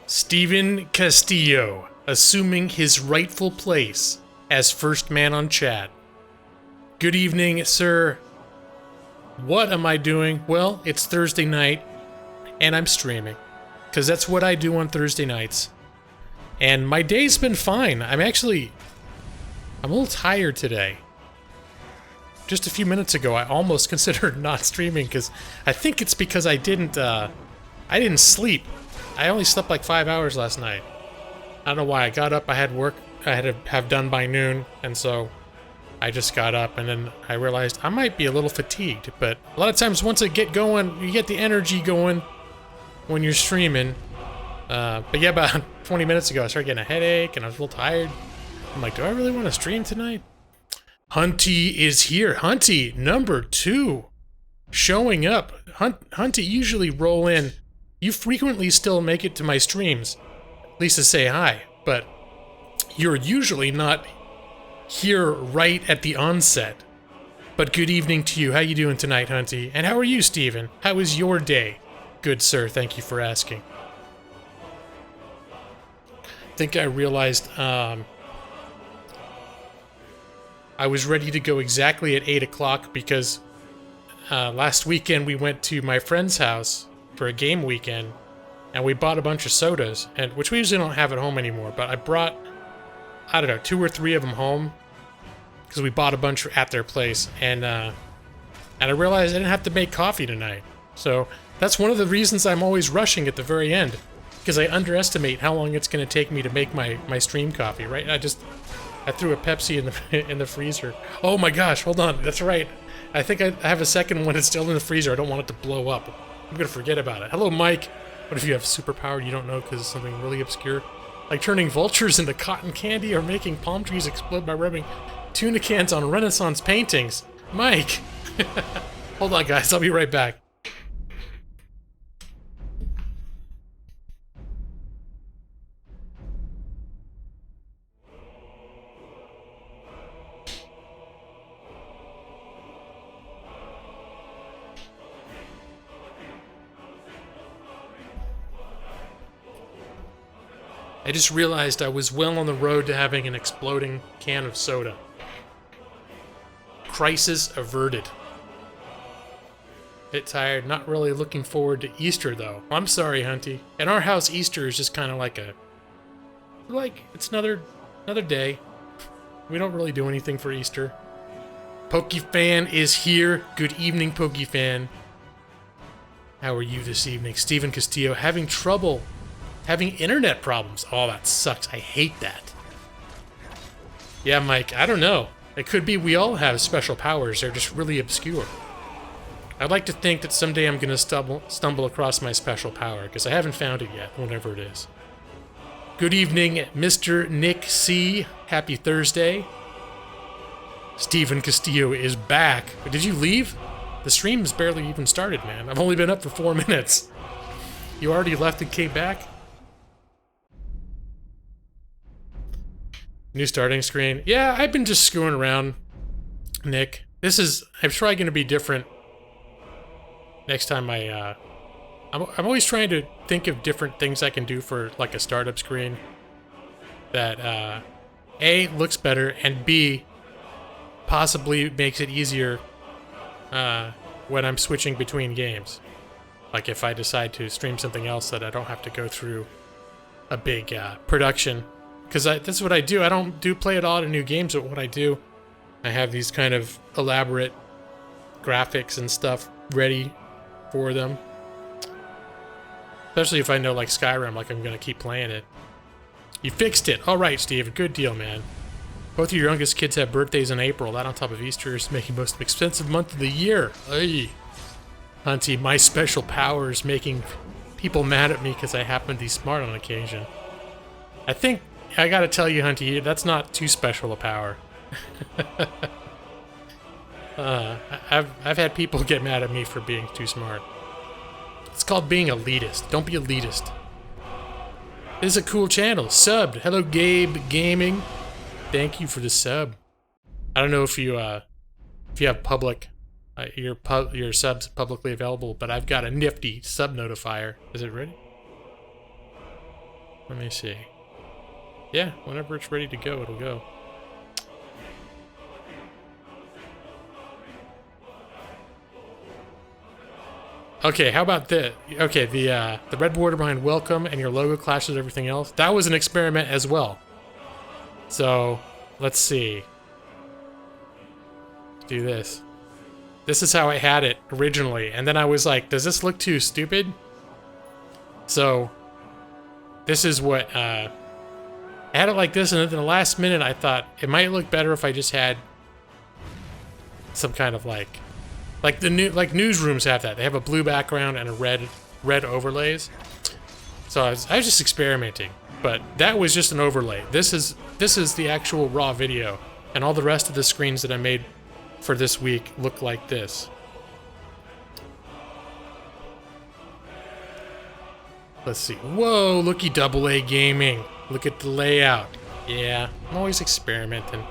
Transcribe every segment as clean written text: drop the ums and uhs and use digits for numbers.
Stephen Castillo, assuming his rightful place as first man on chat. Good evening, sir. What am I doing? Well, it's Thursday night, and I'm streaming, because that's what I do on Thursday nights. And my day's been fine. I'm a little tired today. Just a few minutes ago, I almost considered not streaming, because I think it's because I didn't sleep. I only slept like 5 hours last night. I don't know why. I got up, I had work I had to have done by noon, and so I just got up, and then I realized I might be a little fatigued, but a lot of times once I get going, you get the energy going when you're streaming. But yeah, about 20 minutes ago, I started getting a headache, and I was a little tired. I'm like, do I really want to stream tonight? Hunty is here. Hunty, number 2, showing up. Hunty usually roll in. You frequently still make it to my streams, at least to say hi, but you're usually not here right at the onset. But good evening to you. How you doing tonight, Hunty? And how are you, Steven? How is your day? Good, sir. Thank you for asking. I think I realized I was ready to go exactly at 8 o'clock because last weekend we went to my friend's house for a game weekend, and we bought a bunch of sodas, which we usually don't have at home anymore, but I brought, I don't know, 2 or 3 of them home because we bought a bunch at their place, and I realized I didn't have to make coffee tonight. So that's one of the reasons I'm always rushing at the very end, because I underestimate how long it's going to take me to make my stream coffee, right? I threw a Pepsi in the freezer. Oh my gosh, hold on, that's right. I think I have a second one. It's still in the freezer. I don't want it to blow up. I'm going to forget about it. Hello, Mike. What if you have superpower you don't know because it's something really obscure? Like turning vultures into cotton candy or making palm trees explode by rubbing tuna cans on Renaissance paintings. Mike! Hold on, guys. I'll be right back. I just realized I was well on the road to having an exploding can of soda. Crisis averted. Bit tired, not really looking forward to Easter though. I'm sorry, Hunty. In our house, Easter is just kind of like it's another day. We don't really do anything for Easter. PokeFan is here. Good evening, PokeFan. How are you this evening? Stephen Castillo having internet problems. Oh, that sucks. I hate that. Yeah, Mike, I don't know. It could be we all have special powers. They're just really obscure. I'd like to think that someday I'm going to stumble across my special power, because I haven't found it yet, whatever it is. Good evening, Mr. Nick C. Happy Thursday. Stephen Castillo is back. But did you leave? The stream's barely even started, man. I've only been up for 4 minutes. You already left and came back? New starting screen. Yeah, I've been just screwing around, Nick. I'm probably going to be different next time I'm always trying to think of different things I can do for, like, a startup screen that, A, looks better, and B, possibly makes it easier when I'm switching between games. Like, if I decide to stream something else that I don't have to go through a big production. Because that's what I do. I don't play a lot of new games, but what I do, I have these kind of elaborate graphics and stuff ready for them. Especially if I know, like, Skyrim, like, I'm going to keep playing it. You fixed it. All right, Steve. Good deal, man. Both of your youngest kids have birthdays in April. That on top of Easter is making the most expensive month of the year. Ay. Hunty, my special power is making people mad at me because I happen to be smart on occasion. I think I gotta tell you, Hunty, that's not too special a power. I've had people get mad at me for being too smart. It's called being elitist. Don't be elitist. This is a cool channel. Subbed. Hello, Gabe Gaming. Thank you for the sub. I don't know if you have public your subs publicly available, but I've got a nifty sub notifier. Is it ready? Let me see. Yeah, whenever it's ready to go, it'll go. Okay, how about this? Okay, the red border behind welcome and your logo clashes with everything else. That was an experiment as well. So, let's see. Let's do this. This is how I had it originally, and then I was like, does this look too stupid? So, this is what, I had it like this, and at the last minute I thought it might look better if I just had some kind of like the newsrooms have that. They have a blue background and a red overlays. So I was just experimenting, but that was just an overlay. This is the actual raw video, and all the rest of the screens that I made for this week look like this. Let's see. Whoa, looky AA gaming. Look at the layout. Yeah, I'm always experimenting.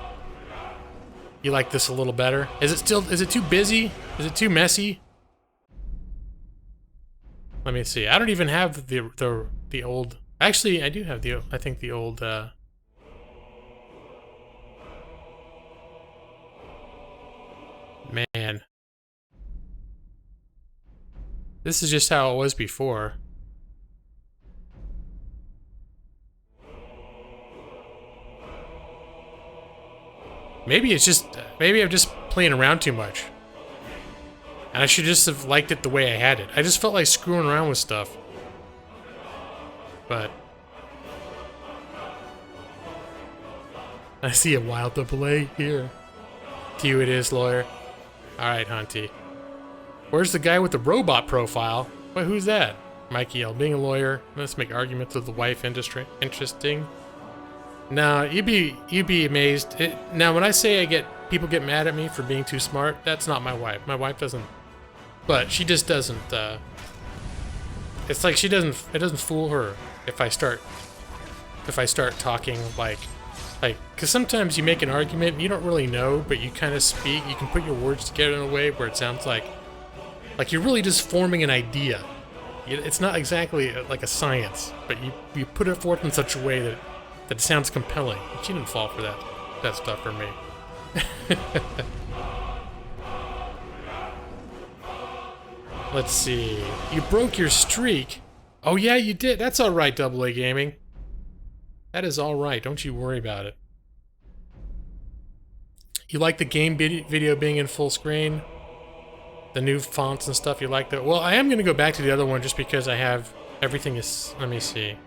You like this a little better? Is it too busy? Is it too messy? Let me see. I don't even have the old. Actually, I do have I think the old man. This is just how it was before. Maybe I'm just playing around too much. And I should just have liked it the way I had it. I just felt like screwing around with stuff. But I see a wild AA here. To you it is, lawyer. Alright, Hunty. Where's the guy with the robot profile? Wait, who's that? Mikey L. Being a lawyer, let's make arguments with the wife interesting. No, you'd be amazed. Now, when I say people get mad at me for being too smart, that's not my wife. My wife doesn't. But she just doesn't. It's like it doesn't fool her if I start talking like, because sometimes you make an argument and you don't really know, but you kind of speak. You can put your words together in a way where it sounds like you're really just forming an idea. It's not exactly like a science, but you put it forth in such a way that it sounds compelling. She didn't fall for that stuff for me. Let's see. You broke your streak. Oh yeah, you did. That's all right, AA Gaming. That is all right. Don't you worry about it. You like the game video being in full screen? The new fonts and stuff, you like that? Well, I am going to go back to the other one just because I have everything is... Let me see.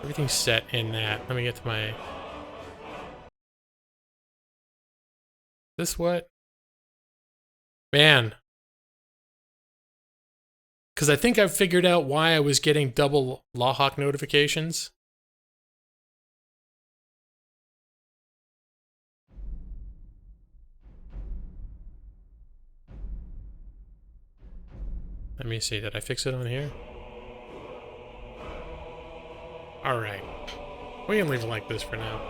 Everything's set in that. Let me get to my... This what? Man. Because I think I've figured out why I was getting double Lawhawk notifications. Let me see, did I fix it on here? Alright. We can leave it like this for now.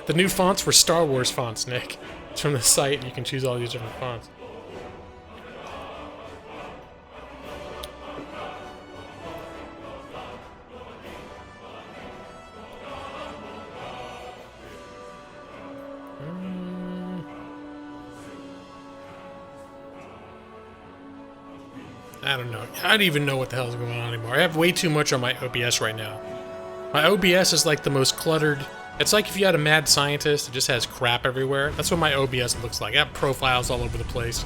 The new fonts were Star Wars fonts, Nick. It's from the site, you can choose all these different fonts. I don't know. I don't even know what the hell is going on anymore. I have way too much on my OBS right now. My OBS is like the most cluttered. It's like if you had a mad scientist that just has crap everywhere. That's what my OBS looks like. I have profiles all over the place.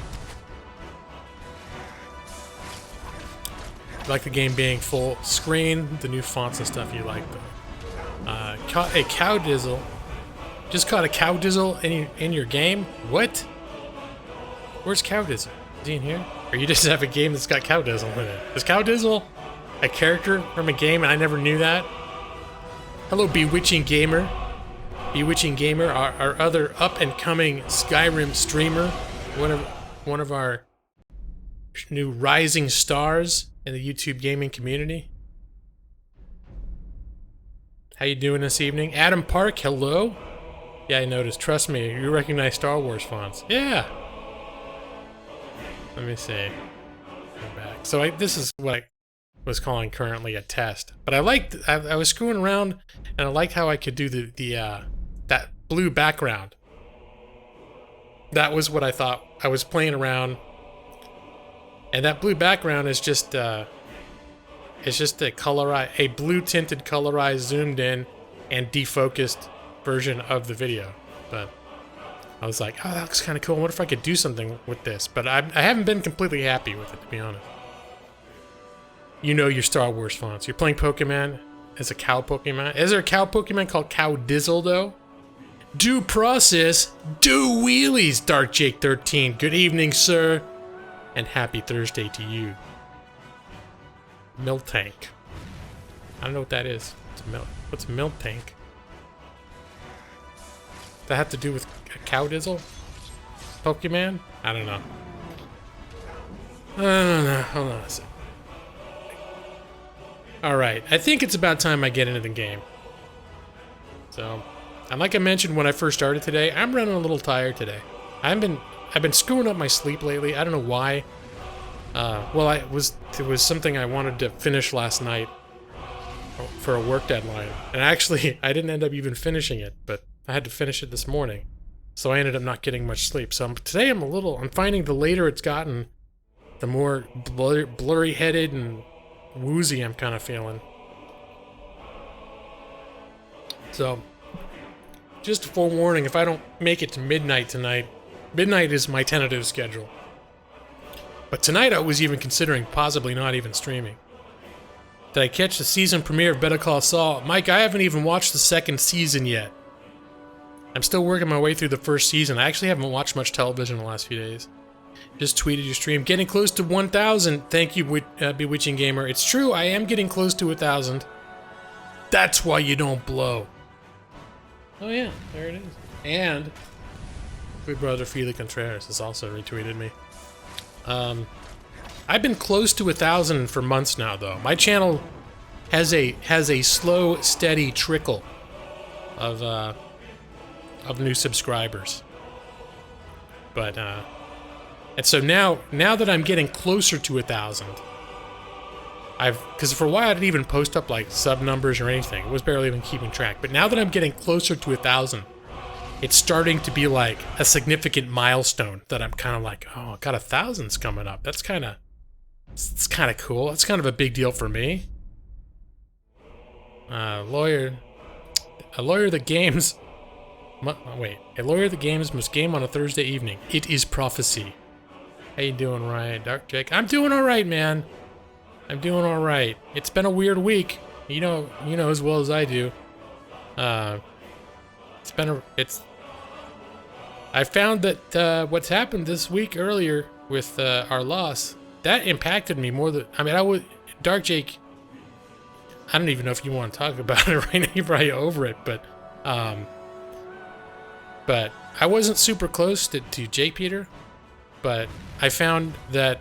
I like the game being full screen, the new fonts and stuff you like though. Caught a cow dizzle. Just caught a cow dizzle in your game? What? Where's cow dizzle? Is he in here? Or you just have a game that's got Cow Dizzle in it? Is Cow Dizzle a character from a game and I never knew that? Hello, Bewitching Gamer. Bewitching Gamer, our other up-and-coming Skyrim streamer. One of our new rising stars in the YouTube gaming community. How you doing this evening? Adam Park, hello? Yeah, I noticed. Trust me, you recognize Star Wars fonts. Yeah! Let me see. Go back. So this is what was calling currently a test. But I was screwing around, and I liked how I could do that blue background. That was what I thought. I was playing around, and that blue background is just it's just a blue tinted colorized zoomed in and defocused version of the video. But I was like, oh, that looks kind of cool. I wonder if I could do something with this. But I haven't been completely happy with it, to be honest. You know your Star Wars fonts. You're playing Pokemon as a cow Pokemon. Is there a cow Pokemon called Cow Dizzle, though? Due process, do wheelies, Dark Jake 13. Good evening, sir. And happy Thursday to you. Milk Tank. I don't know what that is. What's Milk Tank? Does that have to do with a Cow Dizzle? Pokemon? I don't know. Hold on a second. Alright, I think it's about time I get into the game. So, and like I mentioned when I first started today, I'm running a little tired today. I've been screwing up my sleep lately. I don't know why. Well, it was something I wanted to finish last night for a work deadline. And actually, I didn't end up even finishing it, but I had to finish it this morning. So I ended up not getting much sleep. So today I'm finding the later it's gotten, the more blurry-headed and woozy I'm kind of feeling. So, just a forewarning, if I don't make it to midnight tonight, midnight is my tentative schedule. But tonight I was even considering possibly not even streaming. Did I catch the season premiere of Better Call Saul? Mike, I haven't even watched the second season yet. I'm still working my way through the first season. I actually haven't watched much television the last few days. Just tweeted your stream. Getting close to 1,000. Thank you, Bewitching Gamer. It's true, I am getting close to 1,000. That's why you don't blow. Oh yeah, there it is. And good brother Feli Contreras has also retweeted me. I've been close to 1,000 for months now, though. My channel has a slow, steady trickle of new subscribers. But and so now that I'm getting closer to 1,000, because for a while I didn't even post up like sub numbers or anything. It was barely even keeping track. But now that I'm getting closer to 1,000, it's starting to be like a significant milestone that I'm kind of like, oh, I got 1,000's coming up. It's kind of cool. It's kind of a big deal for me. A lawyer that games must game on a Thursday evening. It is prophecy. How you doing, Ryan? Dark Jake? I'm doing all right, man. I'm doing all right. It's been a weird week. You know as well as I do. I found that what's happened this week earlier with our loss, that impacted me more than Dark Jake. I don't even know if you want to talk about it right now. You're probably over it, but I wasn't super close to Jake Peter, but I found that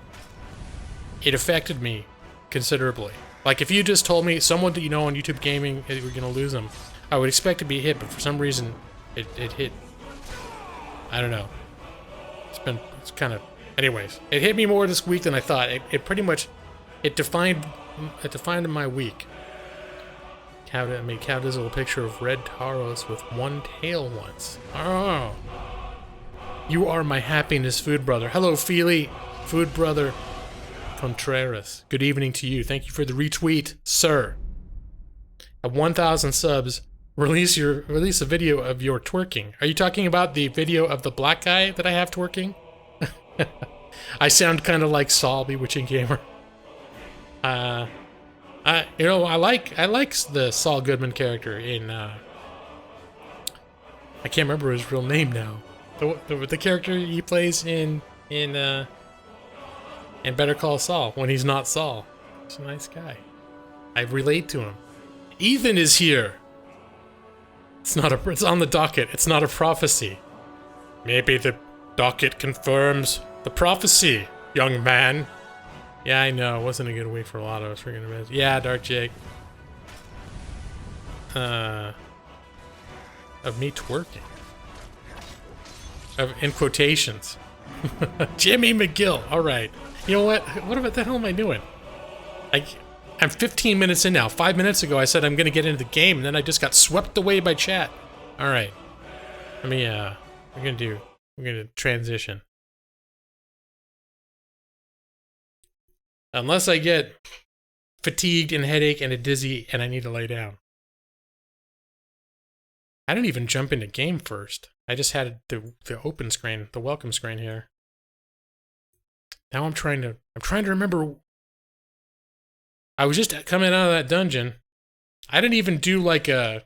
it affected me considerably. Like, if you just told me someone that you know on YouTube Gaming, we're going to lose them, I would expect to be hit, but for some reason, it hit. I don't know. It's kind of... Anyways, it hit me more this week than I thought. It pretty much... It defined my week. Cow does a little picture of red Taros with one tail once. Oh. You are my happiness, food brother. Hello, Feli, food brother Contreras. Good evening to you. Thank you for the retweet, sir. At 1,000 subs, release a video of your twerking. Are you talking about the video of the black guy that I have twerking? I sound kind of like Saul, Bewitching Gamer. I like the Saul Goodman character in I can't remember his real name now. The character he plays in Better Call Saul when he's not Saul. He's a nice guy. I relate to him. Ethan is here. It's on the docket. It's not a prophecy. Maybe the docket confirms the prophecy, young man. Yeah, I know. It wasn't a good week for a lot of us. We're gonna miss. Yeah, Dark Jake. Of me twerking. In quotations. Jimmy McGill. All right. You know what? What the hell am I doing? I'm 15 minutes in now. 5 minutes ago, I said I'm gonna get into the game, and then I just got swept away by chat. All right. Let me, we're gonna transition. Unless I get fatigued and headache and a dizzy and I need to lay down. I didn't even jump into game first. I just had the open screen, the welcome screen here. Now I'm trying to remember. I was just coming out of that dungeon. I didn't even do like I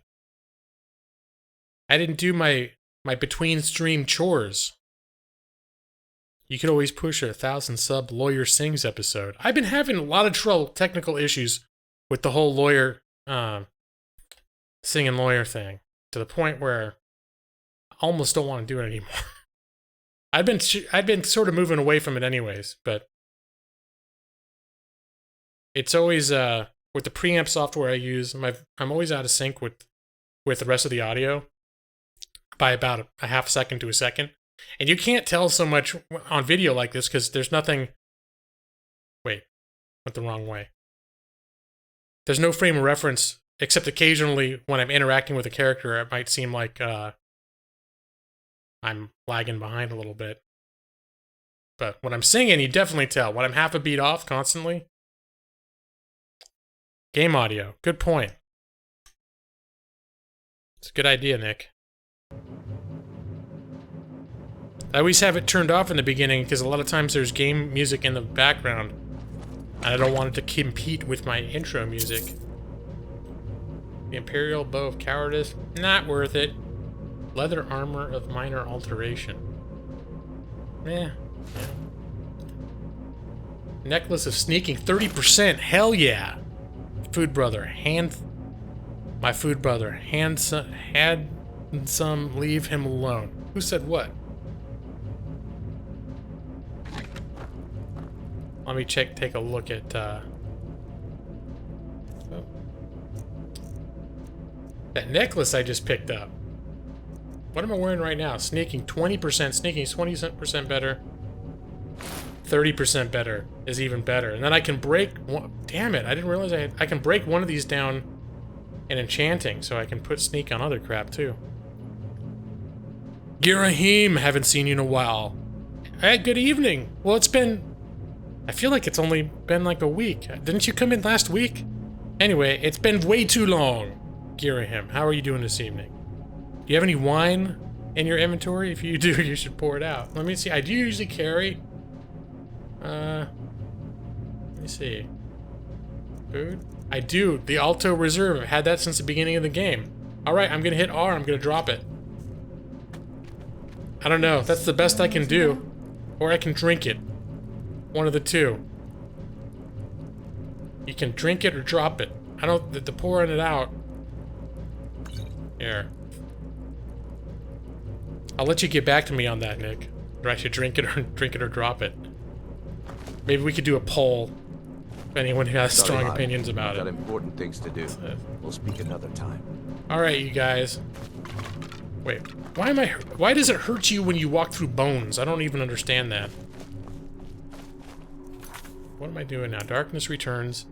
didn't do my between stream chores. You could always push a 1,000 sub Lawyer Sings episode. I've been having a lot of trouble, technical issues with the whole lawyer, singing lawyer thing, to the point where I almost don't want to do it anymore. I've been sort of moving away from it anyways, but it's always with the preamp software I use, I'm always out of sync with the rest of the audio by about a half second to a second. And you can't tell so much on video like this because there's nothing... Wait, went the wrong way. There's no frame of reference, except occasionally when I'm interacting with a character, it might seem like I'm lagging behind a little bit. But when I'm singing, you definitely tell. When I'm half a beat off constantly. Game audio, good point. It's a good idea, Nick. I always have it turned off in the beginning because a lot of times there's game music in the background and I don't want it to compete with my intro music. The Imperial Bow of Cowardice, not worth it. Leather Armor of Minor Alteration. Yeah. Necklace of Sneaking, 30%, hell yeah! Food Brother, my Food Brother, had some, leave him alone. Who said what? Let me take a look at, that necklace I just picked up. What am I wearing right now? Sneaking 20%, sneaking is 20% better. 30% better is even better. And then I can break one, damn it, I didn't realize I can break one of these down in Enchanting, so I can put sneak on other crap too. Girahim, haven't seen you in a while. Hey, good evening. Well, it's been... I feel like it's only been like a week. Didn't you come in last week? Anyway, it's been way too long. Girahim, how are you doing this evening? Do you have any wine in your inventory? If you do, you should pour it out. Let me see. I do usually carry... let me see. Food? I do. The Alto Reserve. I've had that since the beginning of the game. Alright, I'm gonna hit R. I'm gonna drop it. I don't know. That's the best I can do. Or I can drink it. One of the two. You can drink it or drop it. I don't... The pouring it out... Here. I'll let you get back to me on that, Nick. Or I should drink it or drop it. Maybe we could do a poll. If anyone has strong opinions about it. Got important things to do. We'll speak another time. Alright, you guys. Wait, why does it hurt you when you walk through bones? I don't even understand that. What am I doing now? Darkness returns.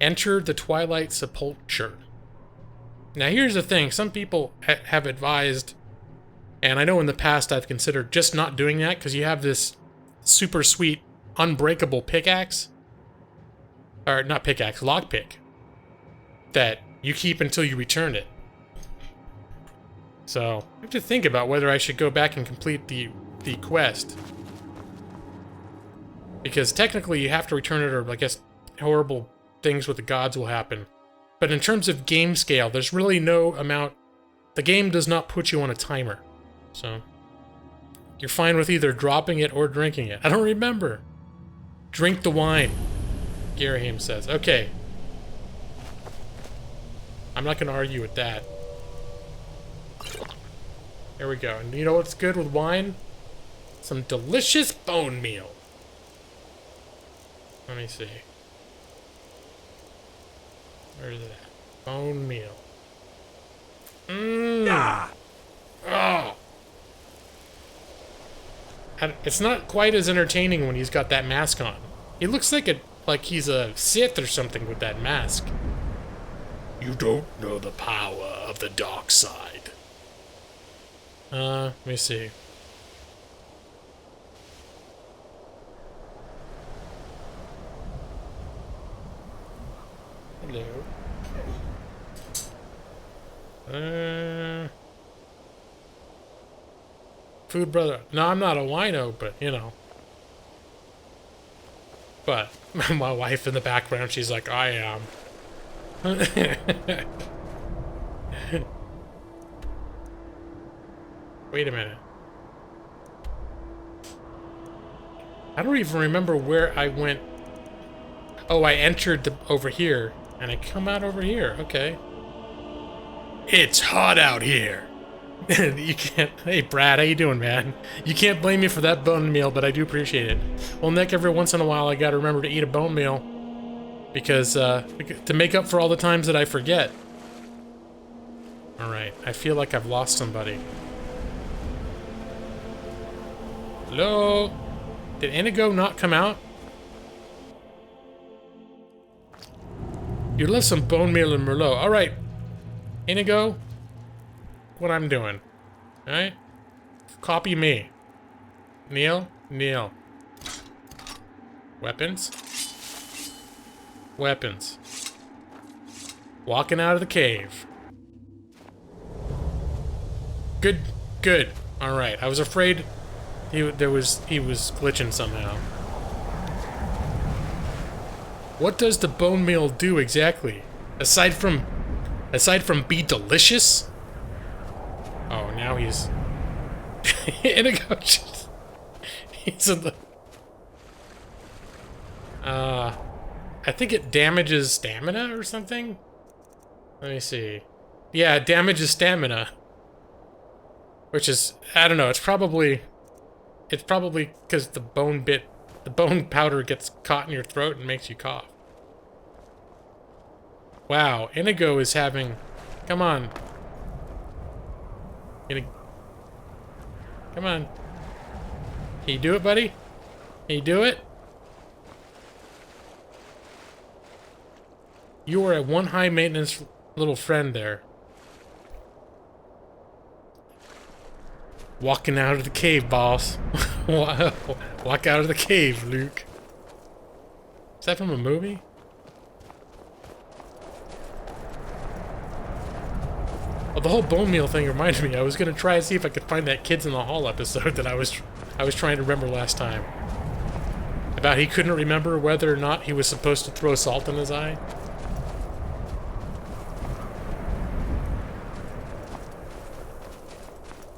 Enter the Twilight Sepulchre. Now here's the thing. Some people have advised, and I know in the past I've considered just not doing that because you have this super sweet unbreakable pickaxe. Or not pickaxe, lockpick. That you keep until you return it. So, I have to think about whether I should go back and complete the quest. Because technically you have to return it, or I guess horrible things with the gods will happen. But in terms of game scale, there's really no amount... The game does not put you on a timer. So, you're fine with either dropping it or drinking it. I don't remember. Drink the wine, Girahim says. Okay. I'm not going to argue with that. Here we go. And you know what's good with wine? Some delicious bone meal. Let me see. Where is it at? Bone meal. Mmm. Ah. Oh. And it's not quite as entertaining when he's got that mask on. He looks like a like he's a Sith or something with that mask. You don't know the power of the dark side. Let me see. Hello. Food brother. No, I'm not a wino, but you know. But my wife in the background, she's like, I am. Wait a minute. I don't even remember where I went. Oh, I entered over here, and I come out over here. Okay. It's hot out here. You can't. Hey, Brad, how you doing, man? You can't blame me for that bone meal, but I do appreciate it. Well, Nick, every once in a while, I gotta remember to eat a bone meal because to make up for all the times that I forget. All right, I feel like I've lost somebody. Hello? Did Inigo not come out? You left some bone meal in Merlot. All right, Inigo. What I'm doing, alright? Copy me. Kneel, kneel. Weapons. Weapons. Walking out of the cave. Good, good. Alright, I was afraid he was glitching somehow. What does the bone meal do exactly? Aside from be delicious? Oh, now he's... Inigo just... He's in the... I think it damages stamina or something? Let me see. Yeah, it damages stamina. Which is... I don't know, it's probably because the bone powder gets caught in your throat and makes you cough. Wow, Inigo is having... Come on. Come on. Can you do it, buddy? Can you do it? You are a one high maintenance little friend there. Walking out of the cave, boss. Walk out of the cave, Luke. Is that from a movie? Oh, the whole bone meal thing reminded me. I was gonna try and see if I could find that Kids in the Hall episode that I was trying to remember last time. About he couldn't remember whether or not he was supposed to throw salt in his eye.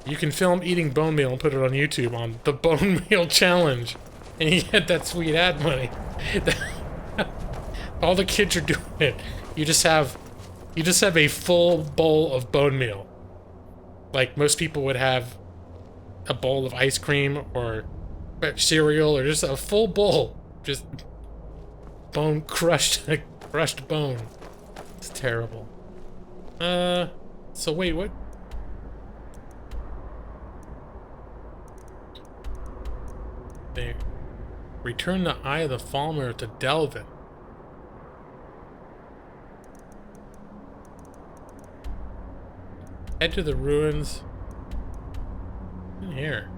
You can film eating bone meal and put it on YouTube on the Bone Meal Challenge, and you get that sweet ad money. All the kids are doing it. You just have a full bowl of bone meal. Like most people would have a bowl of ice cream or cereal or just a full bowl. Just bone crushed bone. It's terrible. So wait, what? They return the Eye of the Falmer to Delvin. Head to the ruins. In here.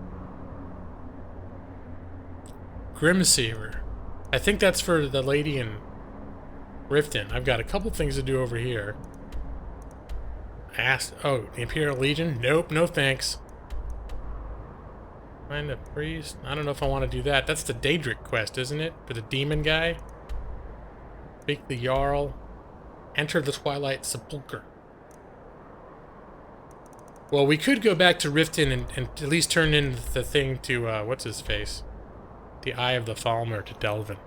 Grimseaver. I think that's for the lady in Riften. I've got a couple things to do over here. Oh, the Imperial Legion? Nope, no thanks. Find a priest? I don't know if I want to do that. That's the Daedric quest, isn't it? For the demon guy? Speak the Jarl. Enter the Twilight Sepulchre. Well, we could go back to Riften and at least turn in the thing to, what's his face? The Eye of the Falmer to Delvin.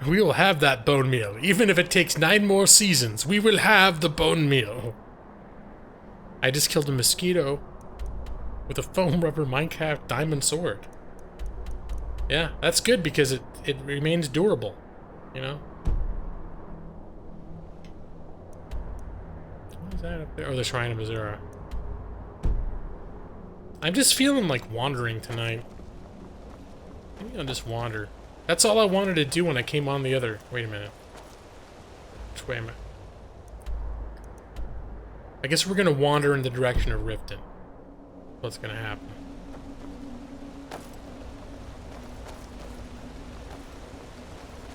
We will have that bone meal. Even if it takes 9 more seasons, we will have the bone meal. I just killed a mosquito with a foam rubber Minecraft diamond sword. Yeah, that's good because it remains durable, you know? What is that up there? Oh, the Shrine of Azura. I'm just feeling like wandering tonight. Maybe I'll just wander. That's all I wanted to do when I came on the other... Wait a minute. Which way am I? I guess we're gonna wander in the direction of Riften. What's gonna happen?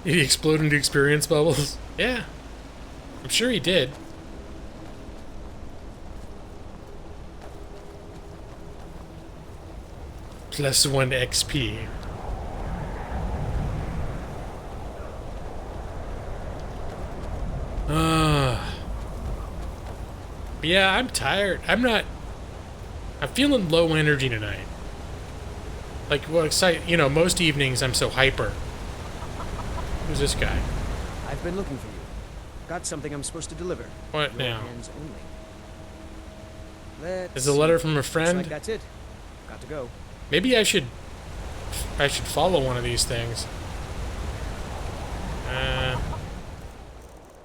Did he explode into experience bubbles? Yeah. I'm sure he did. +1 XP. Yeah, I'm tired. I'm feeling low energy tonight. Like, well, you know, most evenings I'm so hyper. Who's this guy? I've been looking for you. Got something I'm supposed to deliver. What Your now? hands only. Is a letter from a friend? Looks like that's it. Got to go. Maybe I should follow one of these things.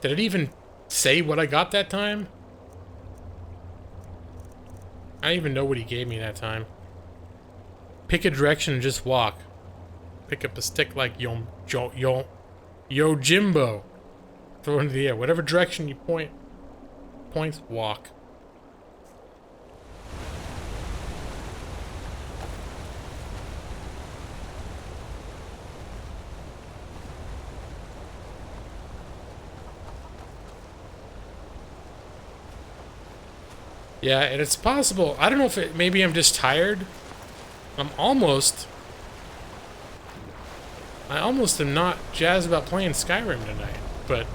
Did it even say what I got that time? I don't even know what he gave me that time. Pick a direction and just walk. Pick up a stick like Yojimbo. Throw it into the air. Whatever direction you points, walk. Yeah, and it's possible. I don't know if maybe I'm just tired. I almost am not jazzed about playing Skyrim tonight, but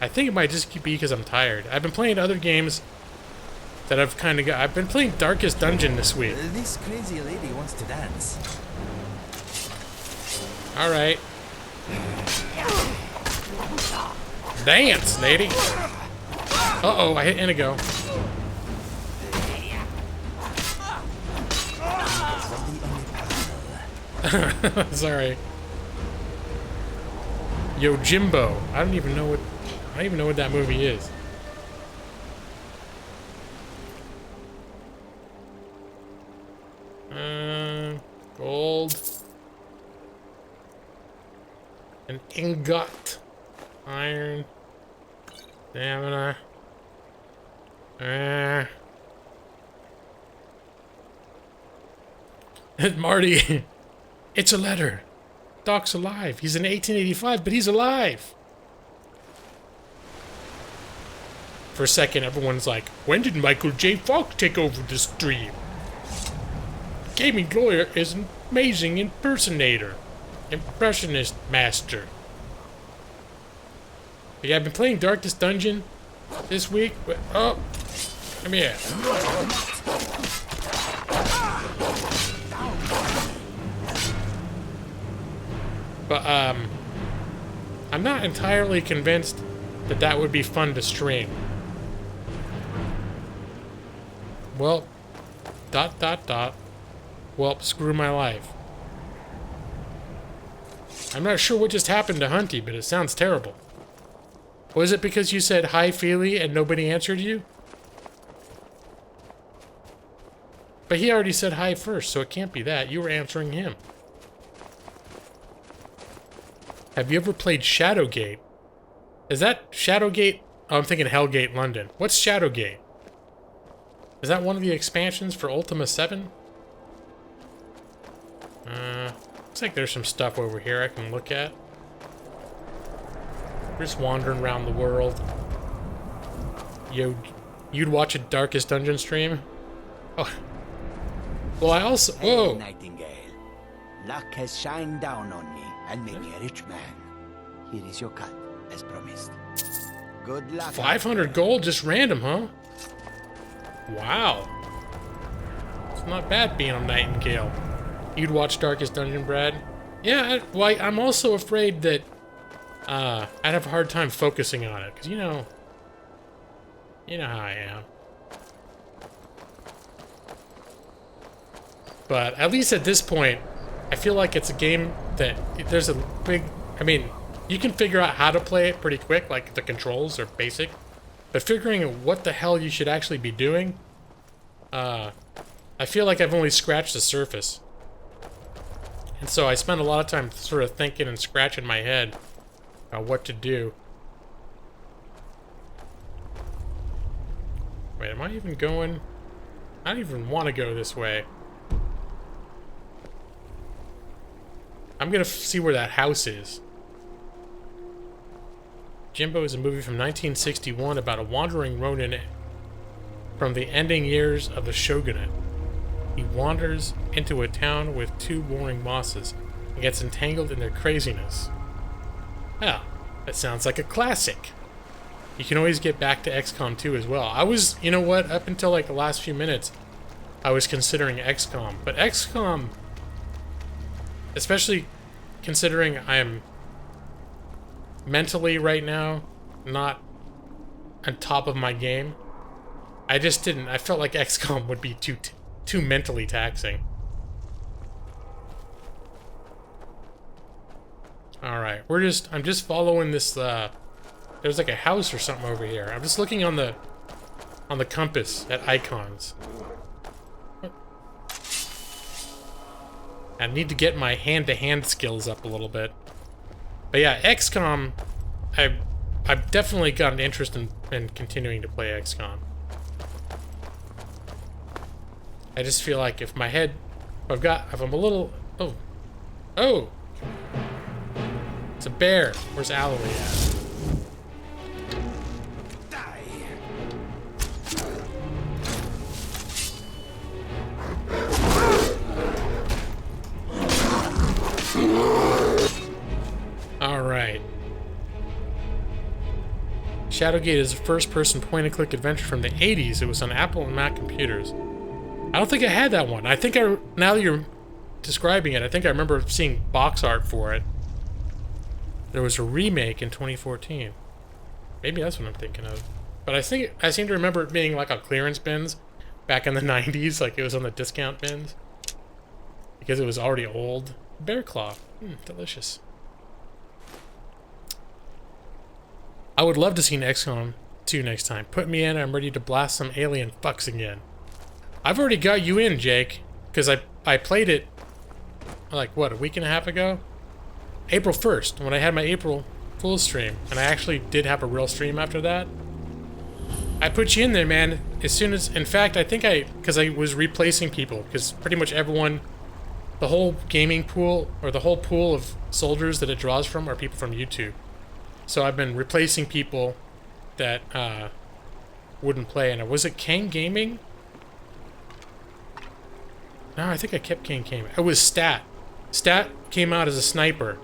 I think it might just be because I'm tired. I've been playing other games that I've kind of got. I've been playing Darkest Dungeon this week. This crazy lady wants to dance. All right. Dance, lady. Uh-oh, I hit Inigo. Sorry. Yojimbo. I don't even know what that movie is. Gold. An ingot. Iron. Stamina. Marty, it's a letter. Doc's alive. He's in 1885, but he's alive. For a second, everyone's like, when did Michael J. Falk take over the stream? Gaming lawyer is an amazing impersonator. Impressionist master. But yeah, I've been playing Darkest Dungeon this week. Oh, come here. But, I'm not entirely convinced that that would be fun to stream. Well, ... Well, screw my life. I'm not sure what just happened to Hunty, but it sounds terrible. Was it because you said hi, Feely, and nobody answered you? But he already said hi first, so it can't be that. You were answering him. Have you ever played Shadowgate? Is that Shadowgate? Oh, I'm thinking Hellgate London. What's Shadowgate? Is that one of the expansions for Ultima 7? Looks like there's some stuff over here I can look at. Just wandering around the world. You'd watch a Darkest Dungeon stream? Oh. Well, I also... Whoa! Hey, Nightingale. Luck has shined down on me and made me a rich man. Here is your cut, as promised. Good luck. 500 gold, just random, huh? Wow. It's not bad being a Nightingale. You'd watch Darkest Dungeon, Brad? Yeah, well, I'm also afraid that I'd have a hard time focusing on it, because you know how I am. But at least at this point, I feel like it's a game that there's a big... I mean, you can figure out how to play it pretty quick, like the controls are basic. But figuring out what the hell you should actually be doing, I feel like I've only scratched the surface. And so I spent a lot of time sort of thinking and scratching my head about what to do. Wait, am I even going? I don't even want to go this way. I'm gonna see where that house is. Jimbo is a movie from 1961 about a wandering ronin from the ending years of the shogunate. He wanders into a town with two warring bosses and gets entangled in their craziness. Ah, that sounds like a classic. You can always get back to XCOM 2 as well. I was, you know what, up until like the last few minutes, I was considering XCOM. But XCOM, especially considering I am mentally right now not on top of my game, I just didn't. I felt like XCOM would be too mentally taxing. All right, I'm just following this. There's like a house or something over here. I'm just looking on the compass at icons. What? I need to get my hand-to-hand skills up a little bit. But yeah, XCOM, I've definitely got an interest in continuing to play XCOM. I just feel like if my head, if I'm a little, oh, it's a bear. Where's Alloy at? All right. Shadowgate is a first-person point-and-click adventure from the 80s. It was on Apple and Mac computers. I don't think I had that one. I think now that you're describing it, I think I remember seeing box art for it. There was a remake in 2014. Maybe that's what I'm thinking of. But I seem to remember it being like on clearance bins back in the 90s, like it was on the discount bins. Because it was already old. Bear claw. Delicious. I would love to see an XCOM 2 next time. Put me in, I'm ready to blast some alien fucks again. I've already got you in, Jake, because I played it, like, what, a week and a half ago? April 1st, when I had my April Fool's stream, and I actually did have a real stream after that. I put you in there, man, as soon as, in fact, I think because I was replacing people, because pretty much everyone, the whole gaming pool, or the whole pool of soldiers that it draws from are people from YouTube. So I've been replacing people that wouldn't play, and was it Kane Gaming? No, I think I kept Kane Gaming. It was Stat. Stat came out as a sniper,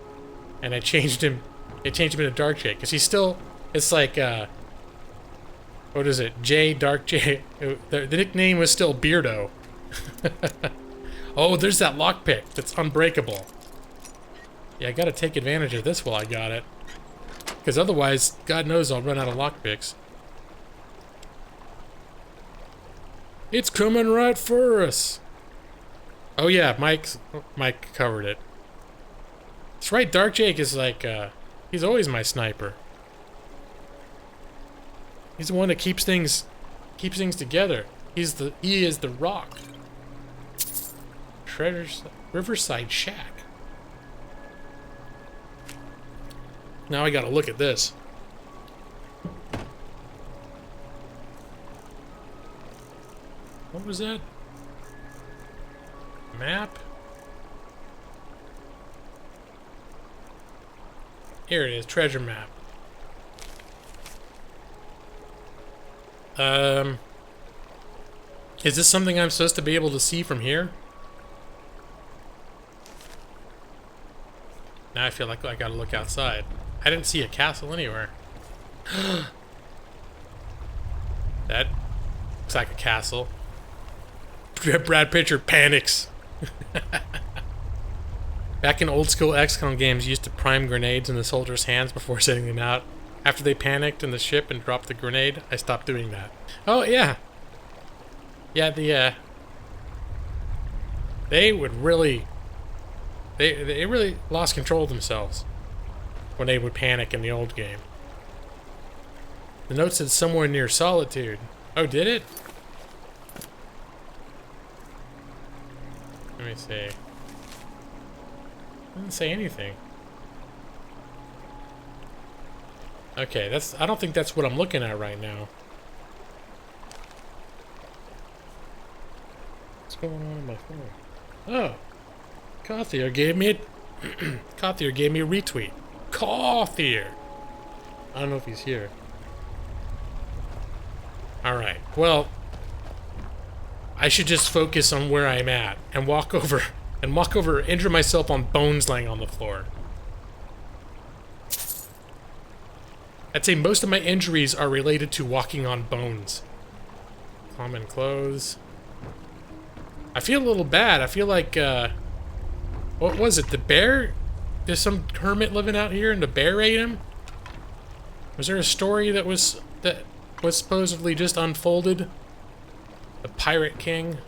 and I changed him. It changed him into Dark J, because he's still. It's like what is it? Dark J. The nickname was still Beardo. Oh, there's that lockpick that's unbreakable. Yeah, I gotta take advantage of this while I got it. Because otherwise, God knows I'll run out of lockpicks. It's coming right for us. Oh yeah, Mike covered it. That's right, Dark Jake is like, he's always my sniper. He's the one that keeps things together. He is the rock. Riverside Shack. Now I gotta look at this. What was that? Map? Here it is, treasure map. Is this something I'm supposed to be able to see from here? Now I feel like I gotta look outside. I didn't see a castle anywhere. That looks like a castle. Brad Pitcher panics. Back in old school XCOM games, you used to prime grenades in the soldiers' hands before setting them out. After they panicked in the ship and dropped the grenade, I stopped doing that. Oh, yeah. Yeah, they would really... They really lost control of themselves when they would panic in the old game. The note said somewhere near Solitude. Oh, did it? Let me see. Didn't say anything. Okay, that's. I don't think that's what I'm looking at right now. What's going on my phone? Oh, Cothier gave me Cothier gave me a retweet. Cothier. I don't know if he's here. All right. Well, I should just focus on where I'm at and walk over, injure myself on bones laying on the floor. I'd say most of my injuries are related to walking on bones. Common clothes. I feel a little bad. I feel like, what was it? The bear? There's some hermit living out here and the bear ate him? Was there a story that was supposedly just unfolded? The Pirate King?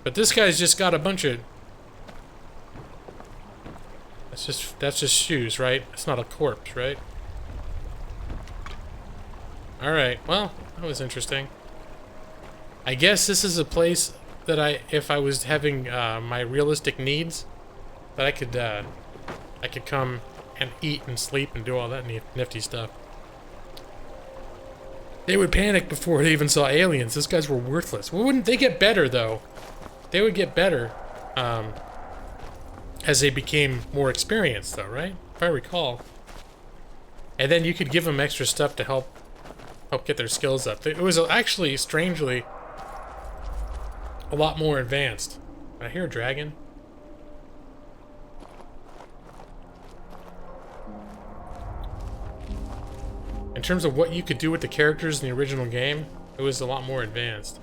But this guy's just got a bunch of... That's just shoes, right? It's not a corpse, right? Alright, well, that was interesting. I guess this is a place that if I was having my realistic needs, that I could come and eat and sleep and do all that nifty stuff. They would panic before they even saw aliens. Those guys were worthless. Well, wouldn't they get better, though? They would get better as they became more experienced, though, right? If I recall. And then you could give them extra stuff to help get their skills up. It was actually, strangely, a lot more advanced. I hear a dragon. In terms of what you could do with the characters in the original game, it was a lot more advanced.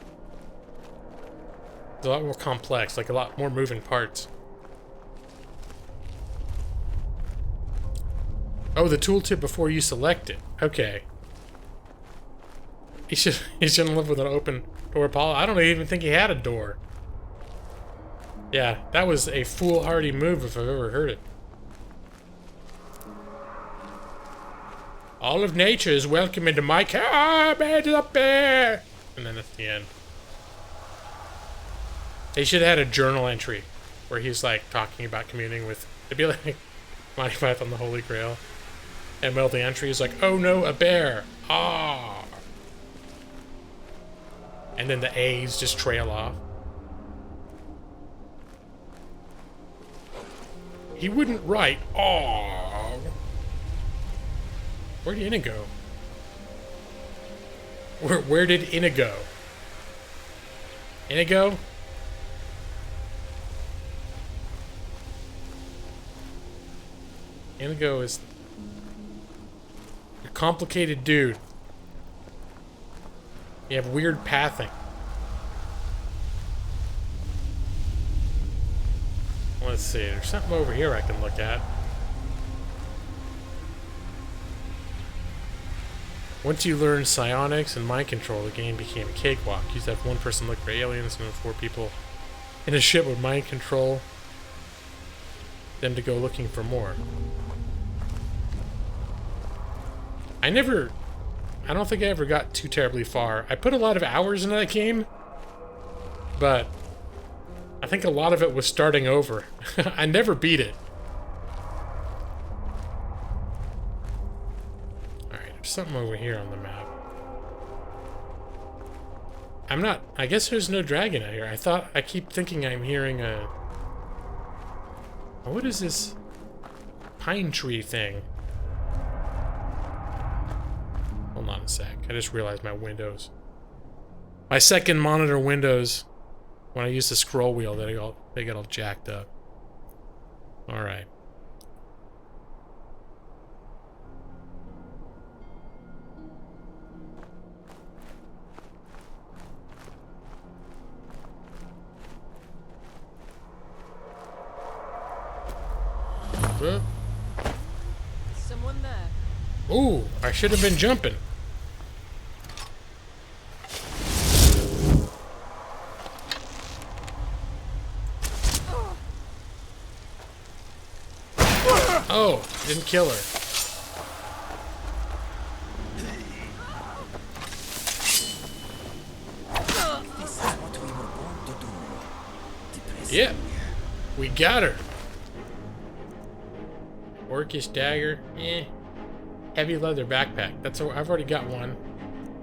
It's a lot more complex, like a lot more moving parts. Oh, the tooltip before you select it. Okay. He shouldn't live with an open door policy. I don't even think he had a door. Yeah, that was a foolhardy move if I've ever heard it. All of nature is welcome into my cabin up there. And then at the end. They should have had a journal entry where he's like talking about communing with... It'd be like Monty Python the Holy Grail. And middle of the entry is like, oh no, a bear. Ah. And then the A's just trail off. He wouldn't write, aww. Where did Inigo? Where did Inigo? Inigo? Inigo is a complicated dude. You have weird pathing. Let's see, there's something over here I can look at. Once you learn psionics and mind control, the game became a cakewalk. You used to have one person look for aliens and then 4 people in a ship with mind control, them to go looking for more. I don't think I ever got too terribly far. I put a lot of hours into that game, but I think a lot of it was starting over. I never beat it. Alright, there's something over here on the map. I guess there's no dragon out here. I keep thinking I'm hearing a... What is this pine tree thing? Hold on a sec. I just realized my windows. My second monitor windows, when I use the scroll wheel, they get all jacked up. Alright. Someone there. Ooh, I should have been jumping. Oh, didn't kill her. This is what we were born to do. Depressing. Yeah. We got her. Orcish dagger. Heavy leather backpack. That's I've already got one.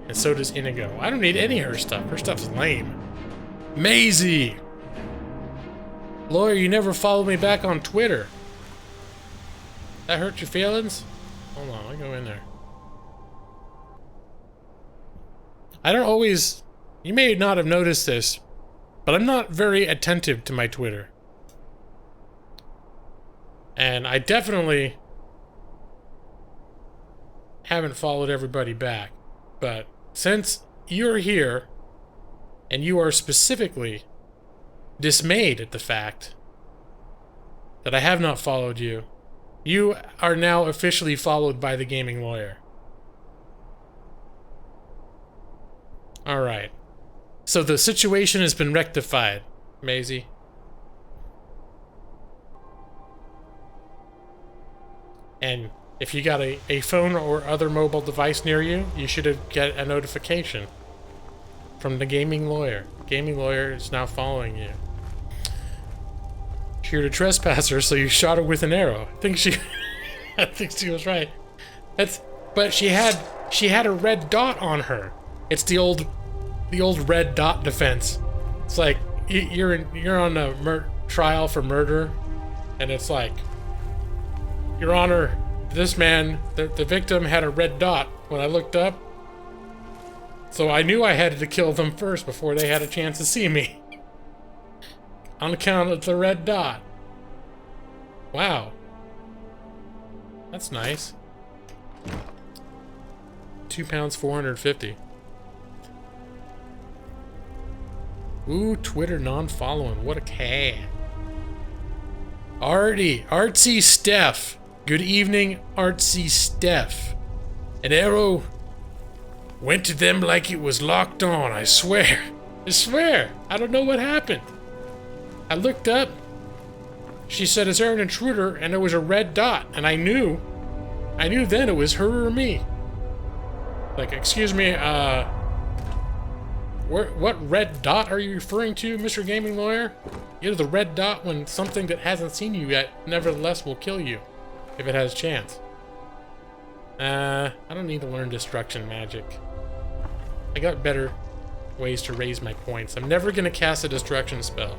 And so does Inigo. I don't need any of her stuff. Her stuff's lame. Maisie! Lawyer, you never followed me back on Twitter. That hurt your feelings? Hold on, I'll go in there. I don't always... You may not have noticed this, but I'm not very attentive to my Twitter. And I definitely haven't followed everybody back. But since you're here, and you are specifically dismayed at the fact that I have not followed you, you are now officially followed by the gaming lawyer. Alright. So the situation has been rectified, Maisie. And if you got a phone or other mobile device near you, you should get a notification from the gaming lawyer. Gaming lawyer is now following you. She heard a trespasser, so you shot her with an arrow. I think she was right. But she had a red dot on her. It's the old red dot defense. It's like you're on a trial for murder, and it's like, Your Honor, this man, the victim had a red dot when I looked up, so I knew I had to kill them first before they had a chance to see me. On account of the red dot. Wow. That's nice. £2, 450. Ooh, Twitter non-following. What a cat. Artsy Steph. Good evening, Artsy Steph. An arrow went to them like it was locked on, I swear. I swear. I don't know what happened. I looked up. She said, is there an intruder? And there was a red dot. And I knew then it was her or me. Like, excuse me, what red dot are you referring to, Mr. Gaming Lawyer? You're the red dot when something that hasn't seen you yet, nevertheless will kill you, if it has a chance. I don't need to learn destruction magic. I got better ways to raise my points. I'm never gonna cast a destruction spell.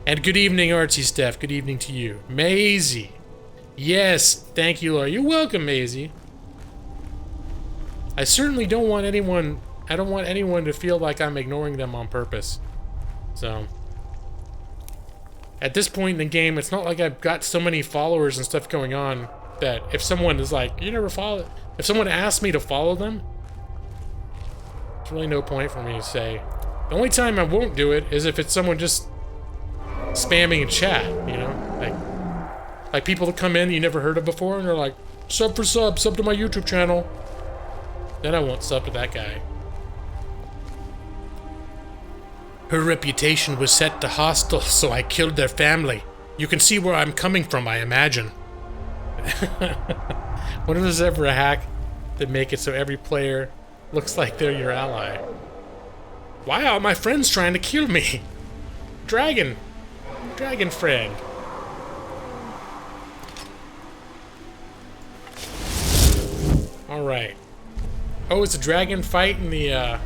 And good evening, Artsy Steph. Good evening to you. Maisie. Yes, thank you, Laura. You're welcome, Maisie. I certainly don't want anyone... I don't want anyone to feel like I'm ignoring them on purpose. So... At this point in the game, it's not like I've got so many followers and stuff going on that if someone is like, you never follow... If someone asks me to follow them, there's really no point for me to say. The only time I won't do it is if it's someone just spamming in chat, you know? Like people that come in you never heard of before and they're like, sub for sub to my YouTube channel. Then I won't sub to that guy. Her reputation was set to hostile, so I killed their family. You can see where I'm coming from, I imagine. What if there's ever a hack that make it so every player looks like they're your ally? Why are my friends trying to kill me? Dragon friend. Alright. Oh, it's a dragon fight in the,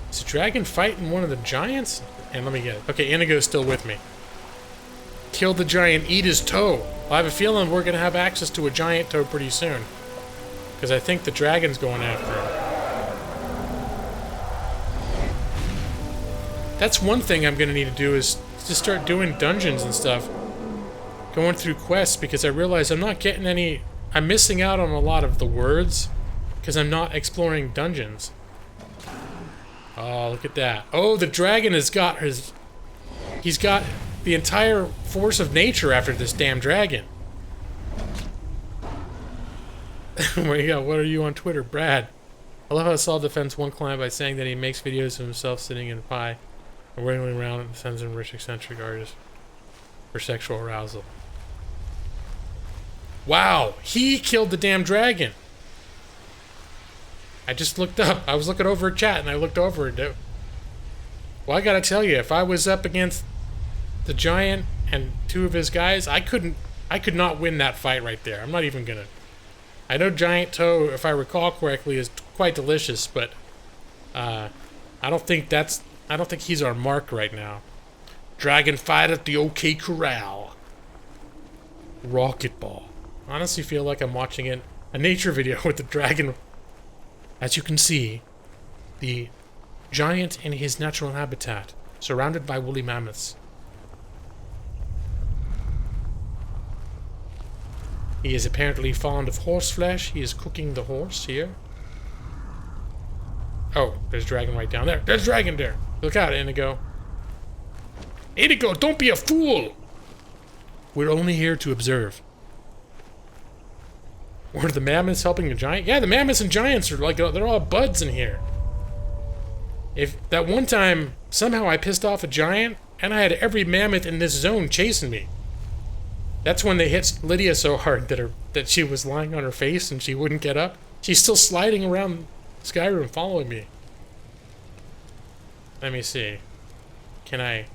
It's a dragon fight in one of the giants? And let me get it. Okay, Inigo's still with me. Kill the giant, eat his toe. Well, I have a feeling we're gonna have access to a giant toe pretty soon. Because I think the dragon's going after him. That's one thing I'm gonna need to do is to start doing dungeons and stuff. Going through quests, because I realize I'm not getting any... I'm missing out on a lot of the words because I'm not exploring dungeons. Oh, look at that. Oh, the dragon has got his... He's got the entire force of nature after this damn dragon. Oh my god, what are you on Twitter? Brad. I love how Saul defends one client by saying that he makes videos of himself sitting in a pie and wiggling around and sends him rich eccentric artists for sexual arousal. Wow, he killed the damn dragon. I just looked up. I was looking over a chat and I looked over and Well, I gotta tell you, if I was up against the giant and two of his guys, I could not win that fight right there. I'm not even gonna. I know giant toe, if I recall correctly, is quite delicious, but I don't think he's our mark right now. Dragon fight at the OK Corral. Rocket ball. Honestly, feel like I'm watching a nature video with the dragon. As you can see, the giant in his natural habitat, surrounded by woolly mammoths. He is apparently fond of horse flesh. He is cooking the horse here. Oh, there's dragon right down there. There's dragon there. Look out, Inigo. Inigo, don't be a fool! We're only here to observe. Were the mammoths helping the giant? Yeah, the mammoths and giants are like, they're all buds in here. If that one time, somehow I pissed off a giant, and I had every mammoth in this zone chasing me. That's when they hit Lydia so hard that she was lying on her face and she wouldn't get up. She's still sliding around Skyrim following me. Let me see. Can I...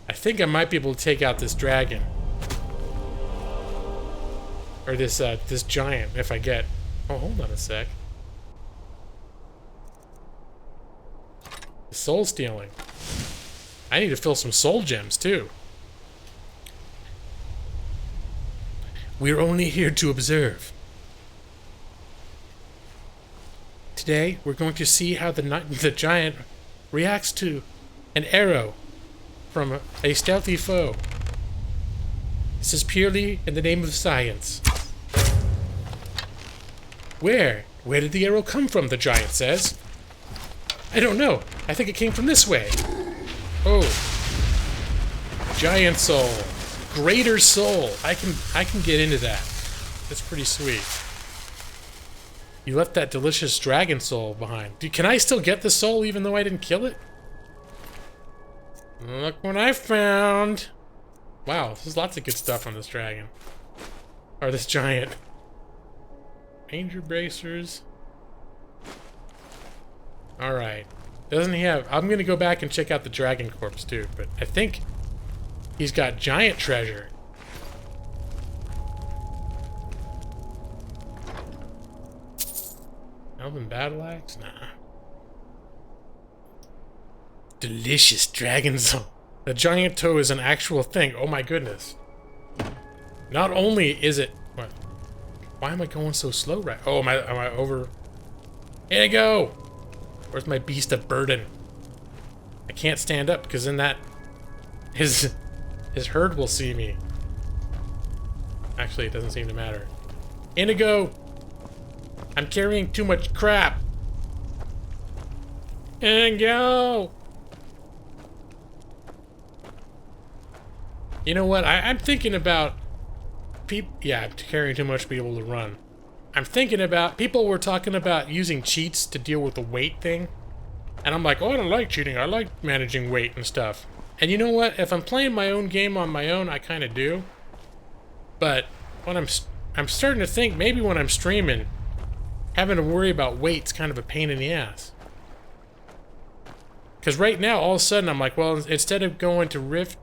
I think I might be able to take out this dragon. Or this giant, if I get... Oh, hold on a sec. Soul stealing. I need to fill some soul gems, too. We're only here to observe. Today, we're going to see how the giant reacts to an arrow from a stealthy foe. This is purely in the name of science. Where? Where did the arrow come from, the giant says. I don't know. I think it came from this way. Oh. Giant soul. Greater soul. I can get into that. That's pretty sweet. You left that delicious dragon soul behind. Can I still get the soul even though I didn't kill it? Look what I found. Wow, there's lots of good stuff on this dragon. Or this giant. Ranger bracers. Alright. Doesn't he have... I'm gonna go back and check out the dragon corpse too, but I think he's got giant treasure. Elven battle axe? Nah. Delicious dragon soul. The giant toe is an actual thing. Oh my goodness. Not only is it... What? Why am I going so slow right... Oh, am I over... Here you go! Where's my beast of burden? I can't stand up because then that... His herd will see me. Actually, it doesn't seem to matter. Inigo! I'm carrying too much crap! Inigo! You know what? I'm thinking about... Yeah, I'm carrying too much to be able to run. I'm thinking about... People were talking about using cheats to deal with the weight thing. And I'm like, oh, I don't like cheating. I like managing weight and stuff. And you know what? If I'm playing my own game on my own, I kind of do. But when I'm starting to think maybe when I'm streaming, having to worry about weight's kind of a pain in the ass. Because right now, all of a sudden, I'm like, well, instead of going to Riften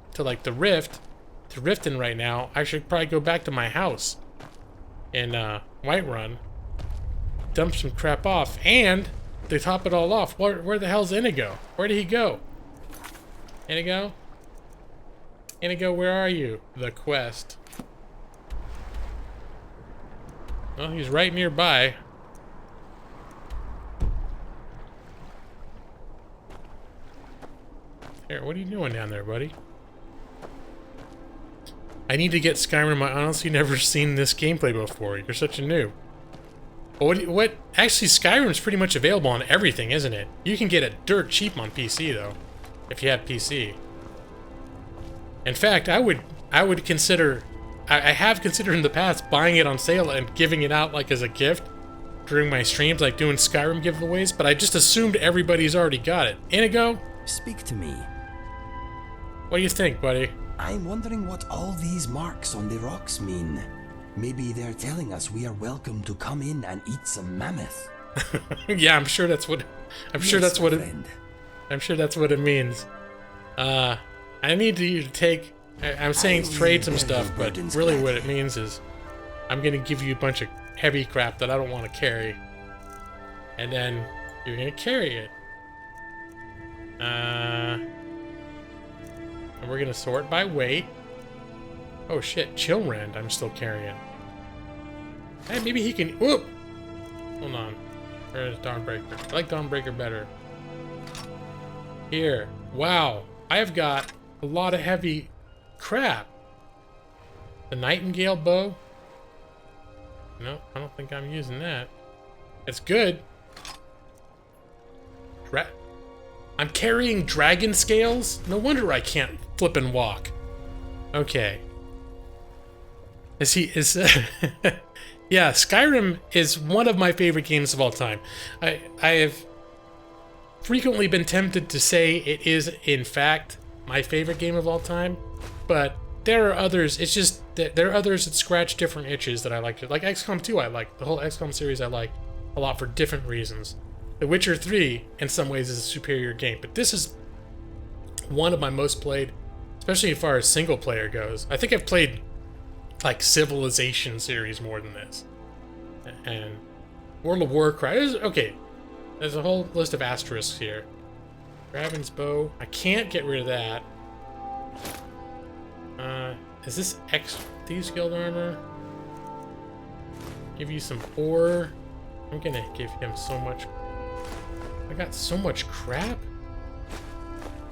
right now, I should probably go back to my house in Whiterun, dump some crap off, and to top it all off, where the hell's Inigo? Where did he go? Inigo? Inigo, where are you? The quest. Well, he's right nearby. Here, what are you doing down there, buddy? I need to get Skyrim. I honestly never seen this gameplay before. You're such a noob. What? Actually, Skyrim's pretty much available on everything, isn't it? You can get it dirt cheap on PC, though, if you have PC. In fact, I would consider... I have considered in the past buying it on sale and giving it out, like, as a gift during my streams, like doing Skyrim giveaways, but I just assumed everybody's already got it. Inigo? Speak to me. What do you think, buddy? I'm wondering what all these marks on the rocks mean. Maybe they're telling us we are welcome to come in and eat some mammoth. Yeah, I'm sure that's what. I'm sure that's what it. I'm sure that's what it means. I need you to take. I'm saying trade some stuff, but really what it means is I'm gonna give you a bunch of heavy crap that I don't want to carry, and then you're gonna carry it. And we're gonna sort by weight. Oh shit, Chillrend I'm still carrying. Hey, maybe he can. Whoop! Hold on. Where's Dawnbreaker? I like Dawnbreaker better. Here. Wow. I have got a lot of heavy crap. The Nightingale bow? No, I don't think I'm using that. It's good. I'm carrying dragon scales? No wonder I can't flip and walk. Okay. Yeah, Skyrim is one of my favorite games of all time. I have frequently been tempted to say it is, in fact, my favorite game of all time, but there are others. It's just that there are others that scratch different itches that I like. Like XCOM 2 I like. The whole XCOM series I like a lot for different reasons. The Witcher 3, in some ways, is a superior game, but this is one of my most played, especially as far as single player goes. I think I've played like Civilization series more than this. And World of Warcraft. Okay, there's a whole list of asterisks here. Raven's bow. I can't get rid of that. Is this Thieves Guild armor? Give you some ore. I'm gonna give him so much. I got so much crap.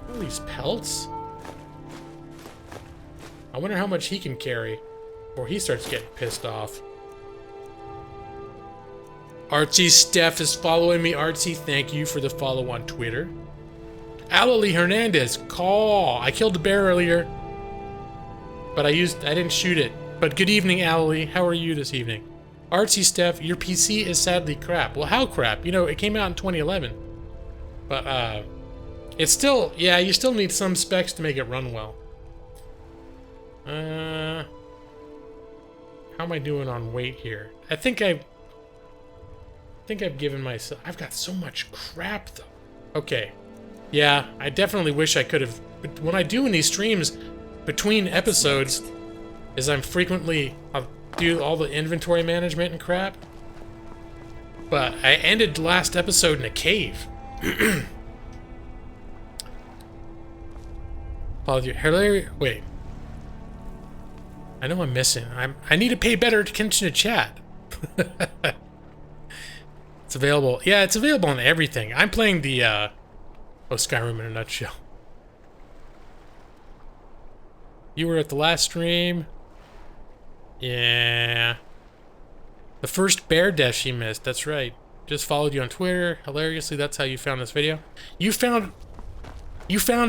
All these pelts. I wonder how much he can carry before he starts getting pissed off. Artsy Steph is following me. Artsy, thank you for the follow on Twitter. Alalie Hernandez, call. I killed a bear earlier, but I didn't shoot it. But good evening, Alalie. How are you this evening? Artsy Steph, your PC is sadly crap. Well, how crap? You know, it came out in 2011. But, it's still, yeah, you still need some specs to make it run well. How am I doing on weight here? I think I've given myself... I've got so much crap, though. Okay. Yeah, I definitely wish I could have... But when I do in these streams, between episodes, is I'll do all the inventory management and crap. But I ended the last episode in a cave. Hilarious. Wait. I know I'm missing. I need to pay better attention to chat. It's available. Yeah, it's available on everything. I'm playing the Skyrim in a nutshell. You were at the last stream. Yeah. The first bear death she missed. That's right. Just followed you on Twitter. Hilariously, that's how you found this video. You found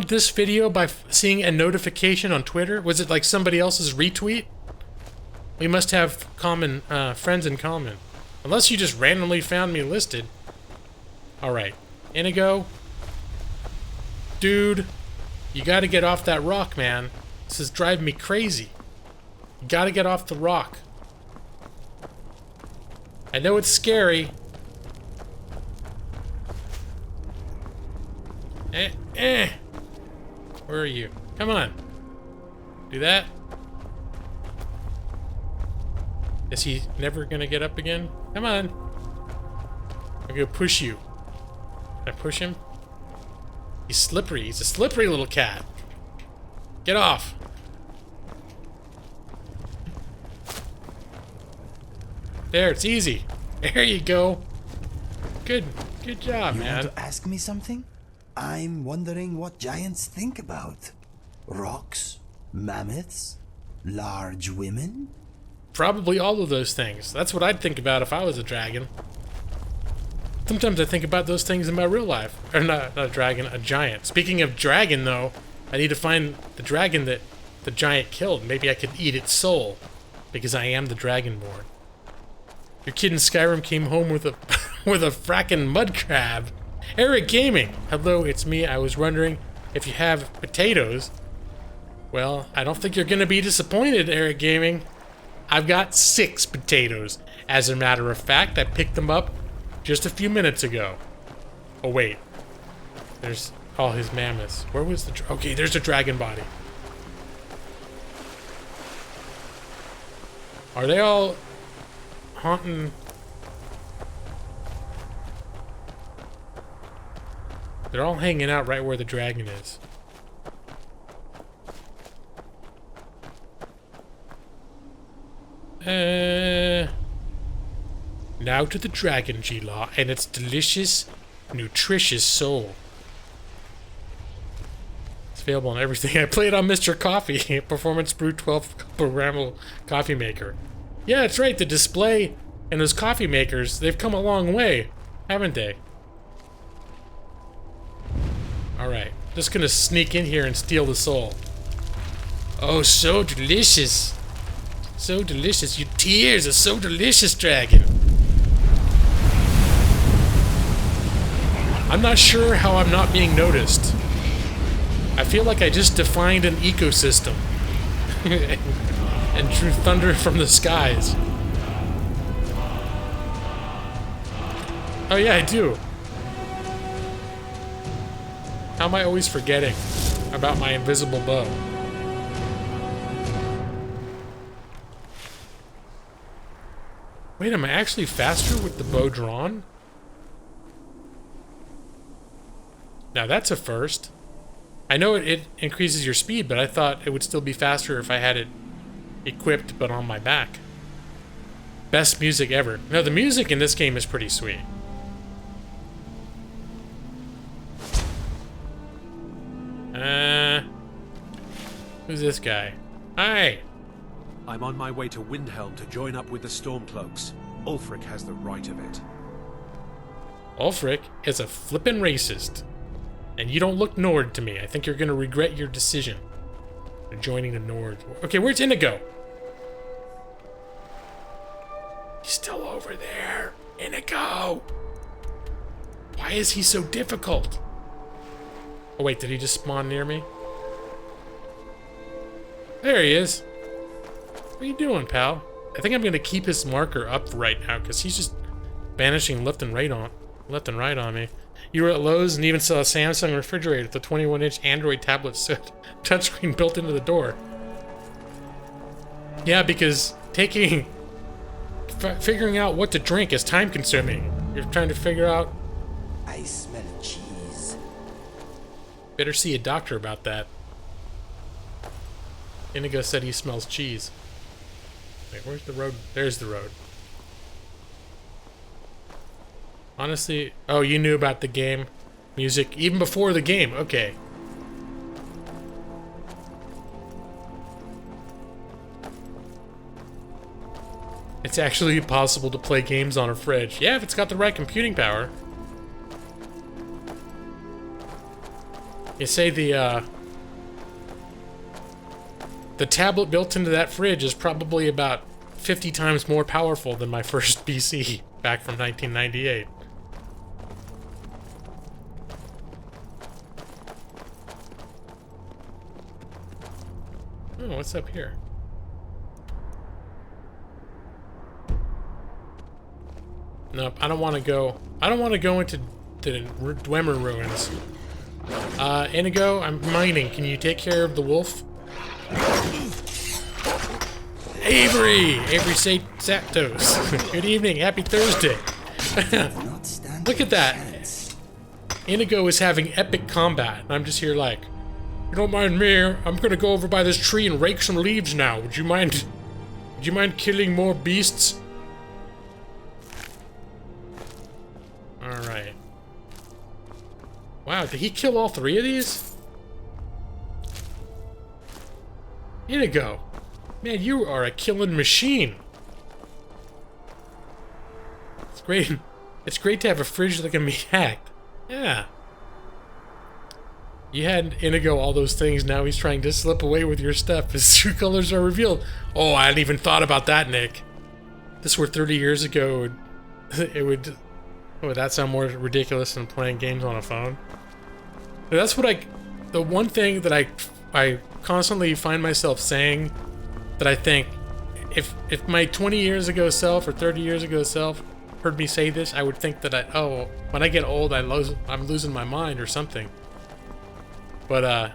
this video by seeing a notification on Twitter? Was it like somebody else's retweet? We must have common friends in common. Unless you just randomly found me listed. Alright. Inigo. Dude. You gotta get off that rock, man. This is driving me crazy. You gotta get off the rock. I know it's scary. Where are you? Come on. Do that. Is he never gonna get up again? Come on. I'm gonna push you. Can I push him? He's slippery. He's a slippery little cat. Get off. There, it's easy. There you go. Good job, man. You want to ask me something? I'm wondering what giants think about. Rocks? Mammoths? Large women? Probably all of those things. That's what I'd think about if I was a dragon. Sometimes I think about those things in my real life. Or not a dragon, a giant. Speaking of dragon, though, I need to find the dragon that the giant killed. Maybe I could eat its soul. Because I am the Dragonborn. Your kid in Skyrim came home with a with a frackin' mud crab. Eric Gaming. Hello, it's me. I was wondering if you have potatoes. Well, I don't think you're gonna be disappointed, Eric Gaming. I've got 6 potatoes. As a matter of fact, I picked them up just a few minutes ago. Oh, wait. There's all his mammoths. Where was the... Okay, there's a dragon body. Are they all haunting... They're all hanging out right where the dragon is. Now to the dragon, G-Law, and its delicious, nutritious soul. It's available on everything. I played on Mr. Coffee, Performance Brew 12 programmable coffee maker. Yeah, that's right, the display and those coffee makers, they've come a long way, haven't they? Alright, just gonna sneak in here and steal the soul. Oh, so delicious. So delicious. Your tears are so delicious, dragon. I'm not sure how I'm not being noticed. I feel like I just defined an ecosystem. And drew thunder from the skies. Oh yeah, I do. How am I always forgetting about my invisible bow? Wait, am I actually faster with the bow drawn? Now that's a first. I know it increases your speed, but I thought it would still be faster if I had it equipped but on my back. Best music ever. No, the music in this game is pretty sweet. Who's this guy? Hi! I'm on my way to Windhelm to join up with the Stormcloaks. Ulfric has the right of it. Ulfric is a flippin' racist. And you don't look Nord to me. I think you're gonna regret your decision. You're joining the Nord. Okay, where's Inigo? He's still over there. Inigo! Why is he so difficult? Oh wait, did he just spawn near me? There he is. What are you doing, pal? I think I'm gonna keep his marker up right now because he's just banishing left and right on me. You were at Lowe's and even saw a Samsung refrigerator with a 21-inch Android tablet set touchscreen built into the door. Yeah, because figuring out what to drink is time-consuming. You're trying to figure out. I smell cheese. Better see a doctor about that. Inigo said he smells cheese. Wait, where's the road? There's the road. Honestly, oh, you knew about the game music even before the game. Okay. It's actually possible to play games on a fridge. Yeah, if it's got the right computing power. You say the tablet built into that fridge is probably about 50 times more powerful than my first PC back from 1998. Oh, what's up here? Nope, I don't want to go. I don't want to go into the Dwemer ruins. Inigo, I'm mining. Can you take care of the wolf? Avery St. Zapdos. Good evening. Happy Thursday. Look at that. Inigo is having epic combat, and I'm just here like, you don't mind me? I'm gonna go over by this tree and rake some leaves now. Would you mind killing more beasts? Alright. Wow, did he kill all 3 of these? Inigo. Man, you are a killing machine. It's great. It's great to have a fridge that can be hacked. Yeah. You had Inigo all those things, now he's trying to slip away with your stuff. His true colors are revealed. Oh, I hadn't even thought about that, Nick. If this were 30 years ago, it would... Would that sound more ridiculous than playing games on a phone? That's what the one thing that I constantly find myself saying that I think if my 20 years ago self or 30 years ago self heard me say this, I would think that when I get old, I'm losing my mind or something. But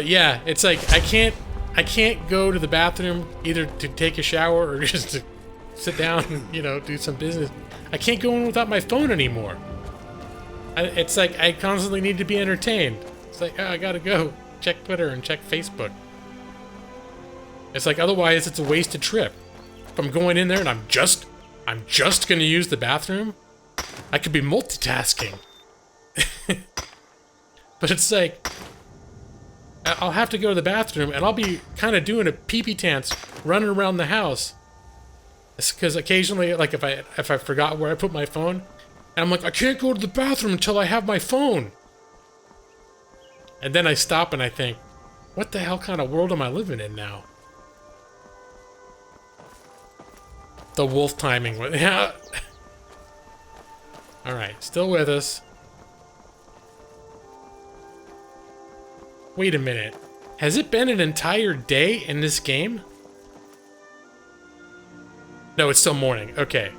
yeah, it's like I can't go to the bathroom either to take a shower or just to sit down and, you know, do some business. I can't go in without my phone anymore. It's like I constantly need to be entertained. It's like, oh, I gotta go check Twitter and check Facebook. It's like, otherwise it's a wasted trip. If I'm going in there and I'm just gonna use the bathroom, I could be multitasking. But it's like, I'll have to go to the bathroom and I'll be kind of doing a pee-pee dance running around the house. It's because occasionally, like if I forgot where I put my phone, and I'm like, I can't go to the bathroom until I have my phone. And then I stop and I think, what the hell kind of world am I living in now? The wolf timing. Yeah. Alright, still with us. Wait a minute. Has it been an entire day in this game? No, it's still morning. Okay.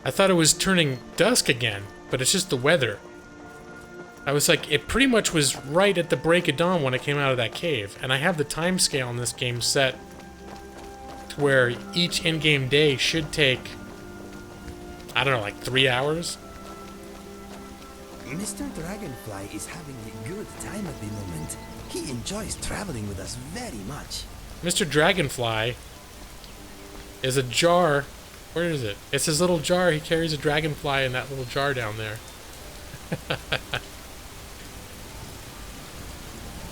I thought it was turning dusk again, but it's just the weather. I was like, it pretty much was right at the break of dawn when I came out of that cave. And I have the time scale in this game set to where each in-game day should take, I don't know, like 3 hours? Mr. Dragonfly is having a good time at the moment. He enjoys traveling with us very much. Mr. Dragonfly is a jar. Where is it? It's his little jar. He carries a dragonfly in that little jar down there.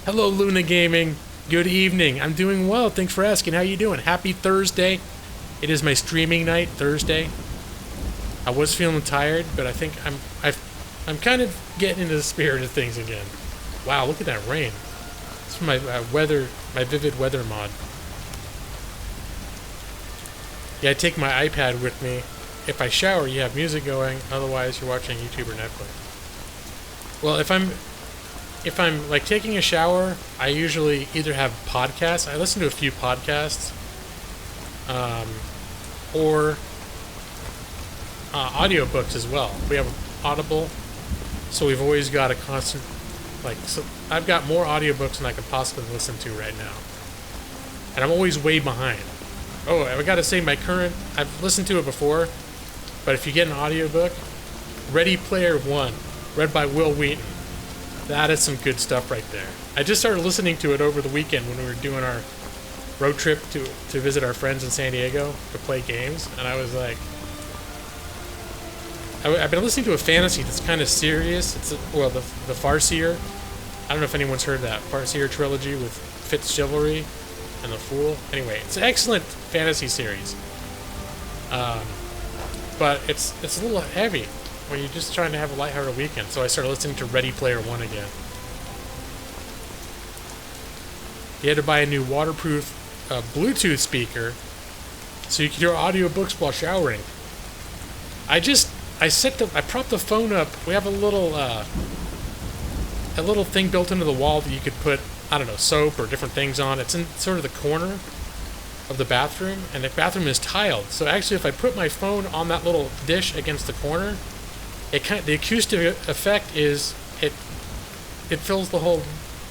Hello, Luna Gaming. Good evening. I'm doing well. Thanks for asking. How you doing? Happy Thursday. It is my streaming night, Thursday. I was feeling tired, but I think I'm kind of getting into the spirit of things again. Wow, look at that rain. It's from my my Vivid Weather mod. Yeah, I take my iPad with me. If I shower, you have music going. Otherwise, you're watching YouTube or Netflix. Well, if I'm like taking a shower, I usually either have podcasts. I listen to a few podcasts, or audiobooks as well. We have Audible, so we've always got a constant, like, so I've got more audiobooks than I could possibly listen to right now. And I'm always way behind. Oh, I gotta say I've listened to it before, but if you get an audiobook, Ready Player One, read by Will Wheaton, that is some good stuff right there. I just started listening to it over the weekend when we were doing our road trip to visit our friends in San Diego to play games, and I was like, I've been listening to a fantasy that's kind of serious. It's the Farseer. I don't know if anyone's heard that Farseer trilogy with Fitz Chivalry and the Fool. Anyway, it's an excellent fantasy series, but it's a little heavy when you're just trying to have a lighthearted weekend. So I started listening to Ready Player One again. You had to buy a new waterproof Bluetooth speaker so you could hear audiobooks while showering. I propped the phone up. We have a little thing built into the wall that you could put, I don't know, soap or different things on. It's in sort of the corner of the bathroom, and the bathroom is tiled. So actually, if I put my phone on that little dish against the corner, the acoustic effect is it fills the whole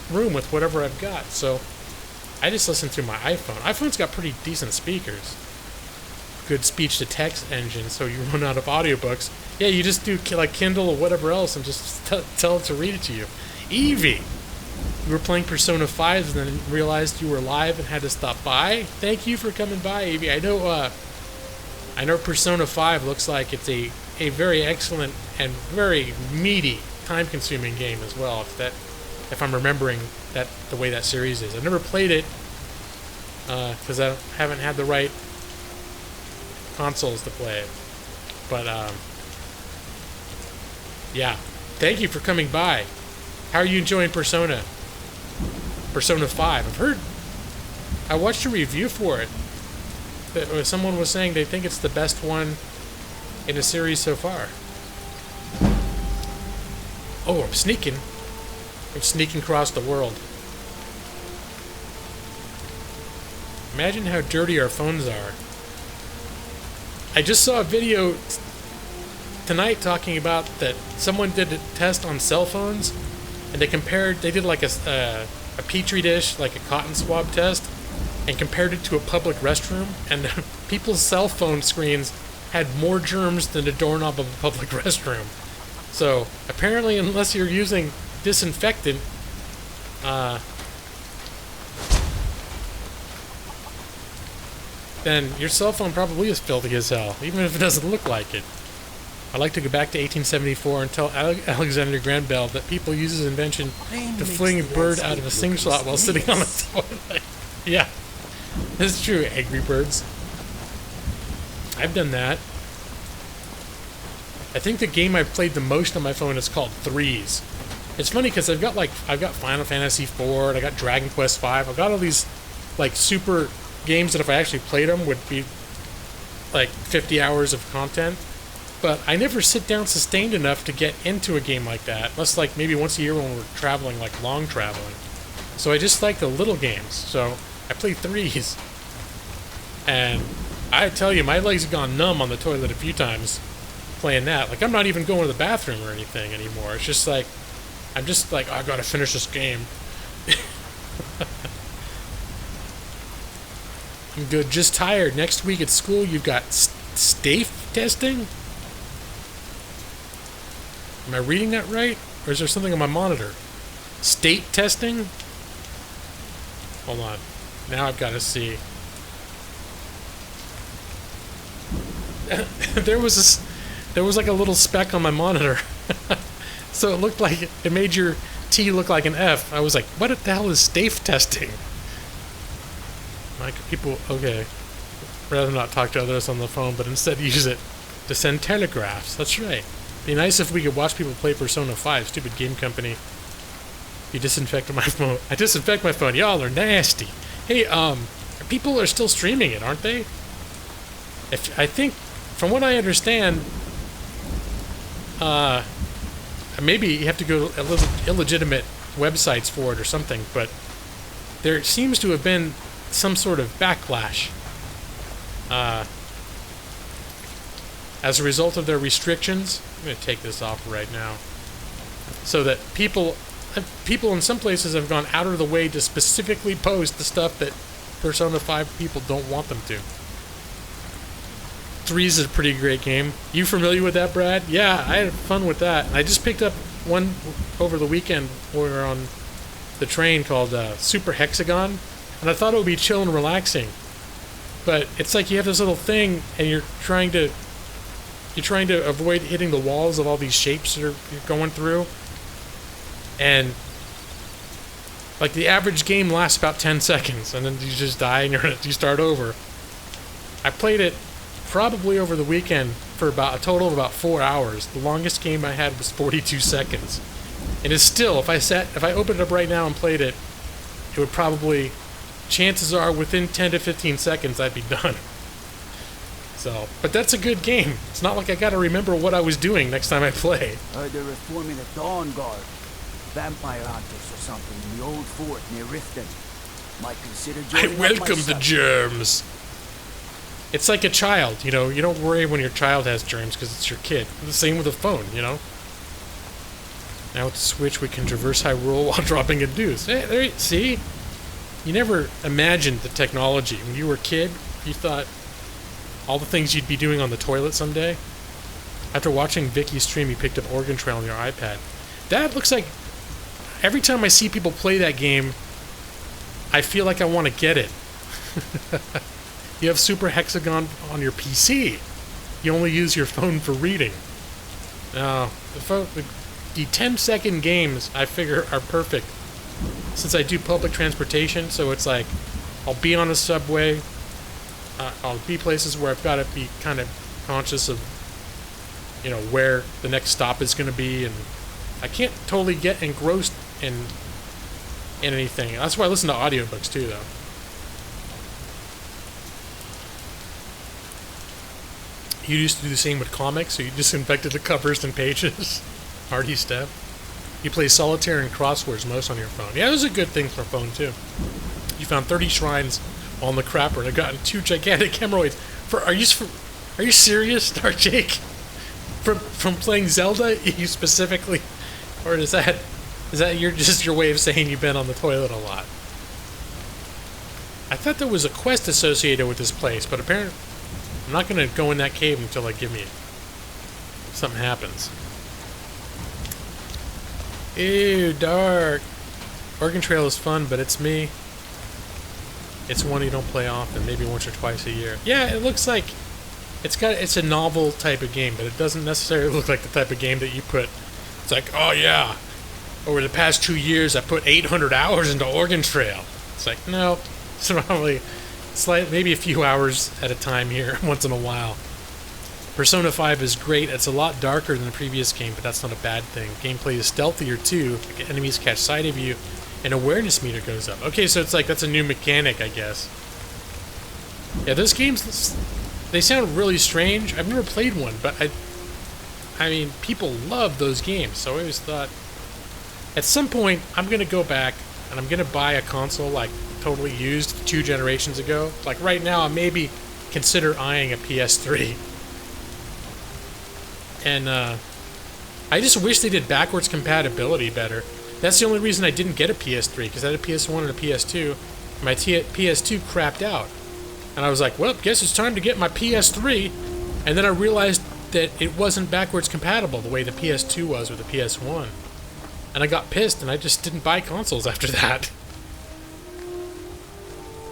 room with whatever I've got. So I just listen through my iPhone. iPhone's got pretty decent speakers. Good speech-to-text engine, so you run out of audiobooks. Yeah, you just do like Kindle or whatever else and just tell it to read it to you. Evie! You were playing Persona 5 and then realized you were live and had to stop by? Thank you for coming by, Evie. I know Persona 5 looks like it's a very excellent and very meaty, time-consuming game as well, if I'm remembering the way that series is. I've never played it because I haven't had the right consoles to play it. But yeah, thank you for coming by. How are you enjoying Persona 5? I watched a review for it. Someone was saying they think it's the best one in the series so far. Oh, I'm sneaking. I'm sneaking across the world. Imagine how dirty our phones are. I just saw a video tonight talking about that someone did a test on cell phones, and they did like a petri dish, like a cotton swab test, and compared it to a public restroom, and people's cell phone screens had more germs than the doorknob of a public restroom. So apparently, unless you're using disinfectant, then your cell phone probably is filthy as hell, even if it doesn't look like it. I'd like to go back to 1874 and tell Alexander Graham Bell that people use his invention to fling a bird out of a slingshot while sitting on a toilet. Yeah, that's true, Angry Birds. I've done that. I think the game I've played the most on my phone is called Threes. It's funny because I've got Final Fantasy IV, and I got Dragon Quest V. I've got all these like super games that if I actually played them would be like 50 hours of content. But I never sit down sustained enough to get into a game like that, unless like maybe once a year when we're traveling, like long traveling. So I just like the little games. So I play Threes, and I tell you, my legs have gone numb on the toilet a few times playing that. Like, I'm not even going to the bathroom or anything anymore. It's just like, I'm just like, oh, I gotta finish this game. I'm good, just tired. Next week at school, you've got STAFE testing? Am I reading that right? Or is there something on my monitor? State testing? Hold on. Now I've got to see. There was like a little speck on my monitor. So it looked like it made your T look like an F. I was like, what the hell is STAFE testing? Like, people, okay. Rather not talk to others on the phone, but instead use it to send telegraphs. That's right. Be nice if we could watch people play Persona 5. Stupid game company. You disinfected my phone. I disinfect my phone. Y'all are nasty. Hey, people are still streaming it, aren't they? I think, from what I understand, maybe you have to go to illegitimate websites for it or something, but there seems to have been some sort of backlash as a result of their restrictions. I'm going to take this off right now. So that people in some places have gone out of the way to specifically post the stuff that Persona 5 people don't want them to. 3's is a pretty great game. You familiar with that, Brad? Yeah, I had fun with that. I just picked up one over the weekend when we were on the train called Super Hexagon, and I thought it would be chill and relaxing. But it's like you have this little thing, and you're trying to avoid hitting the walls of all these shapes that you're going through. And like the average game lasts about 10 seconds, and then you just die and you start over. I played it probably over the weekend for about a total of about 4 hours. The longest game I had was 42 seconds. And it's still, if I opened it up right now and played it, it would probably, chances are within 10 to 15 seconds I'd be done. So, but that's a good game. It's not like I gotta remember what I was doing next time I play. They're reforming the Dawn Guard. Vampire hunters or something in the old fort near Riften. Might consider joining I welcome the germs. It's like a child, you know. You don't worry when your child has germs because it's your kid. The same with a phone, you know. Now with the Switch, we can traverse Hyrule while dropping a deuce. Hey, there, see? You never imagined the technology. When you were a kid, you thought all the things you'd be doing on the toilet someday. After watching Vicky's stream, you picked up Oregon Trail on your iPad. That looks like... Every time I see people play that game, I feel like I want to get it. You have Super Hexagon on your PC. You only use your phone for reading. No, the 10-second games, I figure, are perfect. Since I do public transportation, so it's like, I'll be on a subway, I'll be places where I've got to be kind of conscious of, you know, where the next stop is going to be, and I can't totally get engrossed in anything. That's why I listen to audiobooks too, though. You used to do the same with comics, so you disinfected the covers and pages. Hardy step. You play solitaire and crosswords most on your phone. Yeah, it was a good thing for a phone too. You found 30 shrines on the crapper and have gotten 2 gigantic hemorrhoids. Are you serious, Dark Jake? From playing Zelda, you specifically, or is that your way of saying you've been on the toilet a lot? I thought there was a quest associated with this place, but apparently I'm not gonna go in that cave until something happens. Ew, dark. Oregon Trail is fun, but it's me. It's one you don't play often, maybe once or twice a year. Yeah, it looks like it's a novel type of game, but it doesn't necessarily look like the type of game that you put. It's like, oh yeah, over the past 2 years I put 800 hours into Oregon Trail. It's like, no, it's probably maybe a few hours at a time here, once in a while. Persona 5 is great. It's a lot darker than the previous game, but that's not a bad thing. Gameplay is stealthier too. Enemies catch sight of you, and awareness meter goes up. Okay, so it's like that's a new mechanic, I guess. Yeah, those games, they sound really strange. I've never played one, but I mean, people love those games, so I always thought, at some point, I'm gonna go back and I'm gonna buy a console like totally used 2 generations ago. Like right now, I maybe consider eyeing a PS3. And I just wish they did backwards compatibility better. That's the only reason I didn't get a PS3, because I had a PS1 and a PS2. My PS2 crapped out. And I was like, well, guess it's time to get my PS3. And then I realized that it wasn't backwards compatible the way the PS2 was with the PS1. And I got pissed, and I just didn't buy consoles after that.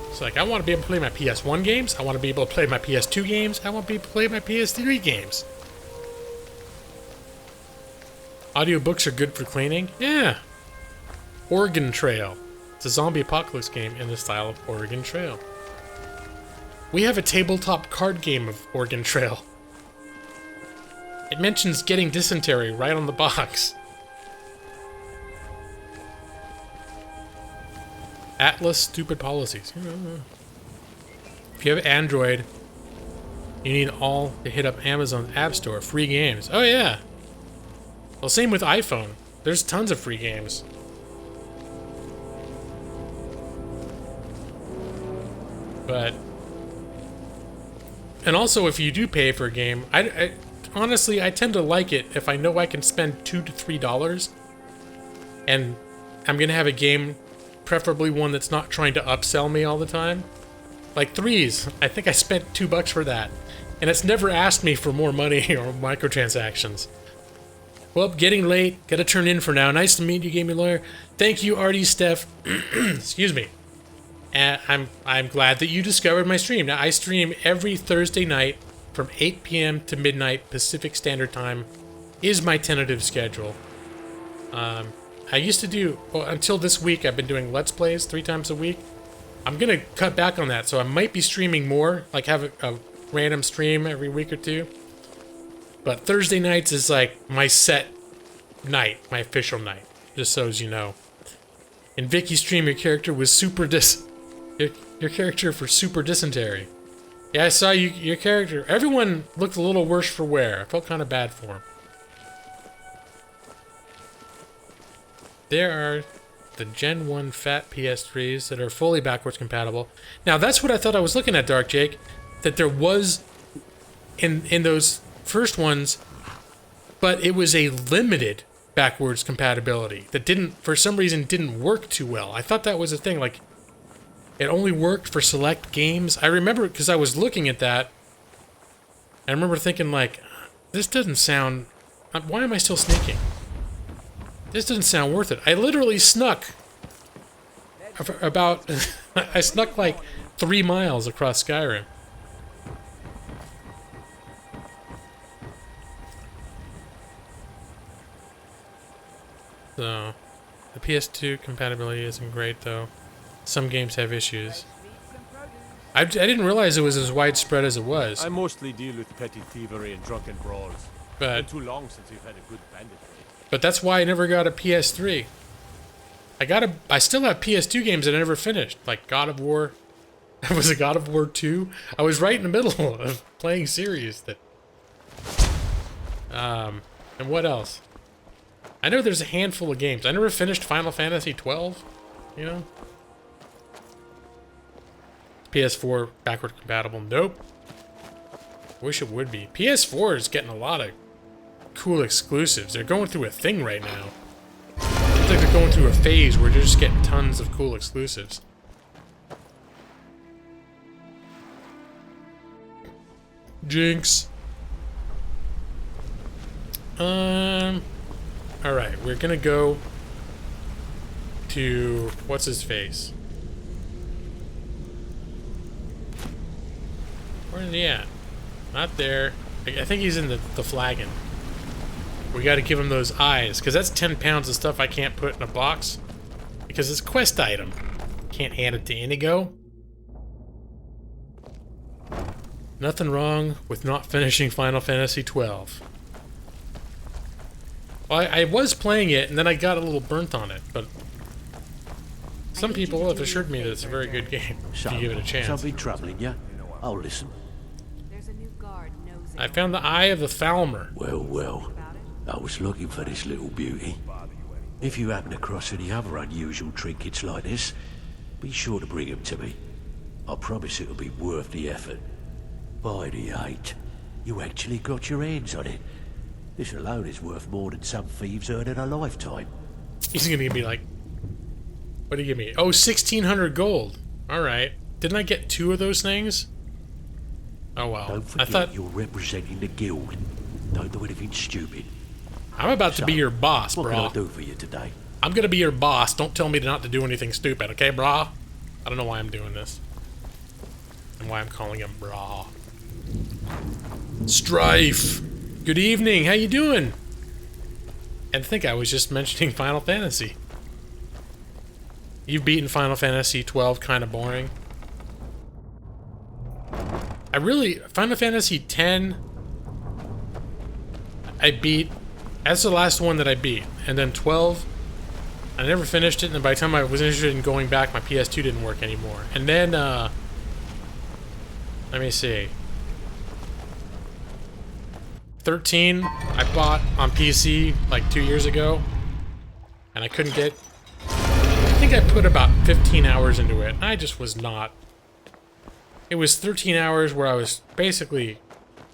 It's like, I want to be able to play my PS1 games. I want to be able to play my PS2 games. I want to be able to play my PS3 games. Audiobooks are good for cleaning? Yeah. Oregon Trail. It's a zombie apocalypse game in the style of Oregon Trail. We have a tabletop card game of Oregon Trail. It mentions getting dysentery right on the box. Atlas stupid policies. If you have Android, you need all to hit up Amazon App Store. Free games. Oh yeah. Well, same with iPhone. There's tons of free games. But, and also if you do pay for a game, I honestly, I tend to like it if I know I can spend $2 to $3 and I'm gonna have a game, preferably one that's not trying to upsell me all the time. Like Threes, I think I spent $2 for that, and it's never asked me for more money or microtransactions. Well, getting late. Gotta turn in for now. Nice to meet you, Gaming Lawyer. Thank you, Artie, Steph. Excuse me. And I'm glad that you discovered my stream. Now, I stream every Thursday night from 8 p.m. to midnight Pacific Standard Time is my tentative schedule. I used to do, well, until this week, I've been doing Let's Plays 3 times a week. I'm gonna cut back on that, so I might be streaming more, like have a random stream every week or 2. But Thursday nights is like my set night, my official night, just so as you know. In Vicky's stream, your character was your character for super dysentery. Yeah, I saw your character. Everyone looked a little worse for wear. I felt kind of bad for him. There are the Gen 1 fat PS3s that are fully backwards compatible. Now, that's what I thought I was looking at, Dark Jake. That there was in those first ones, but it was a limited backwards compatibility that for some reason didn't work too well. I thought that was a thing, like it only worked for select games. I remember because I was looking at that, I remember thinking like, this doesn't sound, why am I still sneaking? This doesn't sound worth it. I literally snuck about, I snuck like 3 miles across Skyrim. So, the PS2 compatibility isn't great though. Some games have issues. I didn't realize it was as widespread as it was. I mostly deal with petty thievery and drunken brawls. But It's been too long since we've had a good bandit raid. But that's why I never got a PS3. I still have PS2 games that I never finished, like God of War. Was it God of War 2? I was right in the middle of playing series that. And what else? I know there's a handful of games. I never finished Final Fantasy 12, you know? PS4 backward compatible. Nope. Wish it would be. PS4 is getting a lot of cool exclusives. They're going through a thing right now. Seems like they're going through a phase where they're just getting tons of cool exclusives. Jinx. Alright, we're gonna go to what's his face? Where is he at? Not there. I think he's in the flagon. We gotta give him those eyes, because that's 10 pounds of stuff I can't put in a box. Because it's a quest item. Can't hand it to Inigo. Nothing wrong with not finishing Final Fantasy 12. Well, I was playing it, and then I got a little burnt on it, but some people have assured me that it's a very good game if you give it a chance. Shall be troubling you. I'll listen. I found the Eye of the Falmer. Well, well. I was looking for this little beauty. If you happen across any other unusual trinkets like this, be sure to bring them to me. I promise it'll be worth the effort. By the 8, you actually got your hands on it. This alone is worth more than some thieves earn in a lifetime. He's gonna be like, what do you give me? Oh, 1,600 gold. Alright. Didn't I get 2 of those things? Oh well. Don't forget I thought you're representing the guild. Don't do anything stupid. I'm about to be your boss, What can brah. I do for you today? I'm gonna be your boss. Don't tell me not to do anything stupid, okay, brah? I don't know why I'm doing this. And why I'm calling him brah. Strife! Good evening, how you doing? And I think I was just mentioning Final Fantasy. You've beaten Final Fantasy 12 kind of boring. Final Fantasy 10, I beat. That's the last one that I beat. And then 12, I never finished it, and then by the time I was interested in going back, my PS2 didn't work anymore. And then, let me see. 13, I bought on PC like 2 years ago, and I couldn't get... I think I put about 15 hours into it, and I just was not... It was 13 hours where I was basically...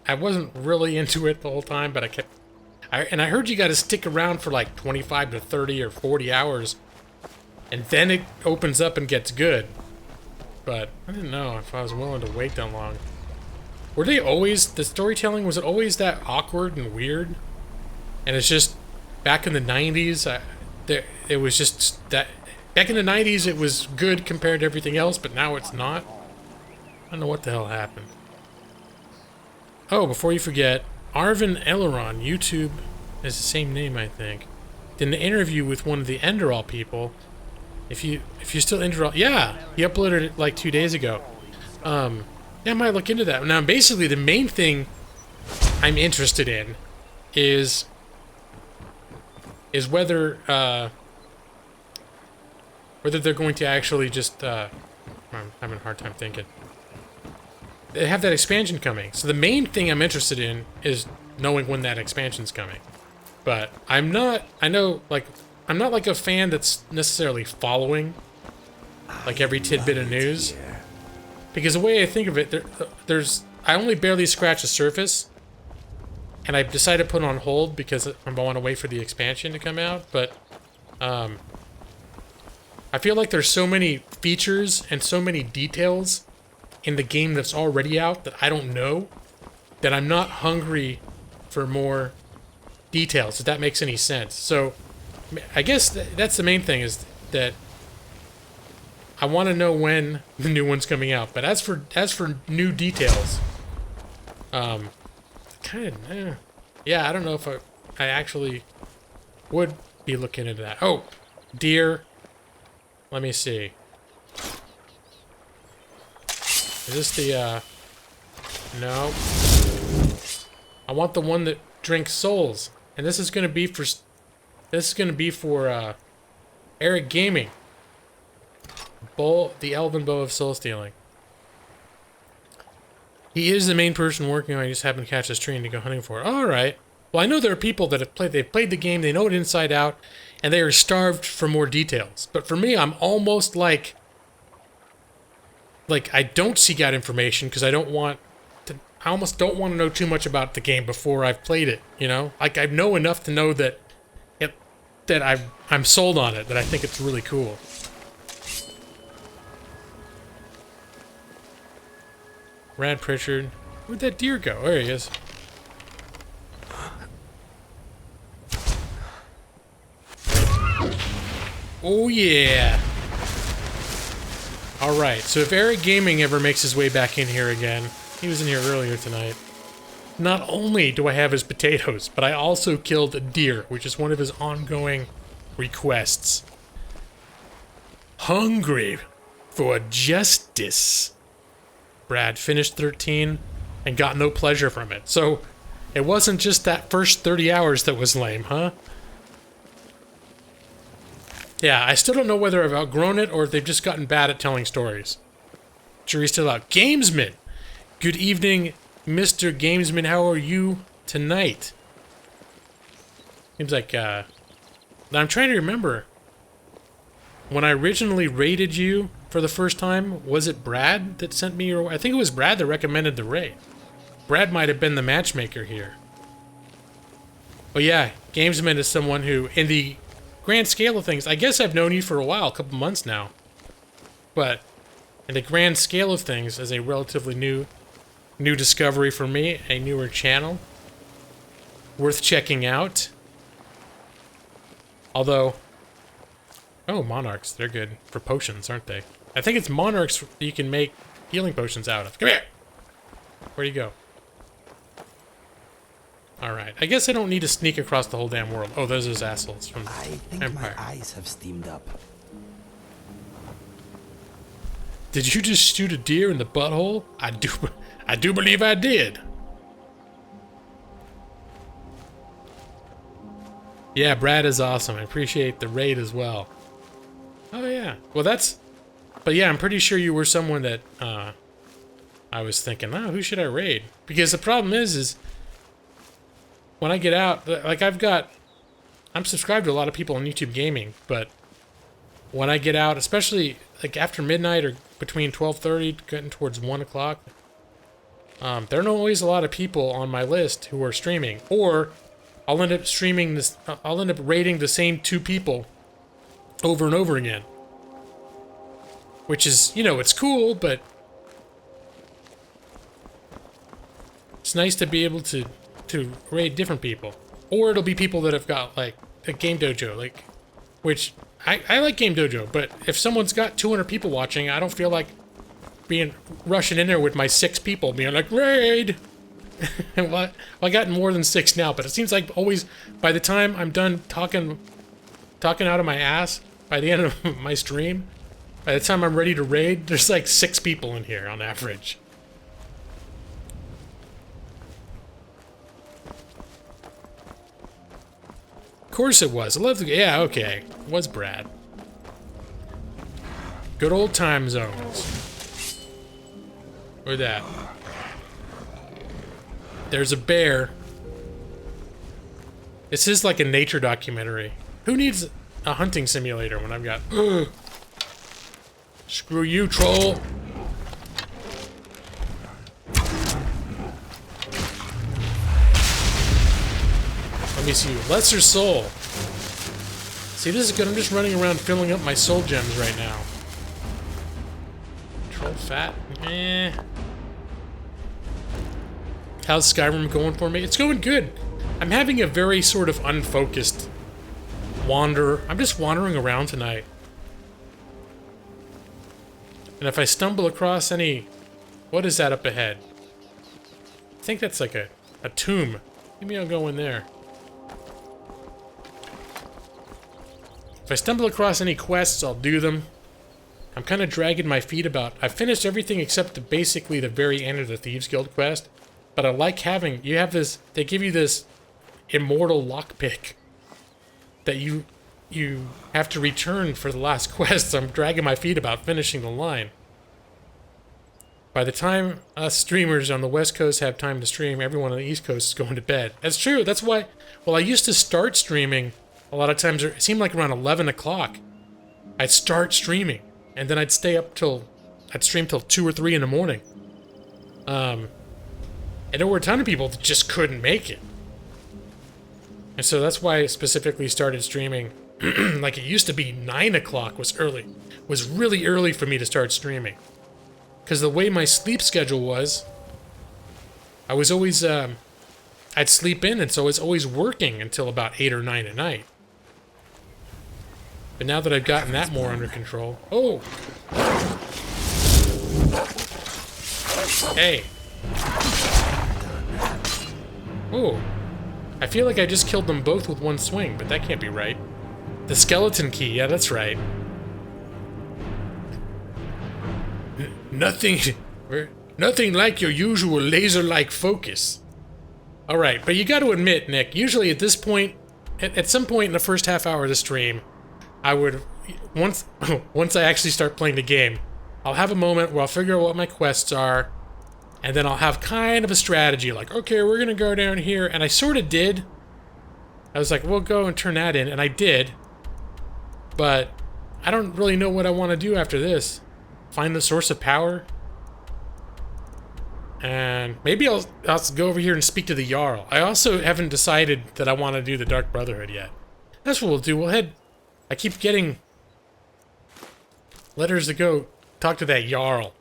I wasn't really into it the whole time, but I kept... And I heard you gotta stick around for like 25 to 30 or 40 hours, and then it opens up and gets good. But I didn't know if I was willing to wait that long. Were they always, the storytelling, was it always that awkward and weird? And it's just, back in the 90s, it was just that, back in the 90s it was good compared to everything else, but now it's not? I don't know what the hell happened. Oh, before you forget, Arvin Eleron, YouTube, is the same name, I think. Did an interview with one of the Enderall people. If you're still Enderall, yeah, he uploaded it like 2 days ago. Yeah, I might look into that. Now, basically, the main thing I'm interested in is whether they're going to actually just I'm having a hard time thinking. They have that expansion coming. So the main thing I'm interested in is knowing when that expansion's coming. But I'm not like a fan that's necessarily following like every tidbit of news. Because the way I think of it, I only barely scratched the surface, and I decided to put it on hold because I want to wait for the expansion to come out. But I feel like there's so many features and so many details in the game that's already out that I don't know, that I'm not hungry for more details, if that makes any sense. So I guess that's the main thing, is that I want to know when the new one's coming out. But as for new details, yeah, I don't know if I actually would be looking into that. Oh, deer. Let me see. Is this the no. I want the one that drinks souls. And this is gonna be for Eric Gaming. The Elven Bow of Soul Stealing. He is the main person working on it. I just happened to catch this tree and to go hunting for it. Alright. Well, I know there are people that they've played the game, they know it inside out, and they are starved for more details. But for me, I'm almost like I don't seek out information because I almost don't want to know too much about the game before I've played it, you know? Like, I know enough to know that I'm sold on it, that I think it's really cool. Brad Pritchard. Where'd that deer go? There he is. Oh yeah! Alright, so if Eric Gaming ever makes his way back in here again, he was in here earlier tonight, not only do I have his potatoes, but I also killed a deer, which is one of his ongoing requests. Hungry for justice. Brad finished 13 and got no pleasure from it. So, it wasn't just that first 30 hours that was lame, huh? Yeah, I still don't know whether I've outgrown it or if they've just gotten bad at telling stories. Jury's still out. Gamesman! Good evening, Mr. Gamesman. How are you tonight? Seems like, I'm trying to remember. When I originally raided you for the first time, was it Brad that sent me your... I think it was Brad that recommended the raid. Brad might have been the matchmaker here. But yeah, Gamesman is someone who, in the grand scale of things, I guess I've known you for a while, a couple months now. But in the grand scale of things, as a relatively new discovery for me, a newer channel, worth checking out. Although, oh, Monarchs, they're good for potions, aren't they? I think it's Monarchs you can make healing potions out of. Come here! Where'd you go? Alright, I guess I don't need to sneak across the whole damn world. Oh, those are those assholes from I think Empire. my eyes have steamed up. Did you just shoot a deer in the butthole? I do believe I did. Yeah, Brad is awesome. I appreciate the raid as well. Oh yeah. Well, but yeah, I'm pretty sure you were someone that I was thinking, oh, who should I raid? Because the problem is when I get out, like I'm subscribed to a lot of people on YouTube Gaming, but when I get out, especially like after midnight or between 12:30 getting towards 1 o'clock, there are not always a lot of people on my list who are streaming, or I'll end up I'll end up raiding the same 2 people over and over again. Which is, you know, it's cool, but it's nice to be able to raid different people. Or it'll be people that have got, like, a Game Dojo, like, which, I like Game Dojo, but if someone's got 200 people watching, I don't feel like rushing in there with my 6 people, being like, raid! Well, I got more than 6 now, but it seems like always, by the time I'm done talking out of my ass, by the end of my stream, by the time I'm ready to raid, there's like 6 people in here on average. Of course it was. I love the... Yeah, okay. It was Brad. Good old time zones. Where's that? There's a bear. This is like a nature documentary. Who needs a hunting simulator when I've got... Screw you, troll! Let me see. Lesser Soul. See, this is good. I'm just running around filling up my soul gems right now. Troll fat? Eh. How's Skyrim going for me? It's going good. I'm having a very sort of unfocused wander. I'm just wandering around tonight. And if I stumble across any... What is that up ahead? I think that's like a tomb. Maybe I'll go in there. If I stumble across any quests, I'll do them. I'm kind of dragging my feet about... I finished everything except basically the very end of the Thieves Guild quest. But I like having... You have this... They give you this immortal lockpick that you have to return for the last quest. So I'm dragging my feet about finishing the line. by the time us streamers on the West Coast have time to stream, everyone on the East Coast is going to bed. That's true. That's why, well, I used to start streaming a lot of times, it seemed like around 11 o'clock. I'd start streaming, and then I'd stay up till, I'd stream till 2 or 3 in the morning. And there were a ton of people that just couldn't make it. And so that's why I specifically started streaming. Like it used to be 9 o'clock was early. Was really early for me to start streaming. Because the way my sleep schedule was, I was always, I'd sleep in, and so I was always working until about 8 or 9 at night. But now that I've gotten that more under control... Oh! Hey! Oh! I feel like I just killed them both with one swing, but that can't be right. The skeleton key, yeah, that's right. Nothing like your usual laser-like focus. Alright, but you gotta admit, Nick, usually at this point, at some point in the first half hour of the stream, I would, once I actually start playing the game, I'll have a moment where I'll figure out what my quests are, and then I'll have kind of a strategy, like, okay, we're gonna go down here, and I sort of did. I was like, we'll go and turn that in, and I did. But I don't really know what I want to do after this. Find the source of power. And maybe I'll go over here and speak to the Jarl. I also haven't decided that I want to do the Dark Brotherhood yet. That's what we'll do. We'll head... I keep getting letters to go talk to that Jarl.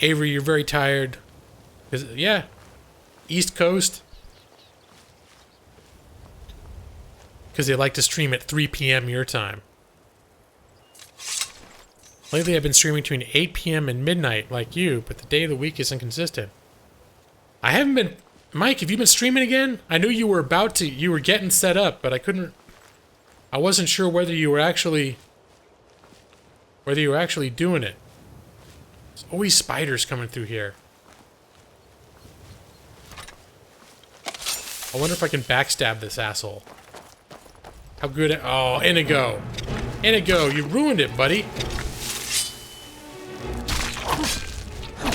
Avery, you're very tired. Yeah. East Coast. Because they like to stream at 3 p.m. your time. Lately I've been streaming between 8 p.m. and midnight like you, but the day of the week is inconsistent. I haven't been... Mike, have you been streaming again? I knew you were about to... You were getting set up, but I couldn't... I wasn't sure whether you were actually... Whether you were actually doing it. There's always spiders coming through here. I wonder if I can backstab this asshole. How good... Oh, Inigo. Inigo, you ruined it, buddy.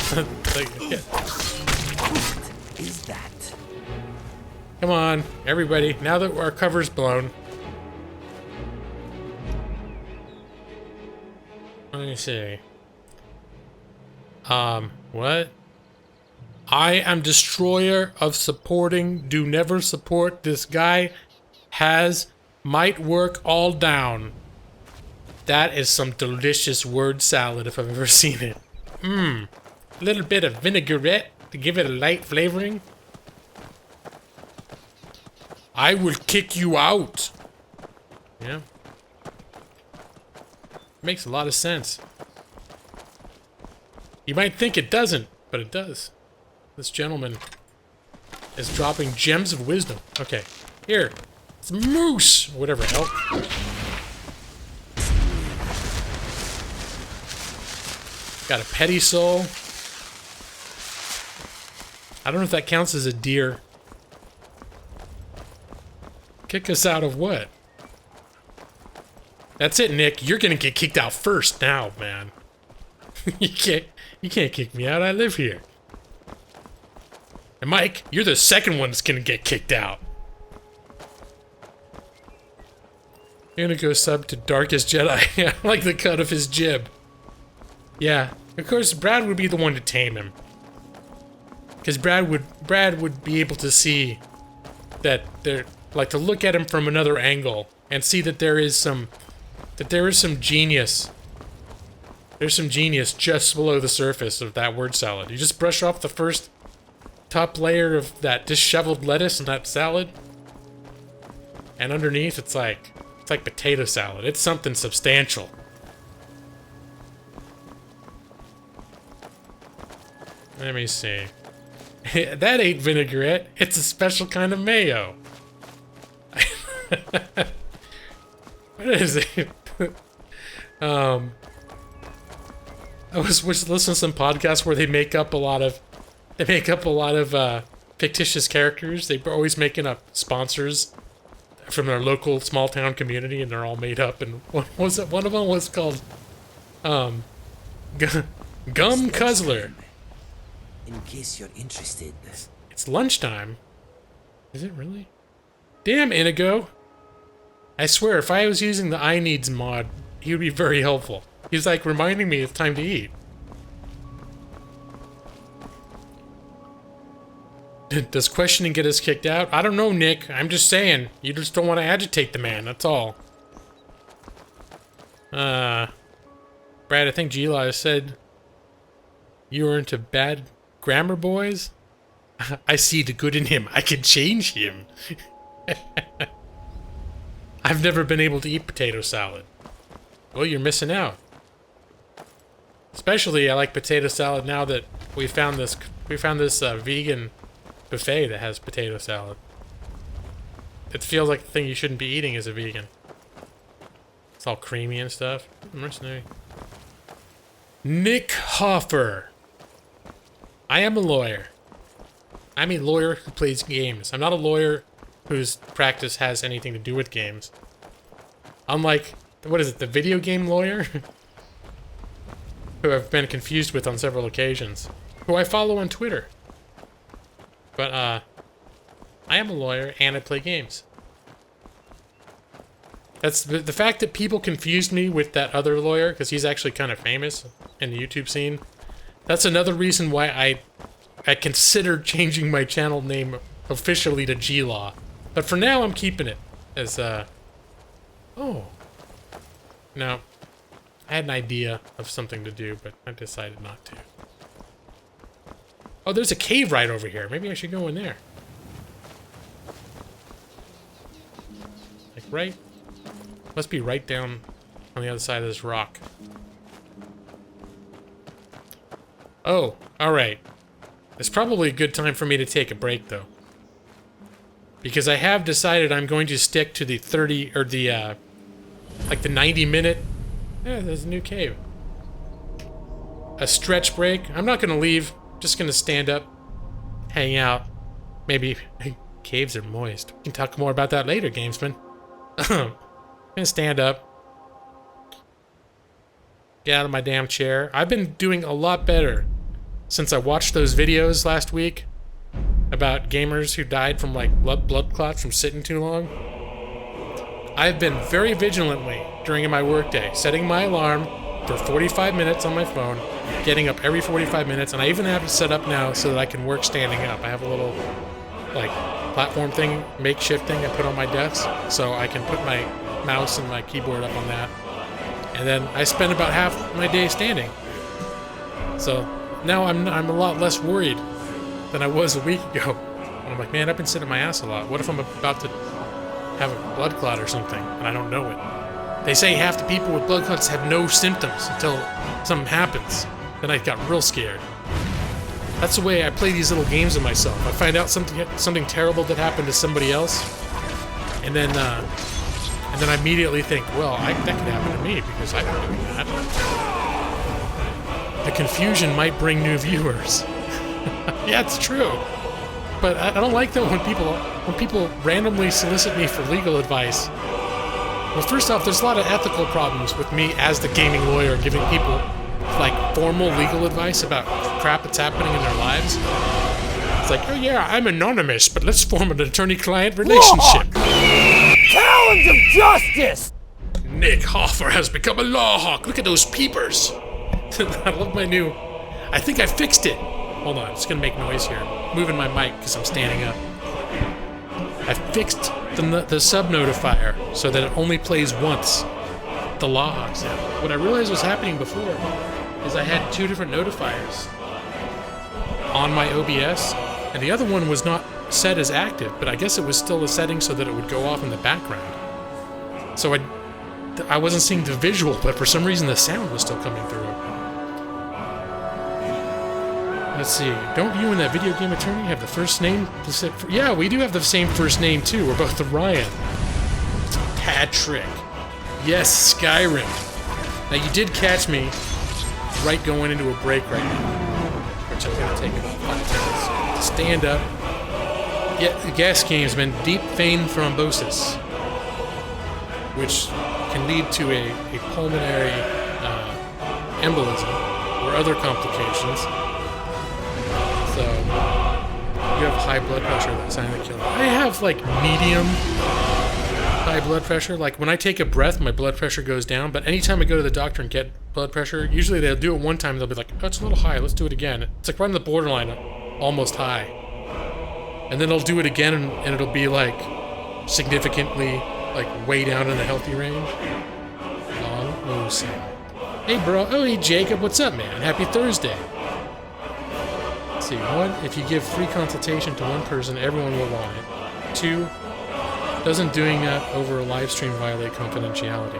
What is that? Come on, everybody. Now that our cover's blown. Let me see. What? I am destroyer of supporting. Do never support. This guy might work all down. That is some delicious word salad if I've ever seen it. Mmm. A little bit of vinaigrette to give it a light flavoring. I will kick you out. Yeah. Makes a lot of sense. You might think it doesn't, but it does. This gentleman is dropping gems of wisdom. Okay. Here. It's moose! Whatever, elk. Got a petty soul. I don't know if that counts as a deer. Kick us out of what? That's it, Nick. You're gonna get kicked out first now, man. You can't kick me out. I live here. And Mike, you're the second one that's gonna get kicked out. You're gonna go sub to Darkest Jedi. I like the cut of his jib. Yeah, of course Brad would be the one to tame him. Because Brad would be able to see that there, like, to look at him from another angle and see that there is some genius. There's some genius just below the surface of that word salad. You just brush off the first top layer of that disheveled lettuce and that salad, and underneath it's like potato salad. It's something substantial. Let me see. That ain't vinaigrette. It's a special kind of mayo. What is it? I was listening to some podcasts where they make up a lot of fictitious characters. They're always making up sponsors from their local small town community, and they're all made up. And what was it? One of them was called Gum Cuzzler. In case you're interested. It's lunchtime. Is it really? Damn, Inigo. I swear, if I was using the I Needs mod, he would be very helpful. He's like reminding me it's time to eat. Does questioning get us kicked out? I don't know, Nick. I'm just saying. You just don't want to agitate the man, that's all. Brad, I think G-Law said you were into bad grammar boys? I see the good in him. I can change him. I've never been able to eat potato salad. Well, you're missing out. Especially, I like potato salad now that we found this vegan buffet that has potato salad. It feels like the thing you shouldn't be eating as a vegan. It's all creamy and stuff. Mercenary. Nick Hoffer. I am a lawyer. I'm a lawyer who plays games. I'm not a lawyer whose practice has anything to do with games. Unlike, what is it, the video game lawyer? Who I've been confused with on several occasions. Who I follow on Twitter. But, I am a lawyer and I play games. That's the fact that people confused me with that other lawyer, because he's actually kind of famous in the YouTube scene. That's another reason why I considered changing my channel name officially to G-Law. But for now, I'm keeping it as, oh. No. I had an idea of something to do, but I decided not to. Oh, there's a cave right over here. Maybe I should go in there. Like right? Must be right down on the other side of this rock. Oh, alright. It's probably a good time for me to take a break, though. Because I have decided I'm going to stick to the 30, or the, like the 90-minute... Yeah, there's a new cave. A stretch break. I'm not going to leave. Just going to stand up, hang out. Maybe... Caves are moist. We can talk more about that later, gamesman. I'm going to stand up. Get out of my damn chair. I've been doing a lot better since I watched those videos last week about gamers who died from, like, blood clots from sitting too long. I've been very vigilantly during my workday, setting my alarm for 45 minutes on my phone, getting up every 45 minutes, and I even have it set up now so that I can work standing up. I have a little, like, platform thing, makeshift thing I put on my desk, so I can put my mouse and my keyboard up on that. And then I spend about half my day standing. So now I'm a lot less worried than I was a week ago. And I'm like, man, I've been sitting my ass a lot. What if I'm about to have a blood clot or something, and I don't know it? They say half the people with blood clots have no symptoms until something happens. Then I got real scared. That's the way I play these little games with myself. I find out something terrible that happened to somebody else, and then I immediately think, well, that could happen to me because I've been doing that. The confusion might bring new viewers. Yeah, it's true. But I don't like that when people randomly solicit me for legal advice. Well, first off, there's a lot of ethical problems with me as the gaming lawyer giving people, like, formal legal advice about crap that's happening in their lives. It's like, oh yeah, I'm anonymous, but let's form an attorney-client relationship. Talons of justice! Nick Hoffer has become a law hawk. Look at those peepers. I love my new... I think I fixed it. Hold on, it's gonna make noise here. I'm moving my mic because I'm standing up. I fixed the sub-notifier so that it only plays once. The logs. What I realized was happening before is I had two different notifiers on my OBS, and the other one was not set as active, but I guess it was still a setting so that it would go off in the background. So I wasn't seeing the visual, but for some reason the sound was still coming through. Let's see. Don't you and that video game attorney have the first name? Yeah, we do have the same first name too. We're both Ryan. Patrick. Yes, Skyrim. Now you did catch me right going into a break right now, which I'm gonna take about 5 minutes to stand up. Yeah, the gas game's been deep vein thrombosis, which can lead to a pulmonary embolism or other complications. So you have high blood pressure, that's silent killer. I have like medium high blood pressure. Like when I take a breath, my blood pressure goes down, but anytime I go to the doctor and get blood pressure, usually they'll do it one time, they'll be like, oh, it's a little high, let's do it again. It's like right on the borderline, almost high. And then they'll do it again and it'll be like significantly like way down in the healthy range. Oh, Sam. Hey, bro. Oh, hey, Jacob. What's up, man? Happy Thursday. Let's see. 1, if you give free consultation to one person, everyone will want it. 2, doesn't doing that over a live stream violate confidentiality?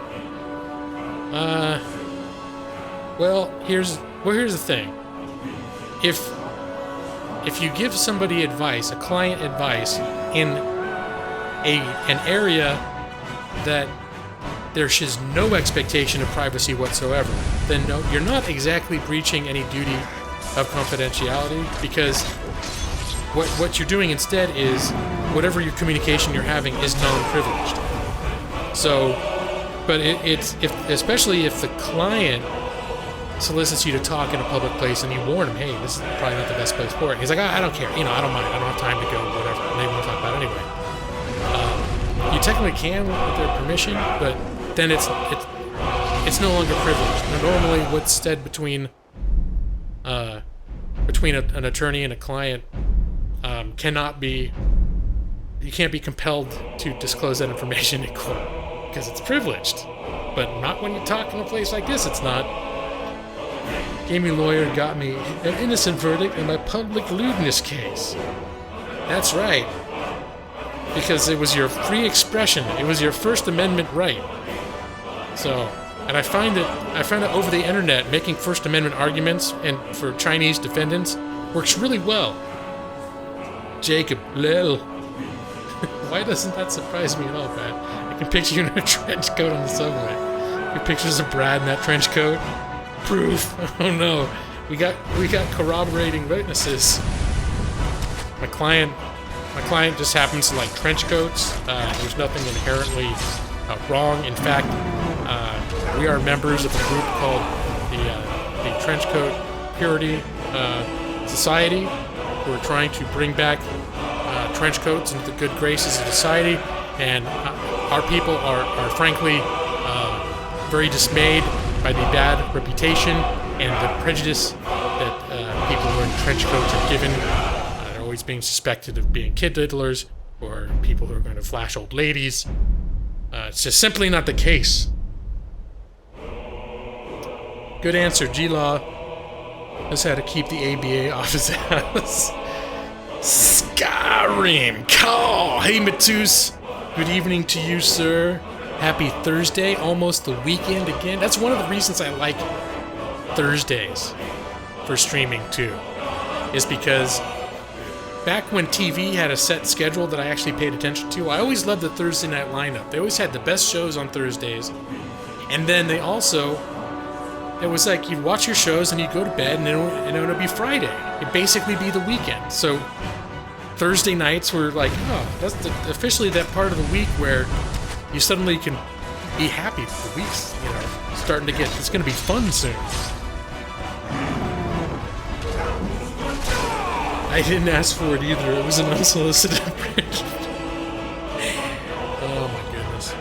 Well, here's the thing. If you give somebody advice, a client advice, in an area that there's no expectation of privacy whatsoever, then no, you're not exactly breaching any duty of confidentiality, because what you're doing instead is whatever your communication you're having is non-privileged. So, but especially if the client solicits you to talk in a public place and you warn him, hey, this is probably not the best place for it. And he's like, I don't care, I don't mind, I don't have time to go, whatever, and they want to talk about it anyway. You technically can with their permission, but then it's no longer privileged. Now, normally, what's said between an attorney and a client cannot be. You can't be compelled to disclose that information in court because it's privileged. But not when you talk in a place like this. It's not. Gaming lawyer got me an innocent verdict in my public lewdness case. That's right. Because it was your free expression. It was your First Amendment right. So, and I find it over the internet, making First Amendment arguments and for Chinese defendants works really well. Jacob, lil. Why doesn't that surprise me at all, Brad? I can picture you in a trench coat on the subway. Your pictures of Brad in that trench coat. Proof. Oh no. We got corroborating witnesses. My client just happens to like trench coats. There's nothing inherently wrong. In fact, we are members of a group called the Trench Coat Purity Society. We're trying to bring back trench coats into the good graces of society, and our people are frankly very dismayed by the bad reputation and the prejudice that people wearing trench coats are given. They're always being suspected of being kid diddlers or people who are going to flash old ladies. It's just simply not the case. Good answer, G-Law. Just had to keep the ABA off his ass. Skyrim call! Hey, Matus. Good evening to you, sir. Happy Thursday. Almost the weekend again. That's one of the reasons I like Thursdays for streaming, too. Is because back when TV had a set schedule that I actually paid attention to, I always loved the Thursday night lineup. They always had the best shows on Thursdays. And then they also... It was like you'd watch your shows and you'd go to bed and it would be Friday. It'd basically be the weekend. So Thursday nights were like, oh, that's officially that part of the week where you suddenly can be happy that the week's, starting to get, it's going to be fun soon. I didn't ask for it either. It was an unsolicited approach. Oh my goodness.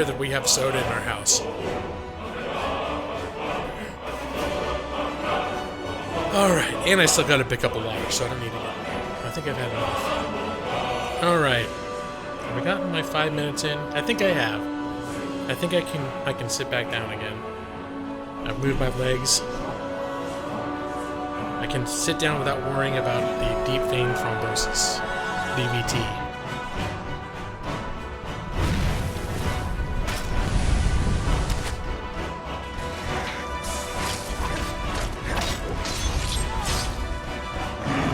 That we have soda in our house. Alright, and I still gotta pick up a water, so I don't need to get I think I've had enough. Alright. Have I gotten my 5 minutes in? I think I have. I think I can sit back down again. I've moved my legs. I can sit down without worrying about the deep vein thrombosis. DVT.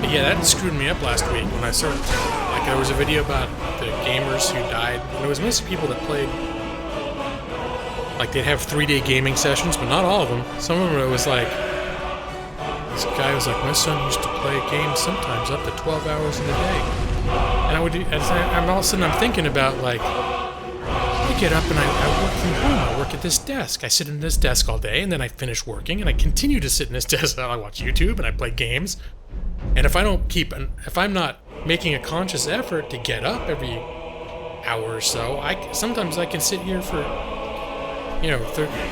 Yeah, that screwed me up last week when I started. Like, there was a video about the gamers who died, and it was mostly people that played. Like, they'd have 3-day gaming sessions, but not all of them. Some of them, it was like, this guy was like, my son used to play games sometimes up to 12 hours in a day. And I'm all of a sudden, I'm thinking about, like, I get up and I work from home. I work at this desk. I sit in this desk all day, and then I finish working, and I continue to sit in this desk. I watch YouTube, and I play games. And if I'm not making a conscious effort to get up every hour or so, sometimes I can sit here for,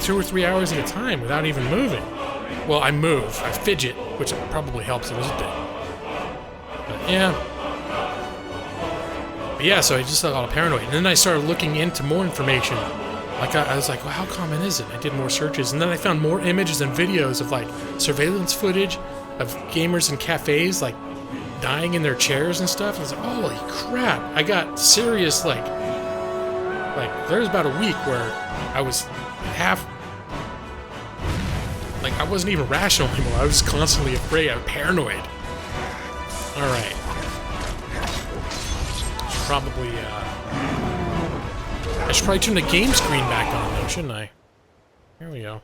2 or 3 hours at a time without even moving. Well, I move, I fidget, which probably helps a little bit. But yeah, so I just got all paranoid. And then I started looking into more information. Like, I was like, well, how common is it? I did more searches, and then I found more images and videos of, like, surveillance footage of gamers in cafes, like, dying in their chairs and stuff. I was like, holy crap. I got serious, like, there was about a week where I was I wasn't even rational anymore. I was constantly afraid. I was paranoid. Alright. I should probably turn the game screen back on, though, shouldn't I? Here we go.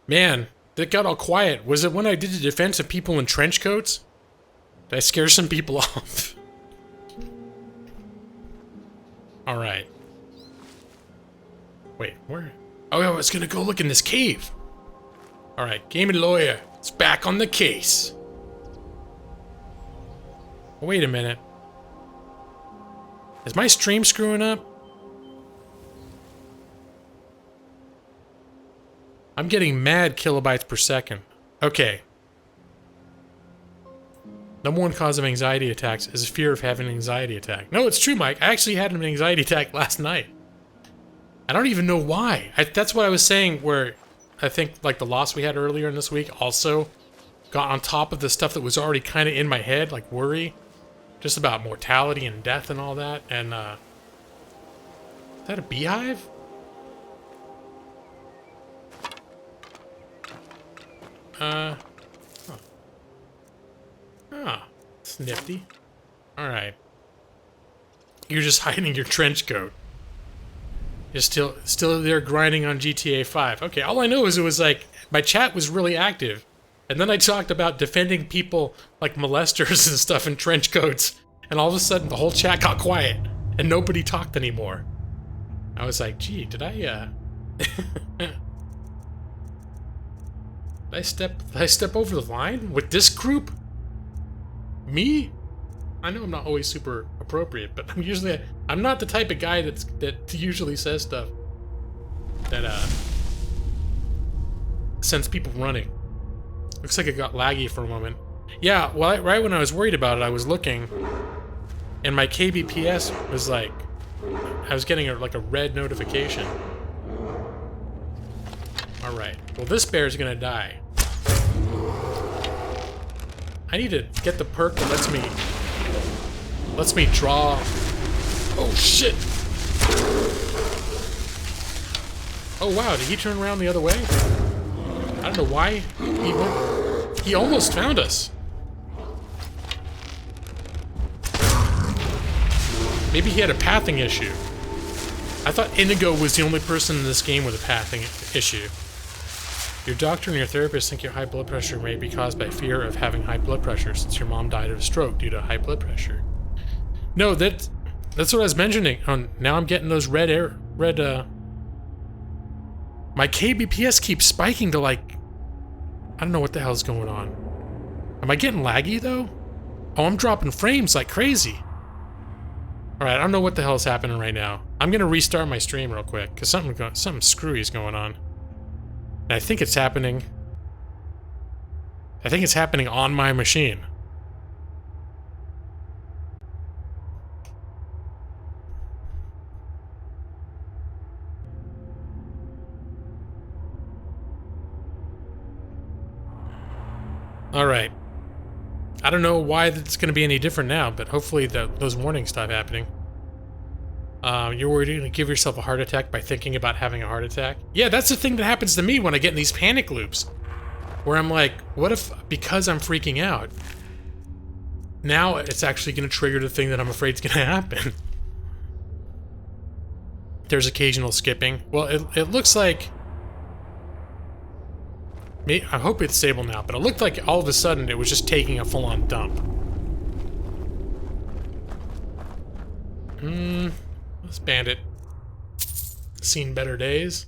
Man, that got all quiet. Was it when I did the defense of people in trench coats? Did I scare some people off? Alright. Wait, where? Oh, I was gonna go look in this cave. Alright, Gaming Lawyer. It's back on the case. Wait a minute. Is my stream screwing up? I'm getting mad kilobytes per second. Okay. Number one cause of anxiety attacks is fear of having an anxiety attack. No, it's true, Mike. I actually had an anxiety attack last night. I don't even know why. That's what I was saying, where I think, like, the loss we had earlier in this week also got on top of the stuff that was already kind of in my head, like worry. Just about mortality and death and all that. And, is that a beehive? Huh. Ah, it's nifty. Alright. You're just hiding your trench coat. You're still there grinding on GTA 5. Okay, all I know is it was like, my chat was really active. And then I talked about defending people like molesters and stuff in trench coats. And all of a sudden, the whole chat got quiet. And nobody talked anymore. I was like, gee, did I step over the line with this group? Me? I know I'm not always super appropriate, but I'm not the type of guy that usually says stuff that sends people running. Looks like it got laggy for a moment. Yeah, well, right when I was worried about it, I was looking, and my kbps was like, I was getting a red notification. Alright, well, this bear's gonna die. I need to get the perk that lets me draw. Oh shit! Oh wow, did he turn around the other way? I don't know why he went. He almost found us. Maybe he had a pathing issue. I thought Inigo was the only person in this game with a pathing issue. Your doctor and your therapist think your high blood pressure may be caused by fear of having high blood pressure since your mom died of a stroke due to high blood pressure. No, that's what I was mentioning. Now I'm getting those my kbps keeps spiking to like, I don't know what the hell's going on. Am I getting laggy though? Oh, I'm dropping frames like crazy. Alright, I don't know what the hell's happening right now. I'm gonna restart my stream real quick, because something screwy is going on. And I think it's happening on my machine. Alright. I don't know why it's going to be any different now, but hopefully those warnings stop happening. You're worried you're going to give yourself a heart attack by thinking about having a heart attack? Yeah, that's the thing that happens to me when I get in these panic loops. where I'm like, what if, because I'm freaking out, now it's actually going to trigger the thing that I'm afraid is going to happen. There's occasional skipping. Well, it looks like... I hope it's stable now, but it looked like all of a sudden it was just taking a full-on dump. This bandit. Seen better days.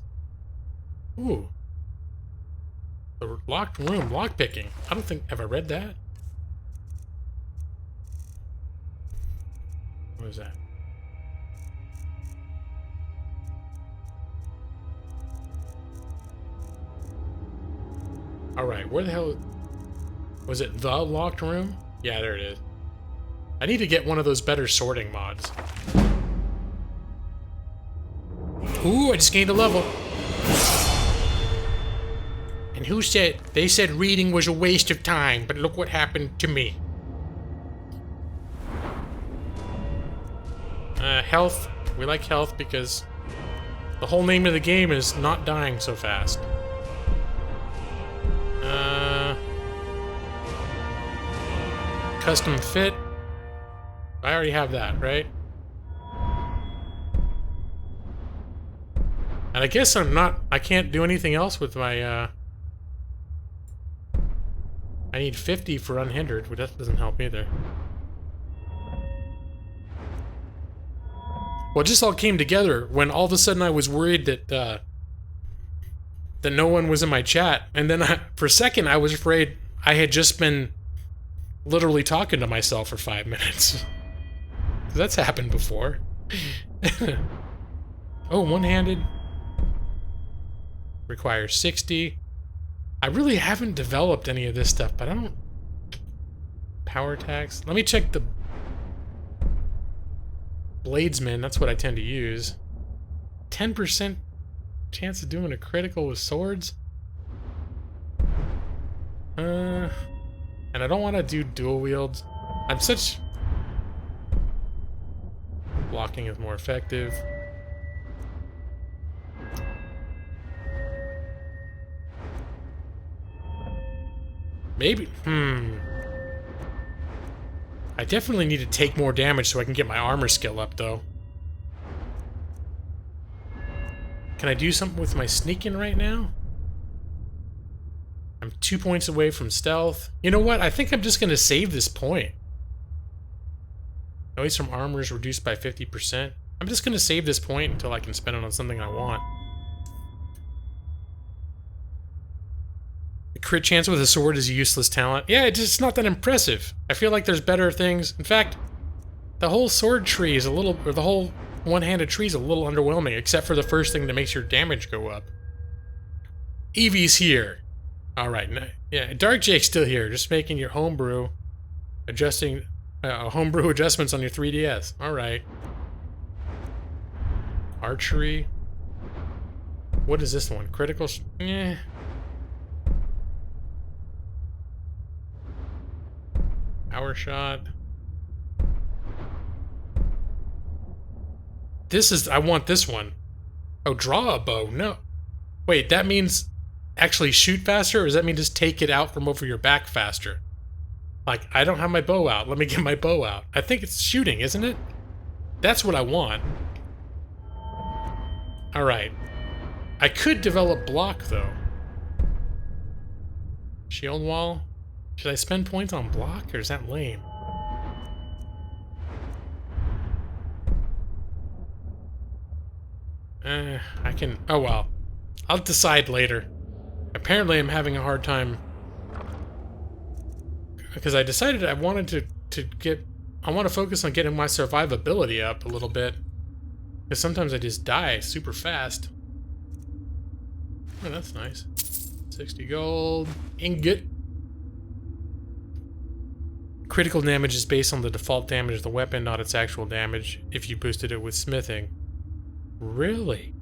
Ooh. The locked room, lockpicking. I don't think... Have I read that? What is that? Alright, where the hell... Was it the locked room? Yeah, there it is. I need to get one of those better sorting mods. Ooh, I just gained a level. And who said... They said reading was a waste of time, but look what happened to me. Health. We like health because the whole name of the game is not dying so fast. Custom fit. I already have that, right? And I guess I can't do anything else with my, I need 50 for unhindered, but that doesn't help either. Well, it just all came together when all of a sudden I was worried that, that no one was in my chat. And then for a second I was afraid I had just been literally talking to myself for 5 minutes. That's happened before. Oh, one-handed. Requires 60. I really haven't developed any of this stuff, but I don't... Power attacks. Let me check the... Bladesman, that's what I tend to use. 10% chance of doing a critical with swords? And I don't want to do dual wields. I'm such... Blocking is more effective. Maybe... I definitely need to take more damage so I can get my armor skill up, though. Can I do something with my sneaking right now? I'm 2 points away from stealth. You know what? I think I'm just going to save this point. Noise from armor is reduced by 50%. I'm just going to save this point until I can spend it on something I want. The crit chance with a sword is a useless talent. Yeah, it's not that impressive. I feel like there's better things. In fact, the whole sword tree is a little... Or the whole one-handed tree is a little underwhelming, except for the first thing that makes your damage go up. Evie's here. Alright, yeah, Dark Jake's still here, just making your homebrew, adjusting, homebrew adjustments on your 3DS. Alright. Archery. What is this one? Critical? Eh. Power shot. This is... I want this one. Oh, draw a bow. No. Wait, that means... actually shoot faster, or does that mean just take it out from over your back faster? Like, I don't have my bow out. Let me get my bow out. I think it's shooting, isn't it? That's what I want. Alright. I could develop block, though. Shield wall? Should I spend points on block, or is that lame? I can... Oh, well. I'll decide later. Apparently I'm having a hard time because I decided I wanted to get... I want to focus on getting my survivability up a little bit, because sometimes I just die super fast. Oh, that's nice. 60 gold. Ingot. Critical damage is based on the default damage of the weapon, not its actual damage, if you boosted it with smithing. Really?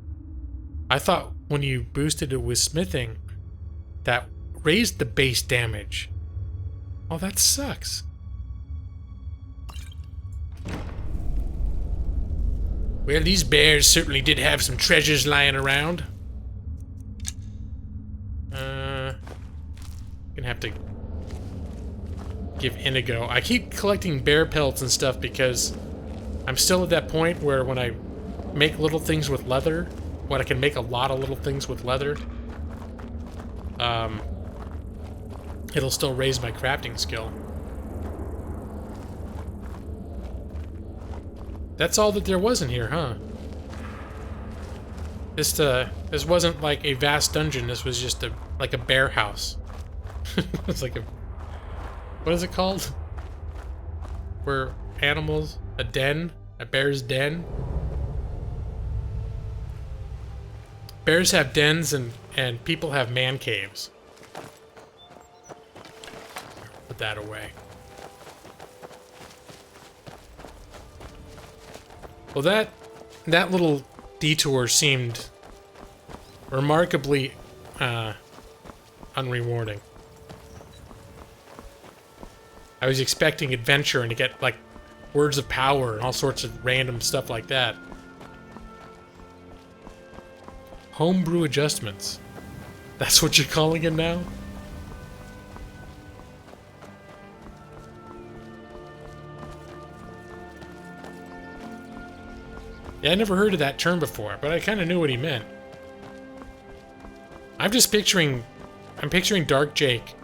I thought when you boosted it with smithing, that raised the base damage. Oh, that sucks. Well, these bears certainly did have some treasures lying around. Gonna have to give Inigo. I keep collecting bear pelts and stuff because I'm still at that point where when I make little things with leather, when I can make a lot of little things with leather, it'll still raise my crafting skill. That's all that there was in here, huh? This wasn't like a vast dungeon. This was just like a bear house. It's like a, what is it called? Where animals, a den, a bear's den. Bears have dens and people have man caves. Put that away. Well, that little detour seemed remarkably unrewarding. I was expecting adventure and to get like words of power and all sorts of random stuff like that. Homebrew adjustments. That's what you're calling it now? Yeah, I never heard of that term before, but I kind of knew what he meant. I'm picturing Dark Jake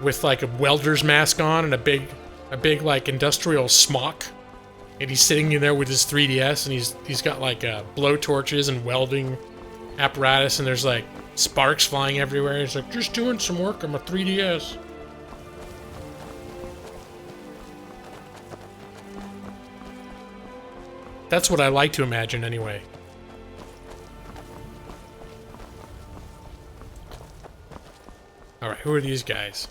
with like a welder's mask on and a big like industrial smock, and he's sitting in there with his 3DS, and he's got like blow torches and welding apparatus, and there's like sparks flying everywhere. He's like, just doing some work on my 3DS. That's what I like to imagine, anyway. Alright, who are these guys?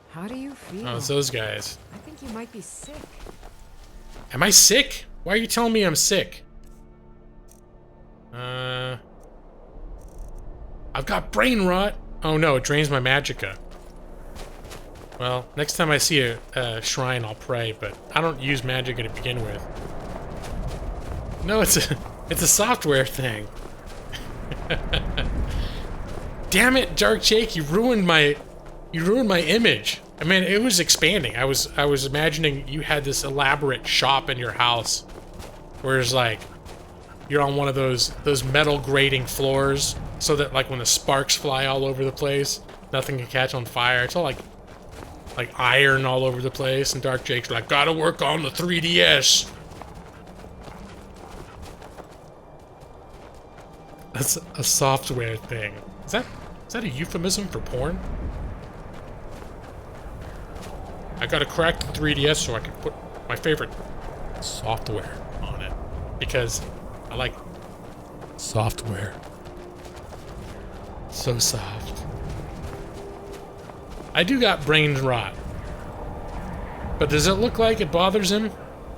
How do you feel? Oh, it's those guys. I think you might be sick. Am I sick? Why are you telling me I'm sick? I've got brain rot. Oh no, it drains my magicka. Well, next time I see a shrine, I'll pray, but I don't use magicka to begin with. No, it's a software thing. Damn it, Dark Jake, you ruined my image. I mean, it was expanding. I was imagining you had this elaborate shop in your house, where it's like you're on one of those metal grating floors, so that like when the sparks fly all over the place, nothing can catch on fire. It's all like iron all over the place, and Dark Jake's like, gotta work on the 3DS. That's a software thing. Is that a euphemism for porn? I gotta crack the 3DS so I can put my favorite software on it. Because I like software. So soft. I do got brain rot. But does it look like it bothers him?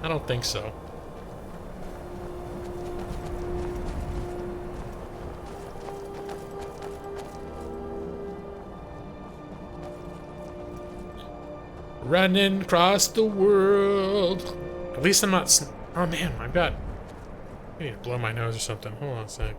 I don't think so. Running across the world. At least I'm not. Oh man, I need to blow my nose or something. Hold on a sec.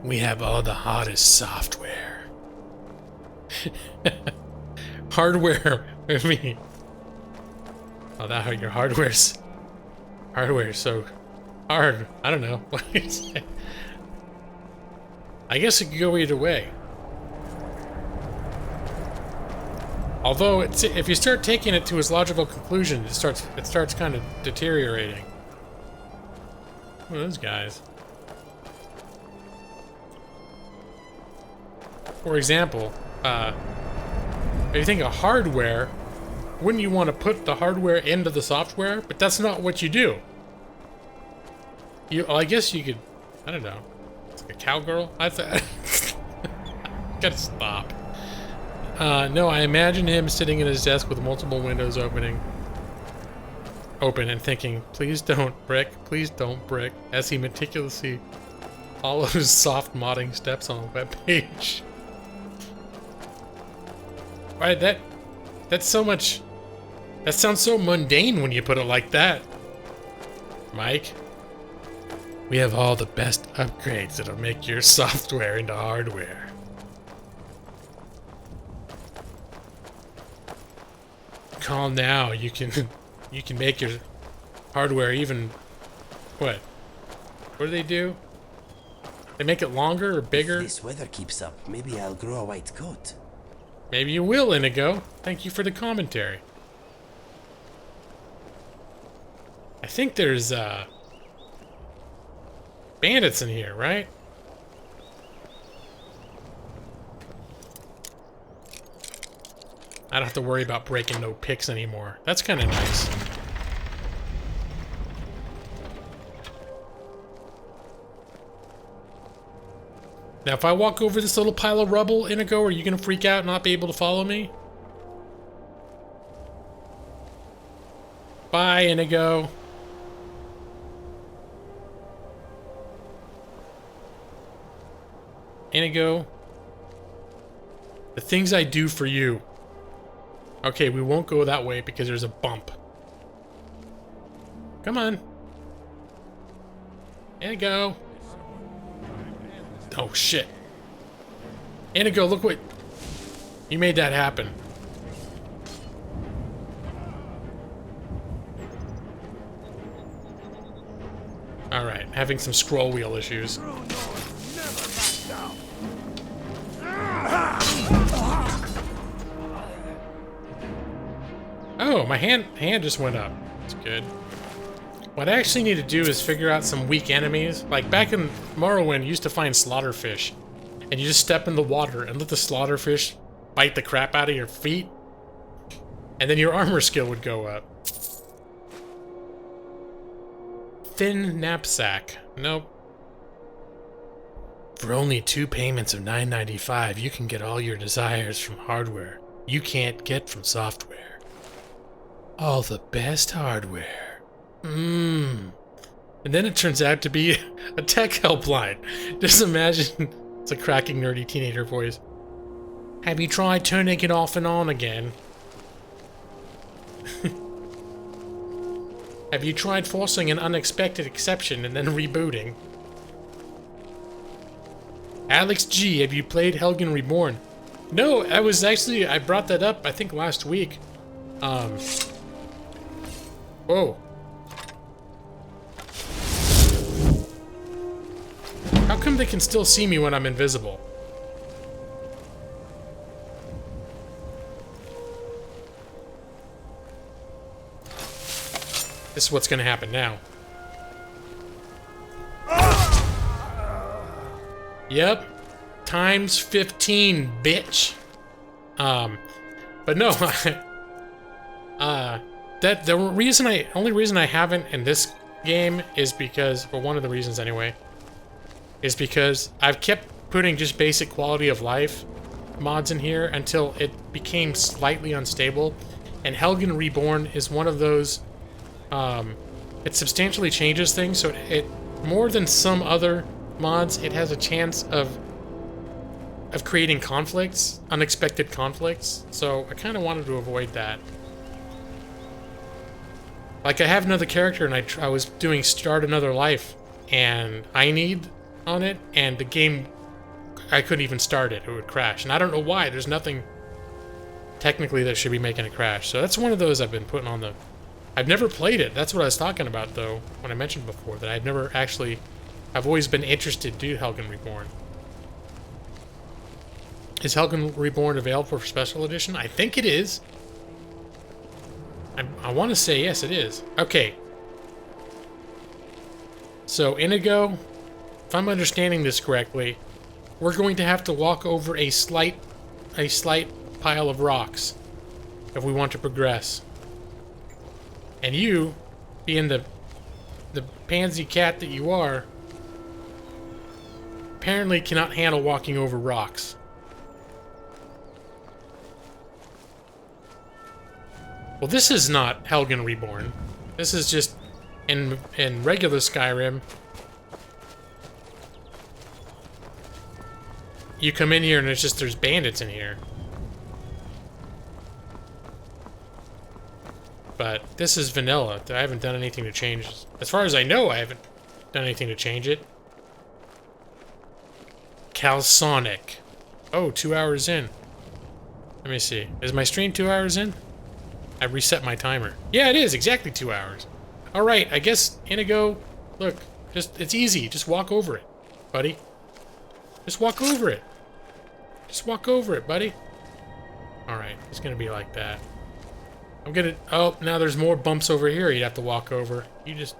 We have all the hottest software. Hardware. I mean, oh, that how your hardware's so hard. I don't know. What do you say? I guess it could go either way. Although, if you start taking it to its logical conclusion, it starts kind of deteriorating. What are those guys? For example, if you think of hardware, wouldn't you want to put the hardware into the software? But that's not what you do. I guess you could, I don't know, it's like a cowgirl? I thought, gotta stop. No, I imagine him sitting at his desk with multiple windows open and thinking, please don't brick, as he meticulously All those soft modding steps on the webpage. Right, that's so much. That sounds so mundane when you put it like that, Mike. We have all the best upgrades that'll make your software into hardware. Call now. You can make your hardware even. What? What do they do? They make it longer or bigger? If this weather keeps up, maybe I'll grow a white coat. Maybe you will, Inigo. Thank you for the commentary. I think there's bandits in here, right? I don't have to worry about breaking no picks anymore. That's kind of nice. Now, if I walk over this little pile of rubble, Inigo, are you gonna freak out and not be able to follow me? Bye, Inigo. Inigo. The things I do for you. Okay, we won't go that way because there's a bump. Come on. Inigo. Oh, shit. Inigo, look what... You made that happen. Alright, having some scroll wheel issues. Oh, my hand just went up. That's good. What I actually need to do is figure out some weak enemies. Like back in Morrowind, you used to find slaughterfish. And you just step in the water and let the slaughterfish bite the crap out of your feet. And then your armor skill would go up. Thin knapsack. Nope. For only 2 payments of $9.95, you can get all your desires from hardware you can't get from software. All the best hardware. And then it turns out to be a tech helpline. Just imagine it's a cracking nerdy teenager voice. Have you tried turning it off and on again? Have you tried forcing an unexpected exception and then rebooting? Alex G, have you played Helgen Reborn? No, I brought that up, I think, last week. Whoa. How come they can still see me when I'm invisible? This is what's gonna happen now. Yep. Times 15, bitch. But no, the only reason I haven't in this game is because, well, one of the reasons anyway, is because I've kept putting just basic quality of life mods in here until it became slightly unstable, and Helgen Reborn is one of those, it substantially changes things, so it more than some other mods, it has a chance of creating conflicts, unexpected conflicts, so I kind of wanted to avoid that. Like, I have another character, and I was doing Start Another Life, and I need on it, and the game, I couldn't even start it. It would crash, and I don't know why. There's nothing technically that should be making it crash. So that's one of those I've been putting on the... I've never played it. That's what I was talking about, though, when I mentioned before, that I've never actually... I've always been interested to do Helgen Reborn. Is Helgen Reborn available for Special Edition? I think it is. I want to say yes, it is. Okay. So, Inigo, if I'm understanding this correctly, we're going to have to walk over a slight pile of rocks if we want to progress. And you, being the pansy cat that you are, apparently cannot handle walking over rocks. Well, this is not Helgen Reborn. This is just in regular Skyrim. you come in here and it's just there's bandits in here. But this is vanilla. I haven't done anything to change. As far as I know, I haven't done anything to change it. Calsonic. Oh, 2 hours in. Let me see. Is my stream 2 hours in? I reset my timer. Yeah, it is. Exactly 2 hours. Alright, I guess, Inigo, look. It's easy. Just walk over it, buddy. Just walk over it. Just walk over it, buddy. Alright, it's gonna be like that. I'm gonna... Oh, now there's more bumps over here you'd have to walk over. You just...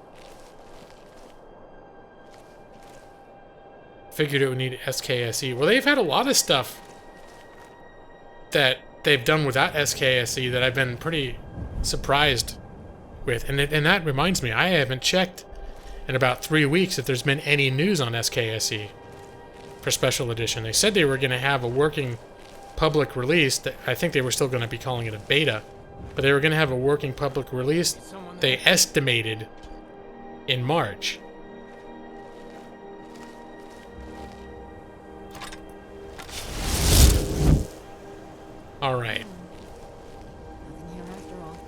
Figured it would need SKSE. Well, they've had a lot of stuff that they've done without SKSE that I've been pretty surprised with. And that reminds me, I haven't checked in about 3 weeks if there's been any news on SKSE for Special Edition. They said they were going to have a working public release. I think they were still going to be calling it a beta. But they were going to have a working public release, they estimated, in March. Alright. Nothing here after all.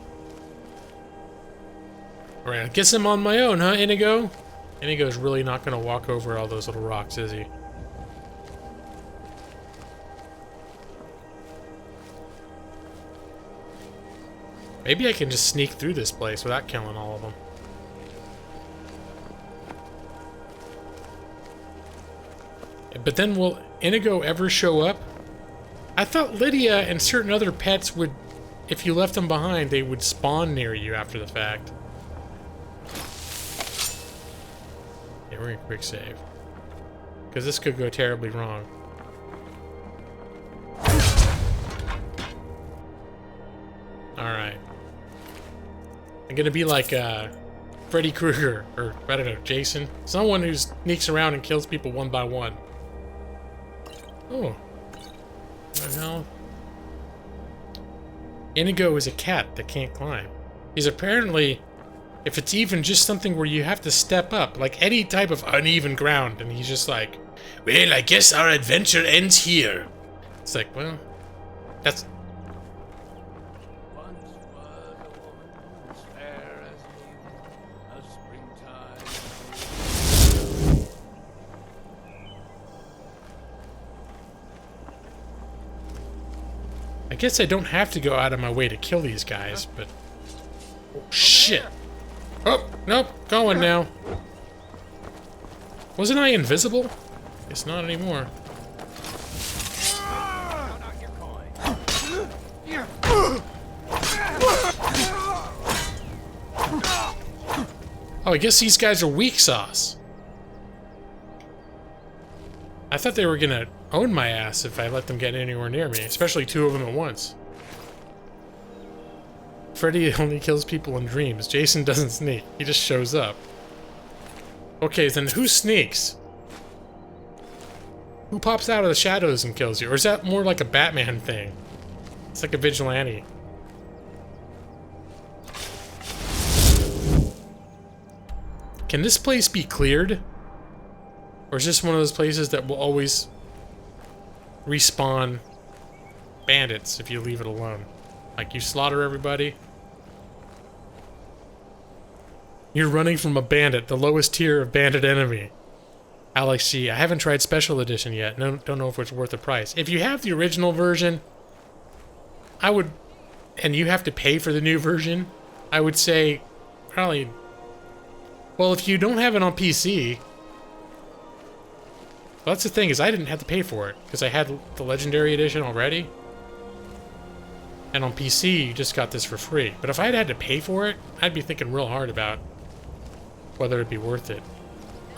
Alright, I guess I'm on my own, huh, Inigo? Inigo's really not going to walk over all those little rocks, is he? Maybe I can just sneak through this place without killing all of them. But then will Inigo ever show up? I thought Lydia and certain other pets would, if you left them behind, they would spawn near you after the fact. Yeah, we're gonna quick save. Because this could go terribly wrong. Alright. I'm gonna be like Freddy Krueger, or I don't know, Jason. Someone who sneaks around and kills people one by one. Oh. What the hell? Inigo is a cat that can't climb. He's apparently, if it's even just something where you have to step up, like any type of uneven ground, and he's just like, well, I guess our adventure ends here. It's like, well, that's... I guess I don't have to go out of my way to kill these guys, but... Oh, shit! Oh, nope, going now. Wasn't I invisible? Guess not anymore. Oh, I guess these guys are weak sauce. I thought they were gonna own my ass if I let them get anywhere near me, especially two of them at once. Freddy only kills people in dreams. Jason doesn't sneak. He just shows up. Okay, then who sneaks? Who pops out of the shadows and kills you? Or is that more like a Batman thing? It's like a vigilante. Can this place be cleared? Or is this one of those places that will always respawn bandits if you leave it alone? Like, you slaughter everybody. You're running from a bandit, the lowest tier of bandit enemy. Alex G. I haven't tried Special Edition yet. No, don't know if it's worth the price. If you have the original version, I would... And you have to pay for the new version, I would say probably... Well, if you don't have it on PC... Well, that's the thing, is I didn't have to pay for it, because I had the Legendary Edition already. And on PC, you just got this for free. But if I'd had to pay for it, I'd be thinking real hard about whether it'd be worth it.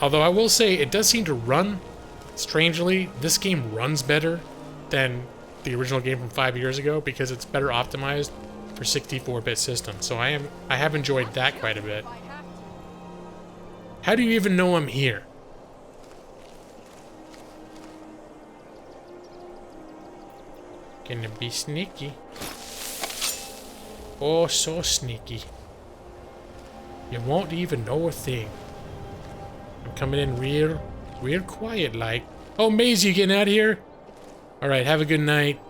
Although I will say, it does seem to run, strangely, this game runs better than the original game from 5 years ago, because it's better optimized for 64-bit systems. So I have enjoyed that quite a bit. How do you even know I'm here? Gonna be sneaky. Oh, so sneaky. You won't even know a thing. I'm coming in real quiet like. Oh, Maisie, you getting out of here? Alright, have a good night.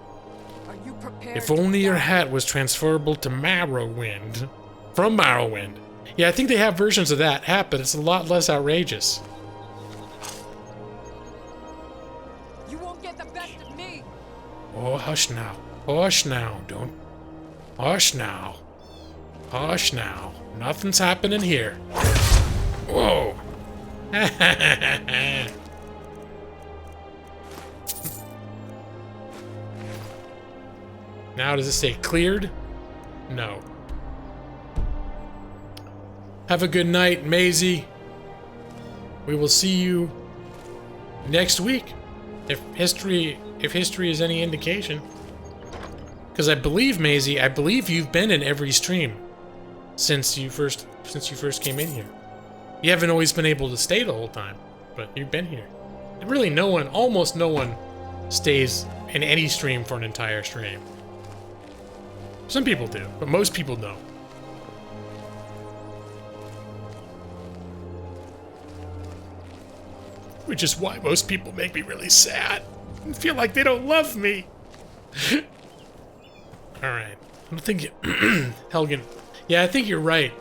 Are you prepared? If only your hat was transferable to Morrowind. From Morrowind. Yeah, I think they have versions of that hat, but it's a lot less outrageous. You won't get the best of me. Oh, hush now. Hush now. Don't. Hush now. Hush now. Nothing's happening here. Whoa. Now, does it say cleared? No. Have a good night, Maisie. We will see you next week, if history is any indication. Because I believe, Maisie, I believe you've been in every stream since you first came in here. You haven't always been able to stay the whole time, but you've been here. And really, no one, almost no one, stays in any stream for an entire stream. Some people do, but most people don't. Which is why most people make me really sad and feel like they don't love me. Alright. I don't think Helgen. Yeah, I think you're right.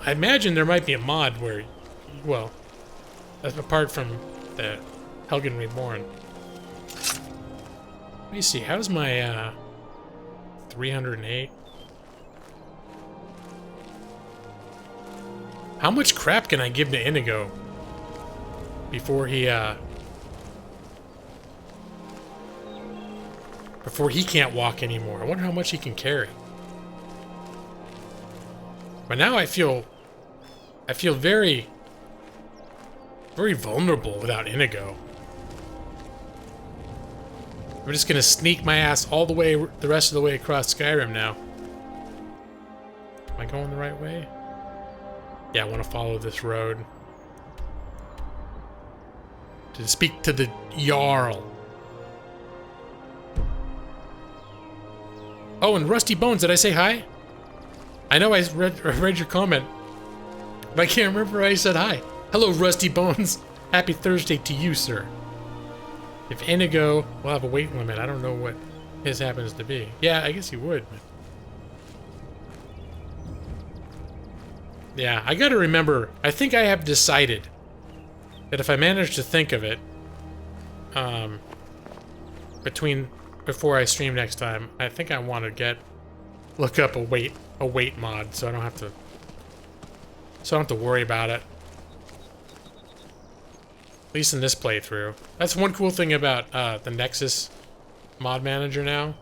I imagine there might be a mod where, well, apart from the Helgen Reborn. Let me see, how's my 308? How much crap can I give to Inigo before he can't walk anymore? I wonder how much he can carry. But now I feel very, very vulnerable without Inigo. I'm just gonna sneak my ass all the way, the rest of the way across Skyrim now. Am I going the right way? Yeah, I want to follow this road. To speak to the Jarl. Oh, and Rusty Bones, did I say hi? I know I read your comment, but I can't remember I said hi. Hello, Rusty Bones. Happy Thursday to you, sir. If Inigo will have a weight limit, I don't know what his happens to be. Yeah, I guess he would. Yeah, I gotta remember, I think I have decided that if I manage to think of it, before I stream next time, I think I want to look up a weight mod, so I don't have to worry about it. At least in this playthrough. That's one cool thing about the Nexus mod manager now,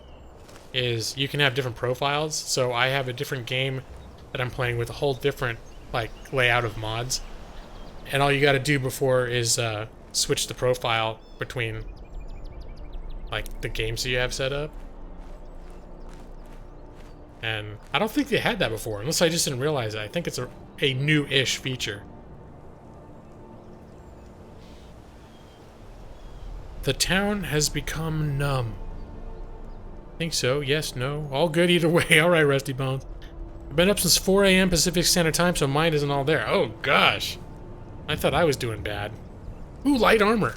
is you can have different profiles. So I have a different game that I'm playing with a whole different like layout of mods, and all you got to do before is switch the profile between like the games that you have set up. And I don't think they had that before, unless I just didn't realize it. I think it's a new-ish feature. The town has become numb. Think so, yes, no, all good either way. Alright, Rusty Bones. I've been up since 4 a.m. Pacific Standard Time, so mine isn't all there. Oh, gosh. I thought I was doing bad. Ooh, light armor.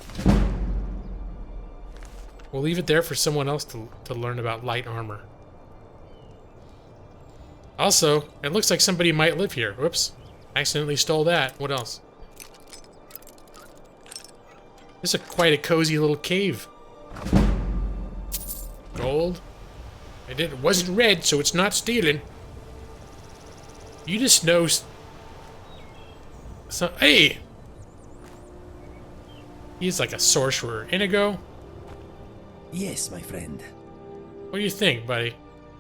We'll leave it there for someone else to learn about light armor. Also, it looks like somebody might live here. Whoops. Accidentally stole that. What else? This is quite a cozy little cave. Gold. It wasn't red, so it's not stealing. You just know... Hey! He's like a sorcerer. Inigo? Yes, my friend. What do you think, buddy?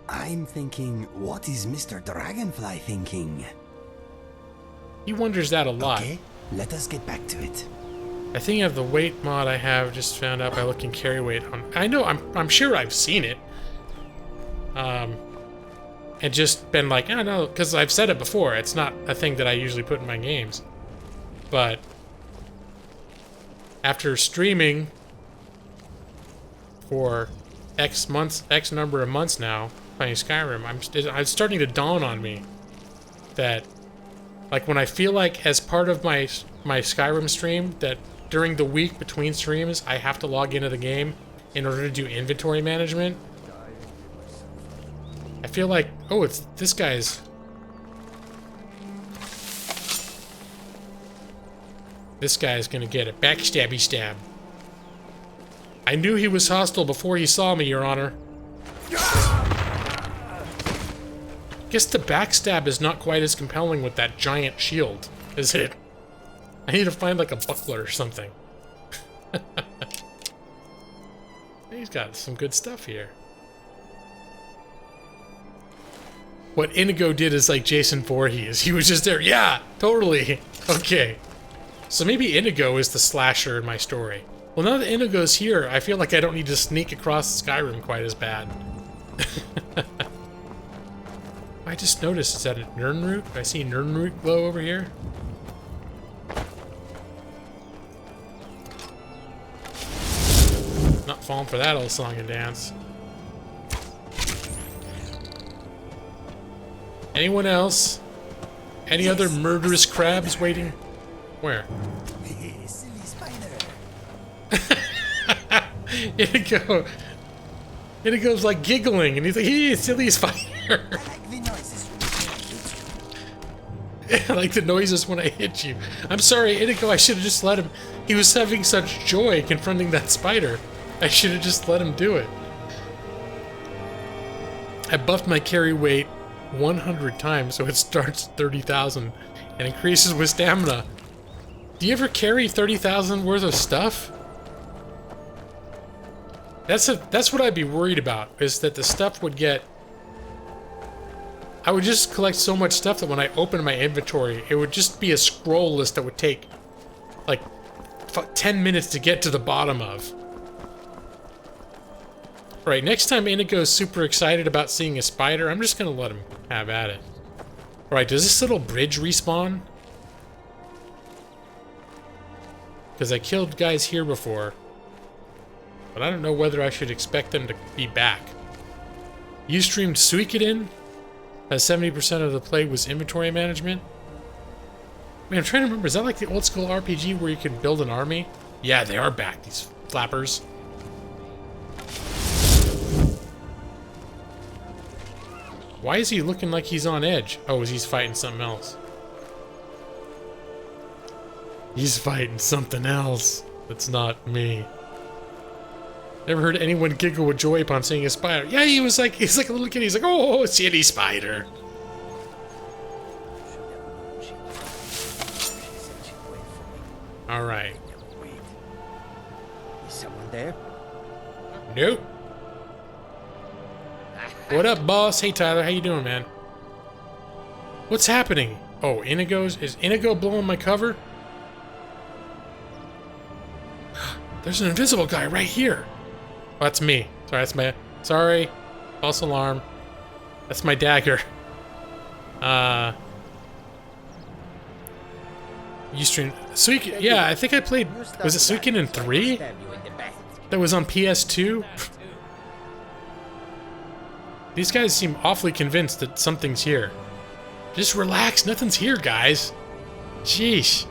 I'm thinking, what is Mr. Dragonfly thinking? He wonders that a lot. Okay, let us get back to it. I think of the weight mod I have just found out by looking carry weight on. I know, I'm sure I've seen it. And just been like, I don't know, because I've said it before. It's not a thing that I usually put in my games. But after streaming for X number of months now, playing Skyrim, it's starting to dawn on me that, like, when I feel like as part of my Skyrim stream that during the week between streams, I have to log into the game in order to do inventory management. I feel like, oh, it's this guy's. This guy's gonna get a backstabby stab. I knew he was hostile before he saw me, Your Honor. Guess the backstab is not quite as compelling with that giant shield, is it? I need to find like a buckler or something. He's got some good stuff here. What Inigo did is like Jason Voorhees. He was just there. Yeah, totally. Okay. So maybe Inigo is the slasher in my story. Well, now that Inigo's here, I feel like I don't need to sneak across Skyrim quite as bad. I just noticed, is that a Nirnroot? I see Nirnroot glow over here. Not falling for that old song and dance. Anyone else? Any other murderous crabs waiting? Where? Silly spider. Inigo's like giggling, and he's like, "Hey, silly spider." I like the noises when I hit you. I like the noises when I hit you. I'm sorry, Inigo, I should have just let him. He was having such joy confronting that spider. I should have just let him do it. I buffed my carry weight 100 times, so it starts 30,000 and increases with stamina. Do you ever carry 30,000 worth of stuff? That's what I'd be worried about, is that the stuff would get... I would just collect so much stuff that when I open my inventory, it would just be a scroll list that would take like 10 minutes to get to the bottom of. Alright, next time Inigo's super excited about seeing a spider, I'm just gonna let him have at it. Alright, does this little bridge respawn? Because I killed guys here before. But I don't know whether I should expect them to be back. You streamed Suikoden? As 70% of the play was inventory management? Man, I'm trying to remember, is that like the old school RPG where you can build an army? Yeah, they are back, these flappers. Why is he looking like he's on edge? Oh, he's fighting something else. He's fighting something else. That's not me. Never heard anyone giggle with joy upon seeing a spider. Yeah, he's like a little kid. He's like, oh, silly spider. All right. Is someone there? Nope. What up, boss? Hey, Tyler. How you doing, man? What's happening? Oh, is Inigo blowing my cover? There's an invisible guy right here. Oh, that's me. Sorry. False alarm. That's my dagger. You streamed Suikoden. Yeah, I think I played. Was it Suikoden 3? That was on PS2. These guys seem awfully convinced that something's here. Just relax. Nothing's here, guys. Jeez.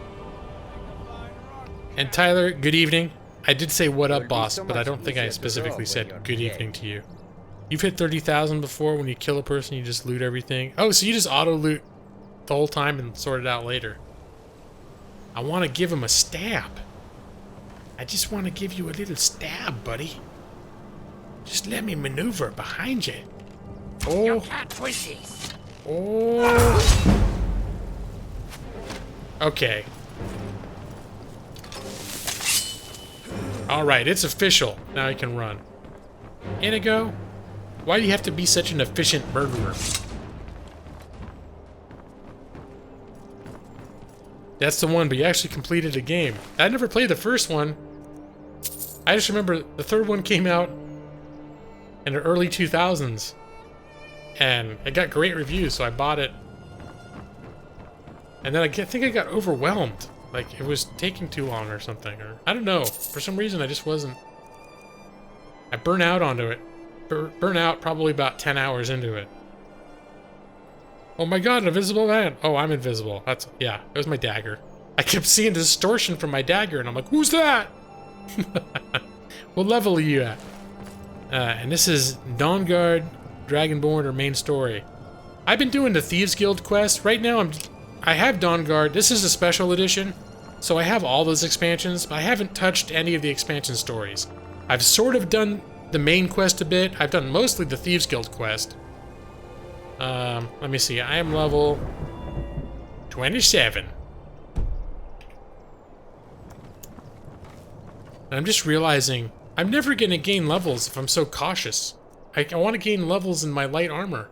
And Tyler, good evening. I did say what up, boss, but I don't think I specifically said good evening to you. You've hit 30,000 before. When you kill a person, you just loot everything. Oh, so you just auto-loot the whole time and sort it out later. I want to give him a stab. I just want to give you a little stab, buddy. Just let me maneuver behind you. Oh. Oh. Okay. Alright, it's official. Now I can run. Inigo, why do you have to be such an efficient murderer? That's the one, but you actually completed a game. I never played the first one. I just remember the third one came out in the early 2000s. And it got great reviews, so I bought it. And then I think I got overwhelmed. Like, it was taking too long or something. Or I don't know. For some reason, I just wasn't... I burnt out onto it. Burnt out probably about 10 hours into it. Oh my god, an invisible man! Oh, I'm invisible. Yeah, it was my dagger. I kept seeing distortion from my dagger, and I'm like, who's that? What level are you at? And this is Dawnguard, Dragonborn, or main story. I've been doing the Thieves Guild quest. Right now, I have Dawnguard. This is a special edition, so I have all those expansions, but I haven't touched any of the expansion stories. I've sort of done the main quest a bit. I've done mostly the Thieves Guild quest. Let me see. I am level 27. And I'm just realizing I'm never going to gain levels if I'm so cautious. I want to gain levels in my light armor.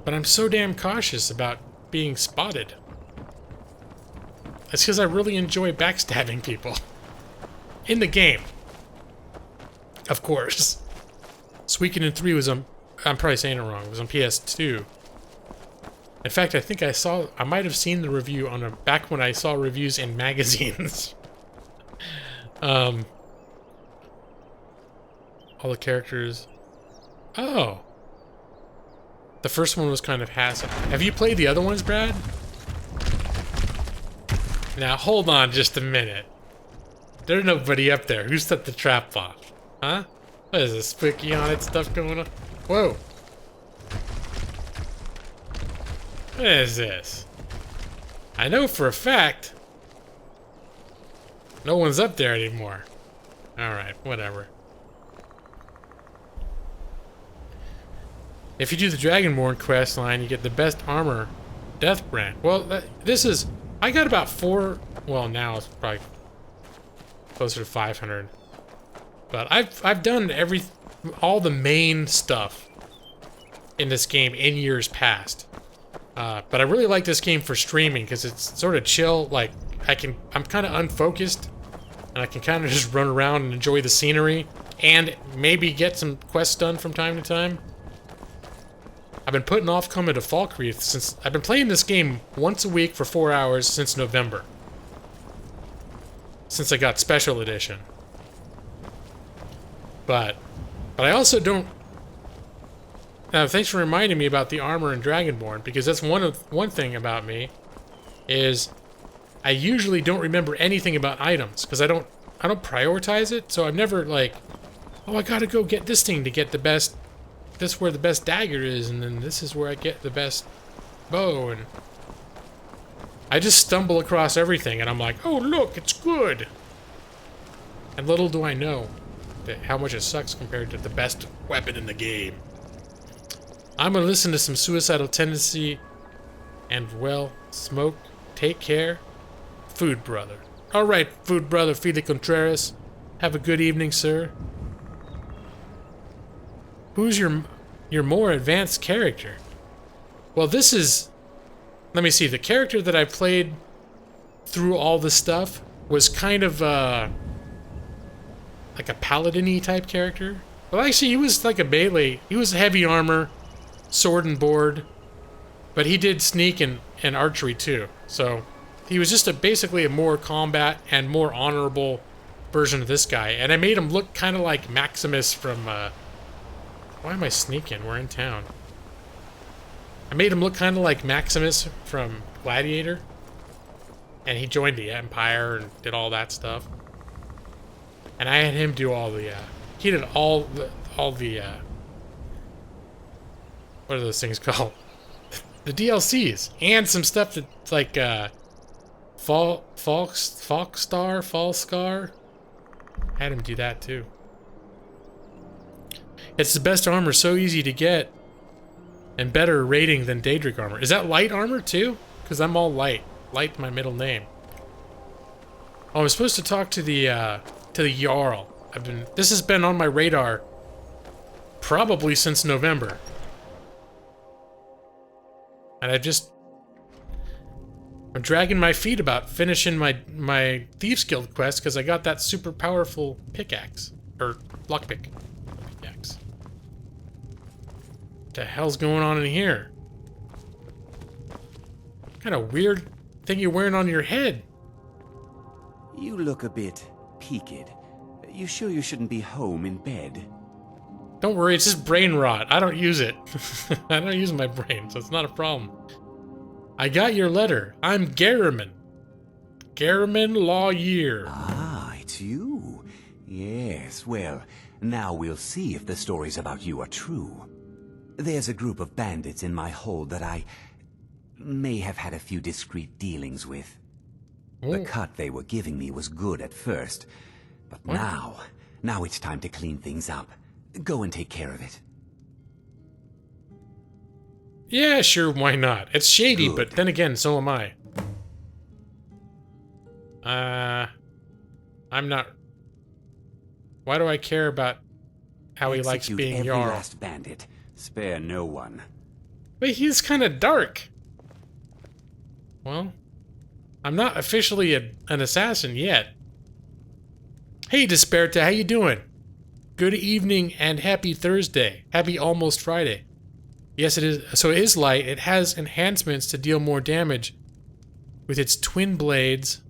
But I'm so damn cautious about being spotted. That's because I really enjoy backstabbing people. In the game. Of course. Suikoden 3 was on... I'm probably saying it wrong. It was on PS2. In fact, I think I might have seen the review on back when I saw reviews in magazines. All the characters. Oh. The first one was kind of hassle. Have you played the other ones, Brad? Now, hold on just a minute. There's nobody up there. Who set the trap off? Huh? What is this spooky on it stuff going on? Whoa. What is this? I know for a fact no one's up there anymore. Alright, whatever. If you do the Dragonborn quest line, you get the best armor, Death Brand. Well, this is... I got about 4... Well, now it's probably closer to 500. But I've done all the main stuff in this game in years past. But I really like this game for streaming because it's sort of chill. Like, I'm kind of unfocused, and I can kind of just run around and enjoy the scenery, and maybe get some quests done from time to time. I've been putting off coming to Falkreath since I've been playing this game once a week for 4 hours since November. Since I got Special Edition. But I also don't... Now, thanks for reminding me about the armor in Dragonborn, because that's one thing about me, is I usually don't remember anything about items, because I don't prioritize it, so I'm never like, oh, I gotta go get this thing to get the best... This is where the best dagger is, and then this is where I get the best bow, and... I just stumble across everything, and I'm like, oh, look, it's good! And little do I know how much it sucks compared to the best weapon in the game. I'm gonna listen to some Suicidal Tendency, and, well, smoke, take care, Food Brother. Alright, Food Brother Fide Contreras. Have a good evening, sir. Who's your more advanced character? Well, this is... Let me see. The character that I played through all this stuff was kind of like a paladin-y type character. Well, actually, he was like a melee. He was heavy armor, sword and board, but he did sneak and archery too. So he was just basically a more combat and more honorable version of this guy. And I made him look kind of like Maximus from... Why am I sneaking? We're in town. I made him look kind of like Maximus from Gladiator. And he joined the Empire and did all that stuff. And I had him do all the, he did all the, what are those things called? The DLCs. And some stuff that's like, Falscar. Had him do that too. It's the best armor, so easy to get, and better rating than Daedric armor. Is that light armor too? Because I'm all light. Light's my middle name. Oh, I'm supposed to talk to the Jarl. This has been on my radar probably since November. And I'm dragging my feet about finishing my Thieves Guild quest because I got that super powerful pickaxe. Or lockpick pickaxe. What the hell's going on in here? What kind of weird thing you're wearing on your head? You look a bit peaked. You sure you shouldn't be home in bed? Don't worry, it's just brain rot. I don't use it. I don't use my brain, so it's not a problem. I got your letter. I'm Garriman. Garamond Lawyer. Ah, it's you. Yes, well, now we'll see if the stories about you are true. There's a group of bandits in my hold that I may have had a few discreet dealings with. The cut they were giving me was good at first, but now it's time to clean things up. Go and take care of it. Yeah, sure, why not? It's shady, Good. but then again, so am I. I'm not... Why do I care about how he likes Execute being every Jarl? last bandit. Spare no one. But he's kind of dark. Well, I'm not officially an assassin yet. Hey, Desperta, how you doing? Good evening and happy Thursday. Happy almost Friday. Yes, it is. So it is light. It has enhancements to deal more damage with its twin blades.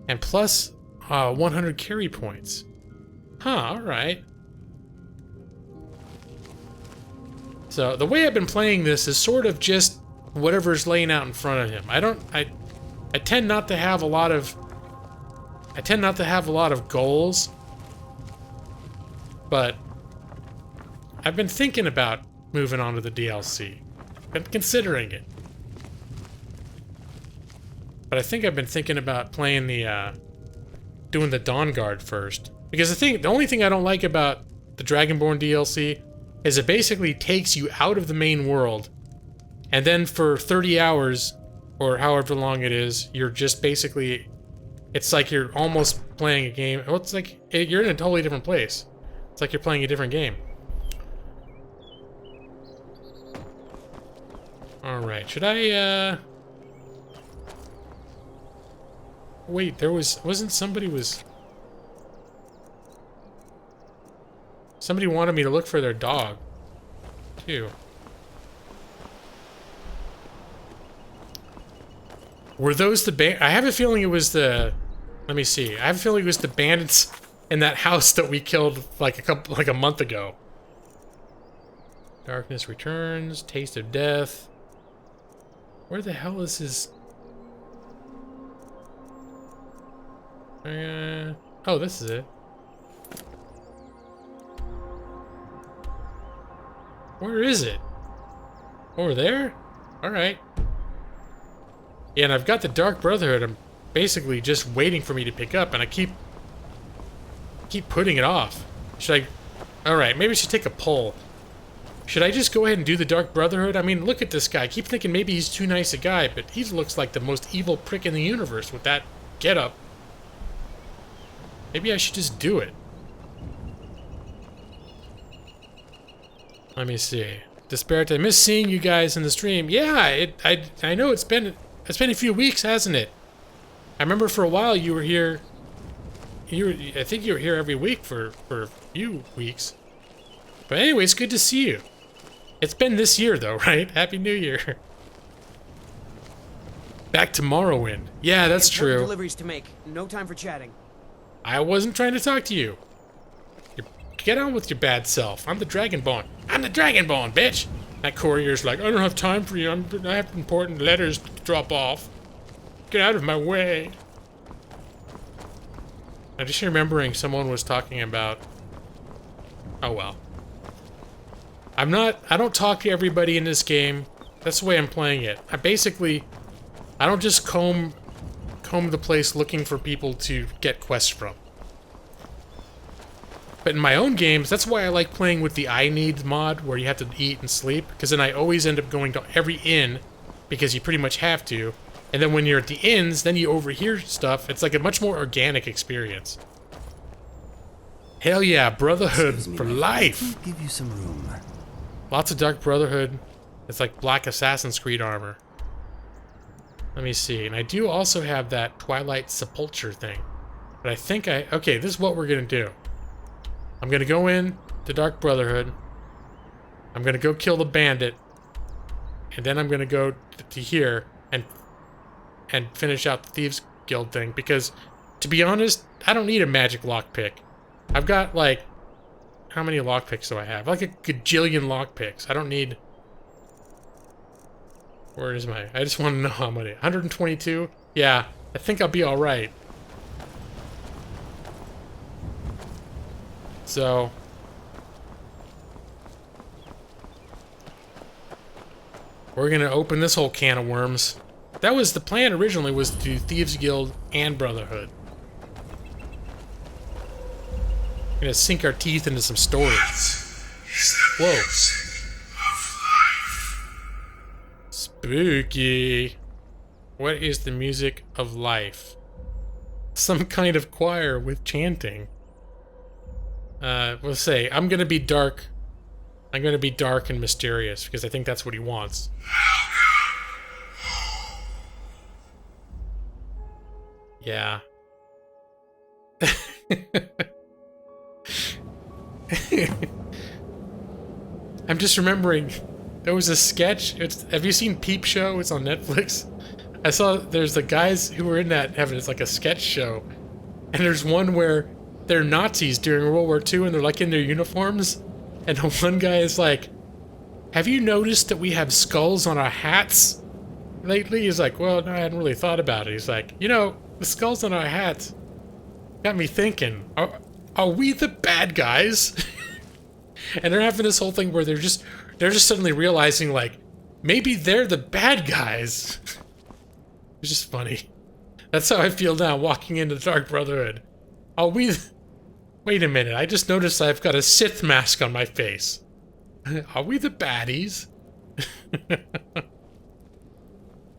And plus 100 carry points. Huh, alright. So the way I've been playing this is sort of just whatever's laying out in front of him. I tend not to have a lot of goals, but I've been thinking about moving on to the DLC. Been considering it. But I think I've been thinking about playing the doing the Dawn Guard first. Because the only thing I don't like about the Dragonborn DLC is it basically takes you out of the main world, and then for 30 hours, or however long it is, you're just basically... It's like you're almost playing a game... Well, it's like you're in a totally different place. It's like you're playing a different game. Alright, should I, Wait, wasn't somebody Somebody wanted me to look for their dog, too. Were those the I have a feeling it was the... Let me see. I have a feeling it was the bandits in that house that we killed like a month ago. Darkness returns. Taste of death. Where the hell is his... oh, this is it. Where is it? Over there? Alright. Yeah, and I've got the Dark Brotherhood. I'm basically just waiting for me to pick up, and I keep putting it off. Should I... Alright, maybe I should take a poll. Should I just go ahead and do the Dark Brotherhood? I mean, look at this guy. I keep thinking maybe he's too nice a guy, but he looks like the most evil prick in the universe with that getup. Maybe I should just do it. Let me see. Desperate. I miss seeing you guys in the stream. Yeah, I know it's been a few weeks, hasn't it? I remember for a while you were here. I think you were here every week for a few weeks. But anyway, it's good to see you. It's been this year though, right? Happy New Year. Back to Morrowind. Yeah, that's true. Deliveries to make. No time for chatting. I wasn't trying to talk to you. Get on with your bad self. I'm the Dragonborn. I'm the Dragonborn, bitch! That courier's like, I don't have time for you. I have important letters to drop off. Get out of my way. I'm just remembering someone was talking about... Oh well. I don't talk to everybody in this game. That's the way I'm playing it. I don't just comb the place looking for people to get quests from. But in my own games, that's why I like playing with the I Need mod, where you have to eat and sleep, because then I always end up going to every inn, because you pretty much have to. And then when you're at the inns, then you overhear stuff. It's like a much more organic experience. Hell yeah, Brotherhood for life! Give you some room. Lots of Dark Brotherhood. It's like Black Assassin's Creed armor. Let me see. And I do also have that Twilight Sepulture thing. But I think okay, this is what we're gonna do. I'm gonna go in to Dark Brotherhood. I'm gonna go kill the bandit. And then I'm gonna go to here and finish out the Thieves Guild thing. Because, to be honest, I don't need a magic lockpick. I've got, like... How many lockpicks do I have? Like a gajillion lockpicks. I don't need... Where is my... I just want to know how many. 122? Yeah, I think I'll be alright. So... we're gonna open this whole can of worms. That was the plan originally, was to do Thieves Guild and Brotherhood. We're gonna sink our teeth into some stories. Whoa. Spooky. What is the music of life? Some kind of choir with chanting. We'll say, I'm gonna be dark. I'm gonna be dark and mysterious, because I think that's what he wants. Yeah. I'm just remembering, there was a sketch. Have you seen Peep Show? It's on Netflix. I saw there's the guys who were in that having it's like a sketch show, and there's one where they're Nazis during World War II and they're like in their uniforms, and the one guy is like, "Have you noticed that we have skulls on our hats lately?" He's like, "Well, no, I hadn't really thought about it." He's like, "You know, the skulls on our hats got me thinking. Are we the bad guys?" And they're having this whole thing where they're just suddenly realizing, like, maybe they're the bad guys. It's just funny. That's how I feel now walking into the Dark Brotherhood. Are we... Wait a minute, I just noticed I've got a Sith mask on my face. Are we the baddies?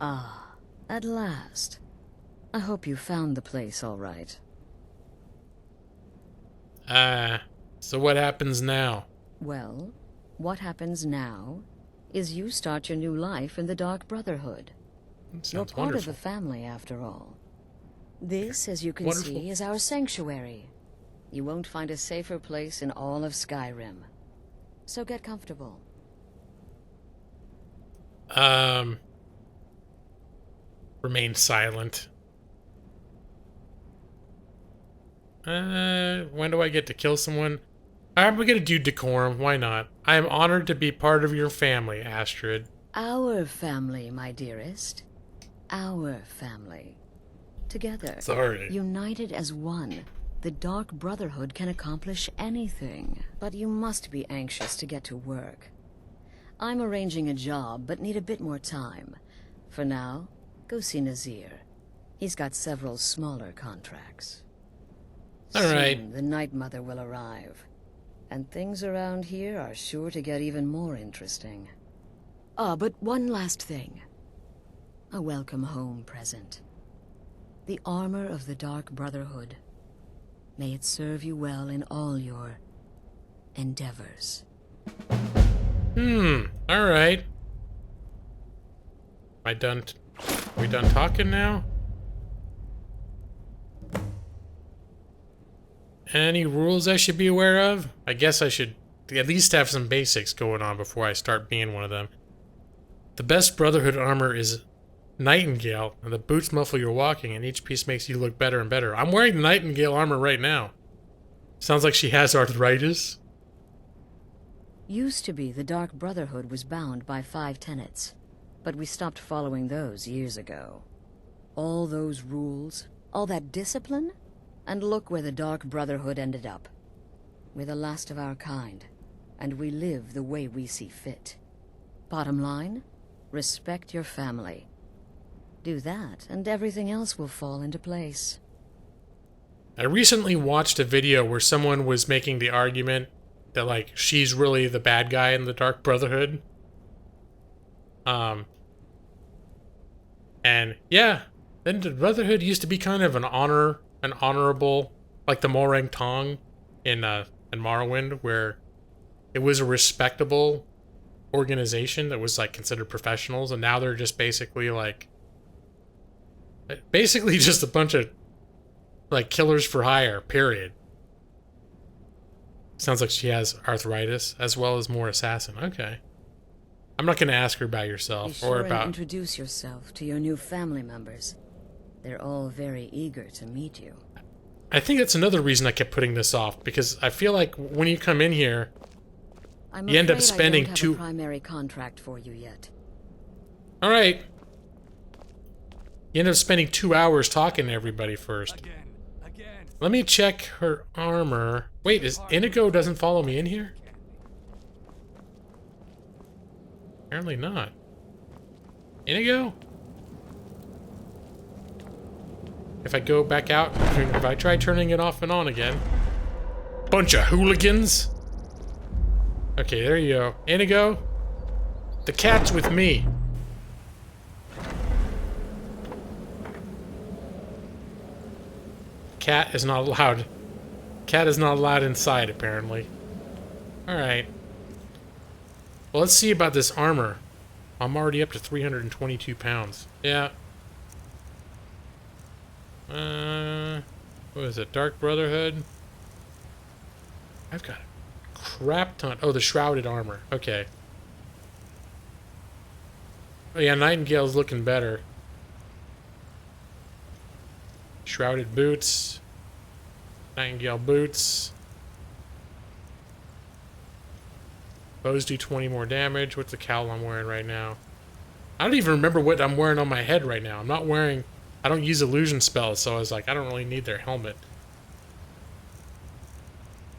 Ah, at last. I hope you found the place all right. So what happens now? Well, what happens now is you start your new life in the Dark Brotherhood. You're part of the family, after all. This, as you can see, is our sanctuary. You won't find a safer place in all of Skyrim. So get comfortable. Remain silent. When do I get to kill someone? I'm gonna do decorum, why not? I am honored to be part of your family, Astrid. Our family, my dearest. Our family. Together, sorry. United as one, the Dark Brotherhood can accomplish anything. But you must be anxious to get to work. I'm arranging a job, but need a bit more time. For now, go see Nazir. He's got several smaller contracts. Alright. Soon, the Night Mother will arrive. And things around here are sure to get even more interesting. Ah, but one last thing. A welcome home present. The armor of the Dark Brotherhood. May it serve you well in all your endeavors. Alright. Are we done talking now? Any rules I should be aware of? I guess I should at least have some basics going on before I start being one of them. The best Brotherhood armor is Nightingale, and the boots muffle your walking, and each piece makes you look better and better. I'm wearing the Nightingale armor right now. Sounds like she has arthritis. Used to be the Dark Brotherhood was bound by 5 tenets, but we stopped following those years ago. All those rules, all that discipline, and look where the Dark Brotherhood ended up. We're the last of our kind, and we live the way we see fit. Bottom line, respect your family. Do that, and everything else will fall into place. I recently watched a video where someone was making the argument that, like, she's really the bad guy in the Dark Brotherhood. And, yeah, then the Brotherhood used to be kind of an honorable, like the Morang Tong in Morrowind, where it was a respectable organization that was, like, considered professionals, and now they're just basically, like, just a bunch of, like, killers for hire, period. Sounds like she has arthritis, as well as more assassin. Okay. I'm not going to ask her about yourself, Be sure or about... and introduce yourself to your new family members. They're all very eager to meet you. I think that's another reason I kept putting this off, because I feel like when you come in here, you end up spending I don't have a primary contract for you yet. Alright. You end up spending 2 hours talking to everybody first. Let me check her armor. Wait, is Inigo doesn't follow me in here? Apparently not. Inigo? If I go back out, if I try turning it off and on again. Bunch of hooligans. Okay, there you go. Inigo? The cat's with me. Cat is not allowed. Cat is not allowed inside, apparently. Alright. Well, let's see about this armor. I'm already up to 322 pounds. Yeah. What is it? Dark Brotherhood? I've got a crap ton. Oh, the shrouded armor. Okay. Oh yeah, Nightingale's looking better. Shrouded boots. Nightingale boots. Bows do 20 more damage. What's the cowl I'm wearing right now? I don't even remember what I'm wearing on my head right now. I'm not wearing... I don't use illusion spells, so I was like, I don't really need their helmet.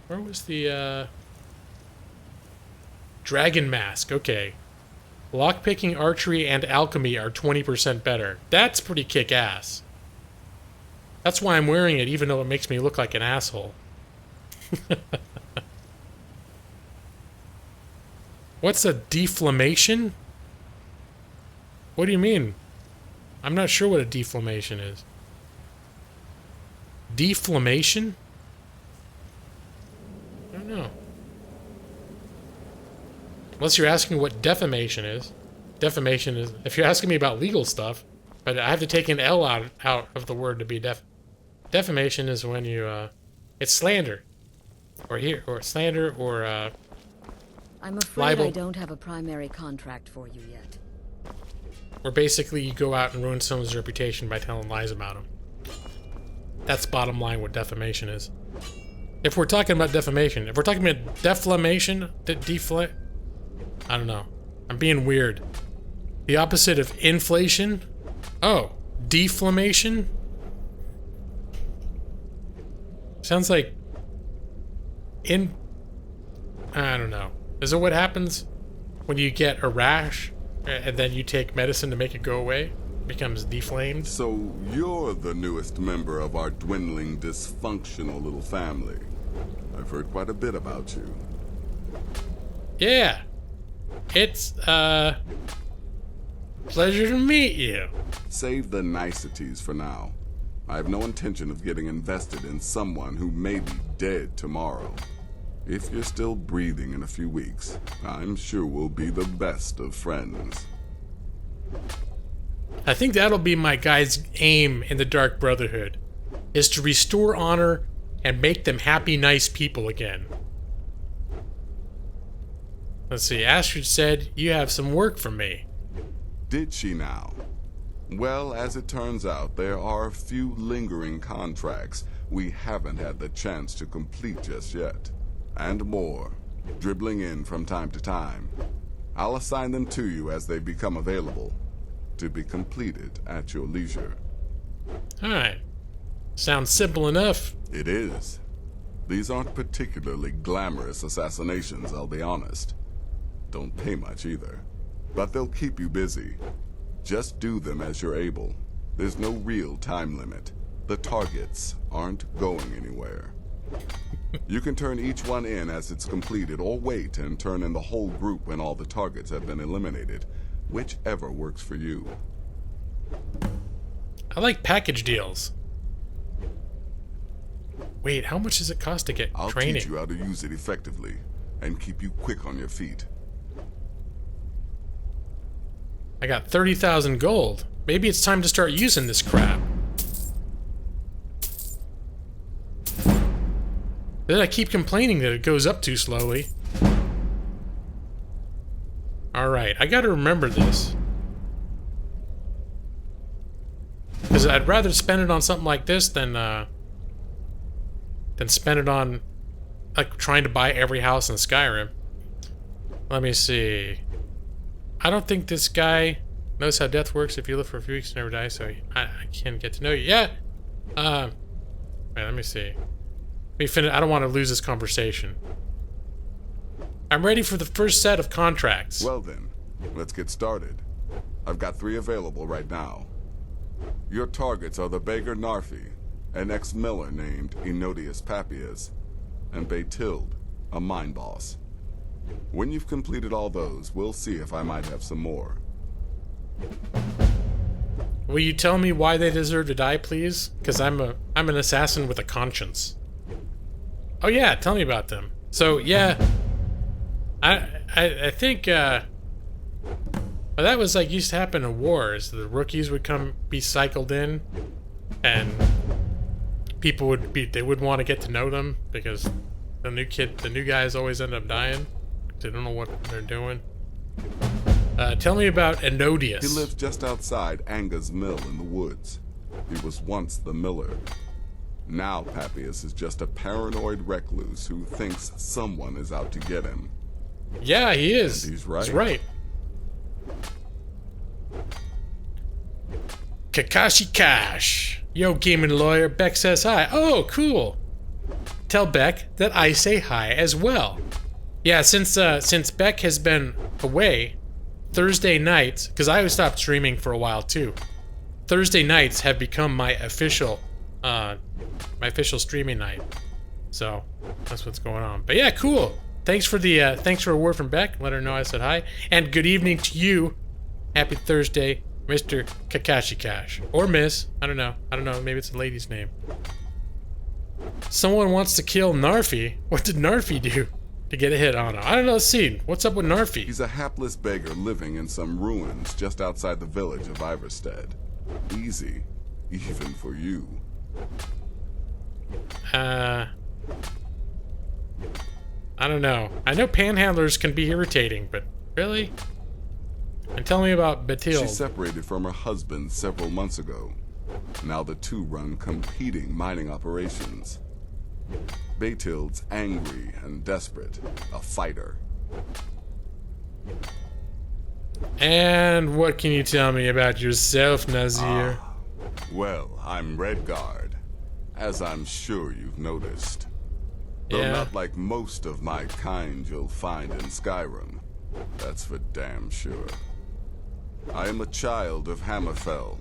Where was the, Dragon Mask, okay. Lockpicking, archery, and alchemy are 20% better. That's pretty kick-ass. That's why I'm wearing it, even though it makes me look like an asshole. What's a deflammation? What do you mean? I'm not sure what a deflammation is. Deflammation? I don't know. Unless you're asking what defamation is. Defamation is... If you're asking me about legal stuff, but I have to take an L out of the word to be defamation is when you, it's slander. Or slander, or, I'm afraid libel. I don't have a primary contract for you yet. Where basically you go out and ruin someone's reputation by telling lies about them. That's bottom line what defamation is. If we're talking about defamation, if we're talking about deflammation, I don't know. I'm being weird. The opposite of inflation? Oh, deflammation? Sounds like... I don't know. Is it what happens when you get a rash and then you take medicine to make it go away? It becomes deflamed? So you're the newest member of our dwindling, dysfunctional little family. I've heard quite a bit about you. Yeah. It's, pleasure to meet you. Save the niceties for now. I have no intention of getting invested in someone who may be dead tomorrow. If you're still breathing in a few weeks, I'm sure we'll be the best of friends. I think that'll be my guy's aim in the Dark Brotherhood, is to restore honor and make them happy, nice people again. Let's see, Astrid said, you have some work for me. Did she now? Well, as it turns out, there are a few lingering contracts we haven't had the chance to complete just yet. And more, dribbling in from time to time. I'll assign them to you as they become available, to be completed at your leisure. Alright. Sounds simple enough. It is. These aren't particularly glamorous assassinations, I'll be honest. Don't pay much either. But they'll keep you busy. Just do them as you're able. There's no real time limit. The targets aren't going anywhere. You can turn each one in as it's completed, or wait and turn in the whole group when all the targets have been eliminated. Whichever works for you. I like package deals. Wait, how much does it cost to get training? I'll teach you how to use it effectively, and keep you quick on your feet. I got 30,000 gold. Maybe it's time to start using this crap. Then I keep complaining that it goes up too slowly. Alright, I gotta remember this. Because I'd rather spend it on something like this than spend it on, like, trying to buy every house in Skyrim. Let me see. I don't think this guy... knows how death works. If you live for a few weeks, you never die, so I can get to know you. Yeah. Wait, let me see. Let me finish. I don't want to lose this conversation. I'm ready for the first set of contracts. Well then, let's get started. I've got 3 available right now. Your targets are the beggar Narfi, an ex-miller named Enodius Papias, and Baytild, a mine boss. When you've completed all those, we'll see if I might have some more. Will you tell me why they deserve to die, please? Because I'm an assassin with a conscience. Oh yeah, tell me about them. So yeah, I think well, that was like used to happen in wars. The rookies would be cycled in, and people would want to get to know them because the new guys always end up dying. They don't know what they're doing. Tell me about Enodius. He lives just outside Anga's mill in the woods. He was once the miller. Now Papias is just a paranoid recluse who thinks someone is out to get him. Yeah, he is. And he's right. He's right. Kakashi Cash. Yo, gaming lawyer, Beck says hi. Oh, cool. Tell Beck that I say hi as well. Yeah, since Beck has been away, Thursday nights, because I stopped streaming for a while too. Thursday nights have become my official streaming night. So that's what's going on. But yeah, cool. Thanks for a word from Beck. Let her know I said hi. And good evening to you. Happy Thursday, Mr. Kakashi Cash. Or Miss. I don't know. Maybe it's a lady's name. Someone wants to kill Narfi. What did Narfi do to get a hit on him? I don't know. Let's see. What's up with Narfi? He's a hapless beggar living in some ruins just outside the village of Iverstead. Easy, even for you. I don't know. I know panhandlers can be irritating, but really? And tell me about Batil. She separated from her husband several months ago. Now the two run competing mining operations. Baytild's angry and desperate, a fighter. And what can you tell me about yourself, Nazir? Well, I'm Redguard, as I'm sure you've noticed. Though Yeah. not like most of my kind you'll find in Skyrim. That's for damn sure. I am a child of Hammerfell,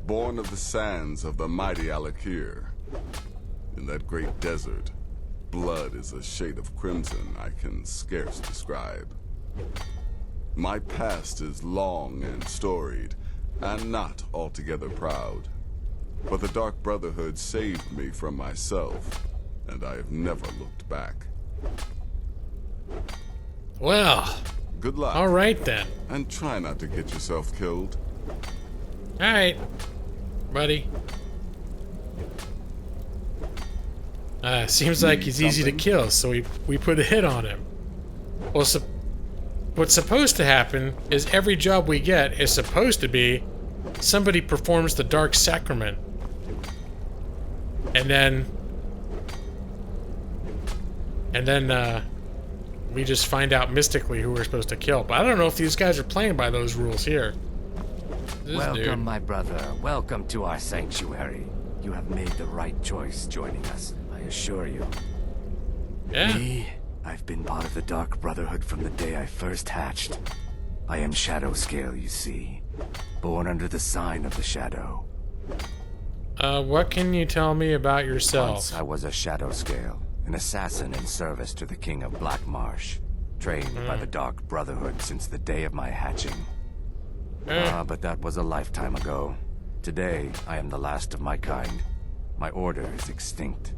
born of the sands of the mighty Alakir. In that great desert, blood is a shade of crimson I can scarce describe. My past is long and storied, and not altogether proud. But the Dark Brotherhood saved me from myself, and I have never looked back. Well, good luck. All right then. And try not to get yourself killed. All right, buddy. Seems like he's easy to kill, so we put a hit on him. Well, what's supposed to happen is every job we get is supposed to be somebody performs the Dark Sacrament, and then we just find out mystically who we're supposed to kill. But I don't know if these guys are playing by those rules here. Welcome, my brother. Welcome to our sanctuary. You have made the right choice joining us, I assure you. Yeah. Me, I've been part of the Dark Brotherhood from the day I first hatched. I am Shadowscale, you see. Born under the sign of the Shadow. What can you tell me about yourself? Once I was a Shadowscale, an assassin in service to the King of Black Marsh, trained by the Dark Brotherhood since the day of my hatching. But that was a lifetime ago. Today, I am the last of my kind. My order is extinct.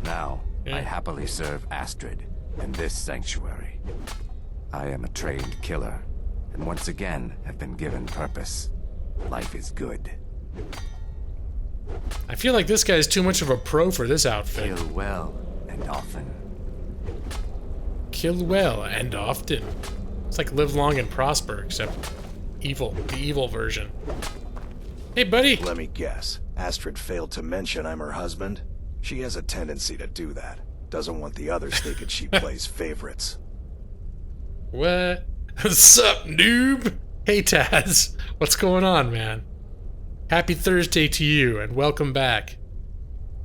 Now, I happily serve Astrid in this sanctuary. I am a trained killer, and once again have been given purpose. Life is good. I feel like this guy is too much of a pro for this outfit. Kill well and often. Kill well and often. It's like live long and prosper, except evil. The evil version. Hey, buddy. Let me guess. Astrid failed to mention I'm her husband? She has a tendency to do that. Doesn't want the others thinking she plays favorites. What? What's up, noob? Hey Taz, what's going on, man? Happy Thursday to you, and welcome back.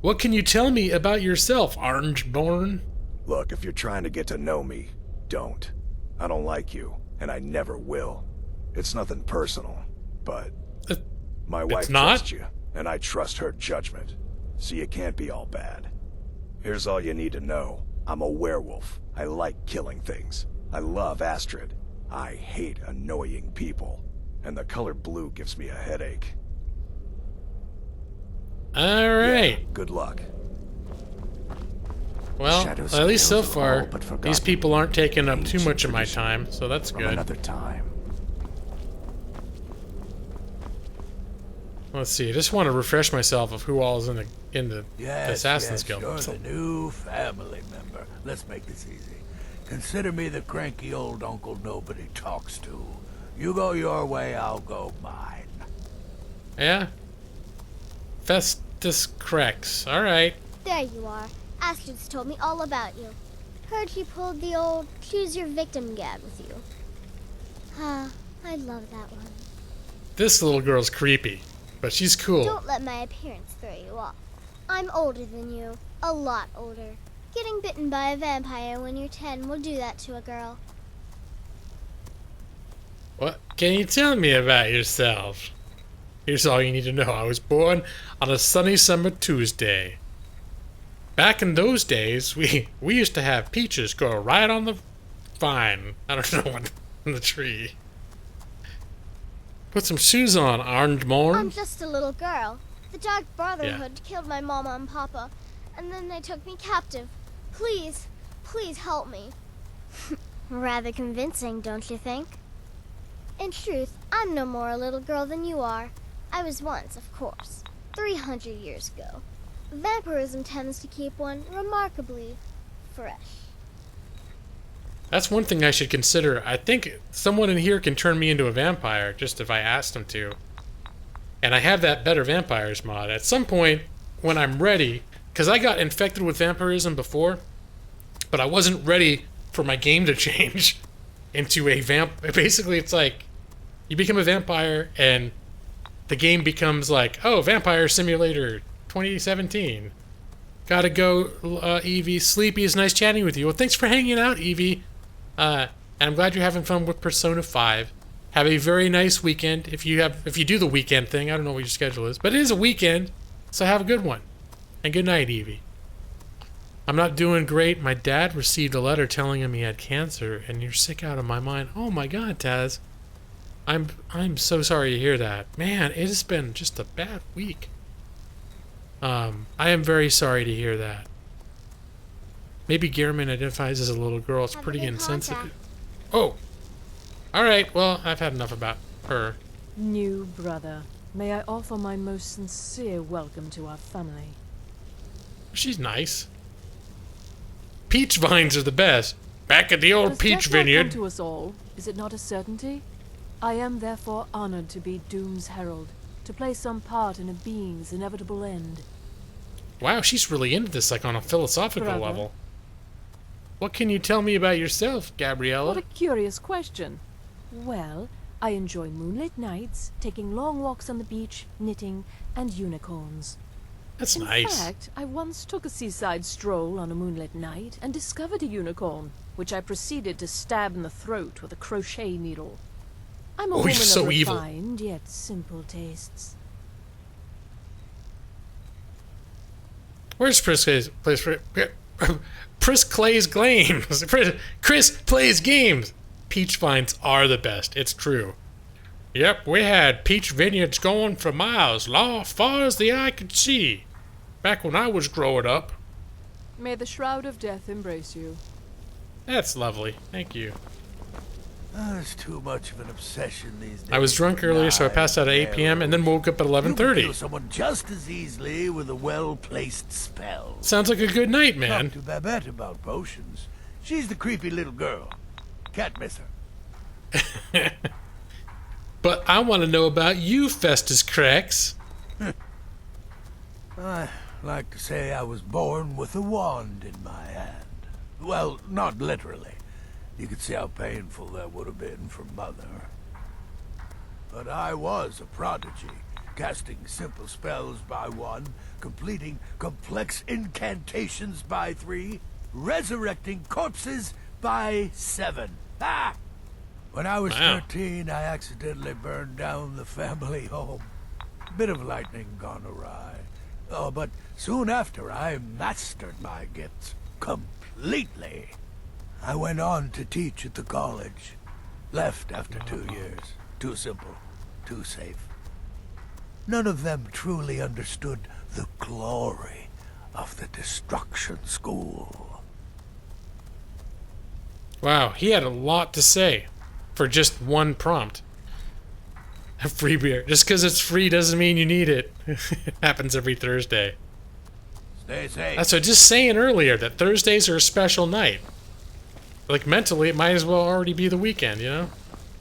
What can you tell me about yourself, Orangeborn? Look, if you're trying to get to know me, don't. I don't like you, and I never will. It's nothing personal, but my wife trusts you, and I trust her judgment, so you can't be all bad. Here's all you need to know. I'm a werewolf. I like killing things. I love Astrid. I hate annoying people, and the color blue gives me a headache. Alright. Yeah, good luck. Well, at least so far, these people aren't taking up too much of my time, so that's good. Another time. Let's see, I just want to refresh myself of who all is in the Assassin's Guild. You're the new family member. Let's make this easy. Consider me the cranky old uncle nobody talks to. You go your way, I'll go mine. Yeah? Festus Crex. Alright. There you are. Astrid's told me all about you. Heard you pulled the old choose your victim gag with you. Ah, I love that one. This little girl's creepy, but she's cool. Don't let my appearance throw you off. I'm older than you. A lot older. Getting bitten by a vampire when you're 10 will do that to a girl. What can you tell me about yourself? Here's all you need to know. I was born on a sunny summer Tuesday. Back in those days, we used to have peaches grow right on the vine. I don't know what, on the tree. Put some shoes on, Orangeborn. I'm just a little girl. The Dark Brotherhood killed my mama and papa, and then they took me captive. Please, please help me. Rather convincing, don't you think? In truth, I'm no more a little girl than you are. I was once, of course, 300 years ago. Vampirism tends to keep one remarkably fresh. That's one thing I should consider. I think someone in here can turn me into a vampire, just if I asked them to. And I have that Better Vampires mod. At some point, when I'm ready, because I got infected with vampirism before, but I wasn't ready for my game to change into a Basically, it's like, you become a vampire, and the game becomes like, oh, Vampire Simulator 2017. Gotta go, Evie. Sleepy, is nice chatting with you. Well, thanks for hanging out, Evie. And I'm glad you're having fun with Persona 5. Have a very nice weekend. If you do the weekend thing, I don't know what your schedule is, but it is a weekend, so have a good one. And good night, Evie. I'm not doing great. My dad received a letter telling him he had cancer, and you're sick out of my mind. Oh my God, Taz. I'm so sorry to hear that. Man, it has been just a bad week. I am very sorry to hear that. Maybe Gehrman identifies as a little girl. It's pretty insensitive. Oh! Alright, well, I've had enough about her. New brother, may I offer my most sincere welcome to our family. She's nice. Peach vines are the best. Back at the old peach vineyard. Come to us all, is it not a certainty? I am therefore honored to be Doom's herald, to play some part in a being's inevitable end. Wow, she's really into this, like on a philosophical level. What can you tell me about yourself, Gabriella? What a curious question. Well, I enjoy moonlit nights, taking long walks on the beach, knitting, and unicorns. That's nice. In fact, I once took a seaside stroll on a moonlit night and discovered a unicorn, which I proceeded to stab in the throat with a crochet needle. I'm a woman of refined yet simple tastes. Where's Chris Clay's games? Chris plays games. Peach vines are the best. It's true. Yep, we had peach vineyards going for miles, far as the eye could see. Back when I was growing up. May the shroud of death embrace you. That's lovely. Thank you. It's too much of an obsession these days. I was drunk earlier, so I passed out at 8 p.m. and then woke up at 11:30. You kill someone just as easily with a well-placed spell. Sounds like a good night, man. Talk to Babette about potions. She's the creepy little girl. Can't miss her. But I want to know about you, Festus Crex. I like to say I was born with a wand in my hand. Well, not literally. You could see how painful that would have been for Mother. but I was a prodigy, casting simple spells by 1, completing complex incantations by 3, resurrecting corpses by 7. Ah! When I was 13, I accidentally burned down the family home. Bit of lightning gone awry. Oh, but soon after, I mastered my gifts completely. I went on to teach at the college. Left after 2 years. Too simple. Too safe. None of them truly understood the glory of the Destruction School. Wow, he had a lot to say for just one prompt. A free beer. Just because it's free doesn't mean you need it. It happens every Thursday. Stay safe. That's what I was just saying earlier, that Thursdays are a special night. Like, mentally, it might as well already be the weekend, you know?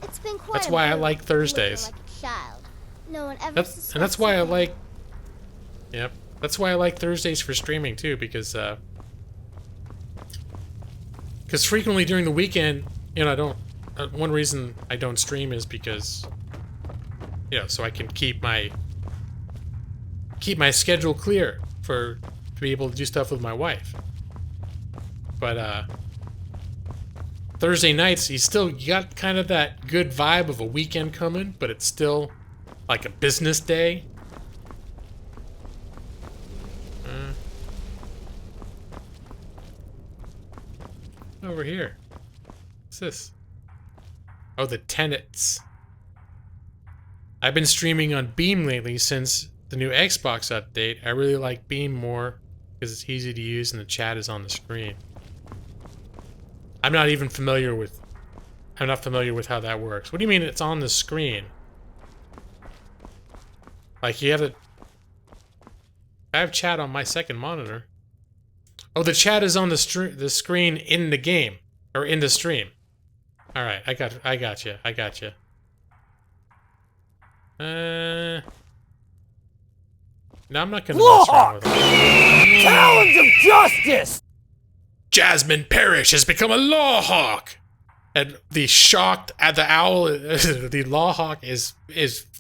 It's been quite That's why I like Thursdays. like a child. No one ever And that's why I like... Yep. That's why I like Thursdays for streaming, too, because frequently during the weekend, you know, I don't... one reason I don't stream is because... You know, so I can keep my schedule clear to be able to do stuff with my wife. But Thursday nights, you got kind of that good vibe of a weekend coming, but it's still like a business day. Over here. What's this? Oh, the tenets. I've been streaming on Beam lately since the new Xbox update. I really like Beam more because it's easy to use and the chat is on the screen. I'm not familiar with how that works. What do you mean it's on the screen? Like you have it. I have chat on my second monitor. Oh, the chat is on the screen in the game or in the stream. All right, I got you. No, I'm not gonna mess around with it. Talons of justice! Jasmine Parrish has become a Lawhawk! And the owl, the Lawhawk is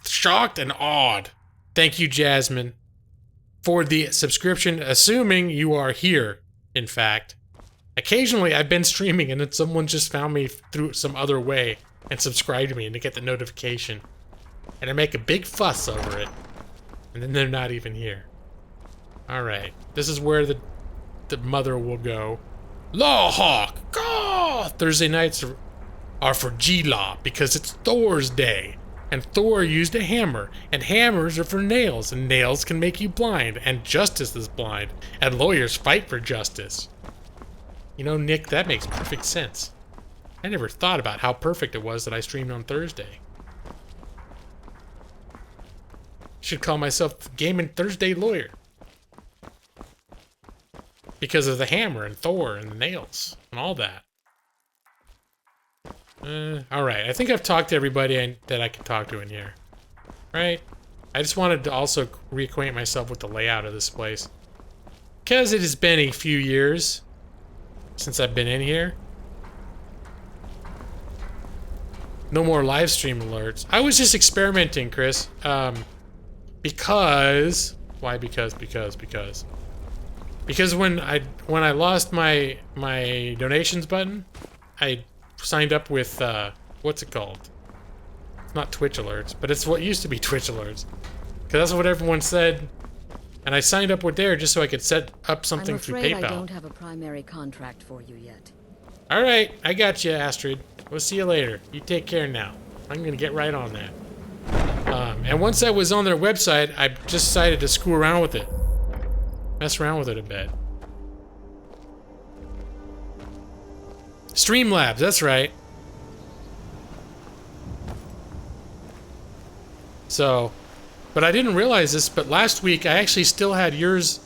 shocked and awed. Thank you, Jasmine, for the subscription, assuming you are here, in fact. Occasionally, I've been streaming and then someone just found me through some other way and subscribed to me and they get the notification. And I make a big fuss over it. And then they're not even here. Alright. This is where the mother will go. Lawhawk! God! Thursday nights are for G-Law because it's Thor's day. And Thor used a hammer. And hammers are for nails. And nails can make you blind. And justice is blind. And lawyers fight for justice. You know, Nick, that makes perfect sense. I never thought about how perfect it was that I streamed on Thursday. Should call myself Gaming Thursday Lawyer. Because of the hammer and Thor and the nails and all that. Alright, I think I've talked to everybody that I can talk to in here. Right? I just wanted to also reacquaint myself with the layout of this place. Because it has been a few years since I've been in here. No more live stream alerts. I was just experimenting, Chris. Because when I lost my donations button, I signed up with what's it called? It's not Twitch alerts, but it's what used to be Twitch alerts. Because that's what everyone said, and I signed up with there just so I could set up something through PayPal. I'm afraid I don't have a primary contract for you yet. All right, I got you, Astrid. We'll see you later. You take care now. I'm gonna get right on that. And once I was on their website, I just decided to screw around with it. Mess around with it a bit. Streamlabs, that's right. So, but I didn't realize this, but last week I actually still had yours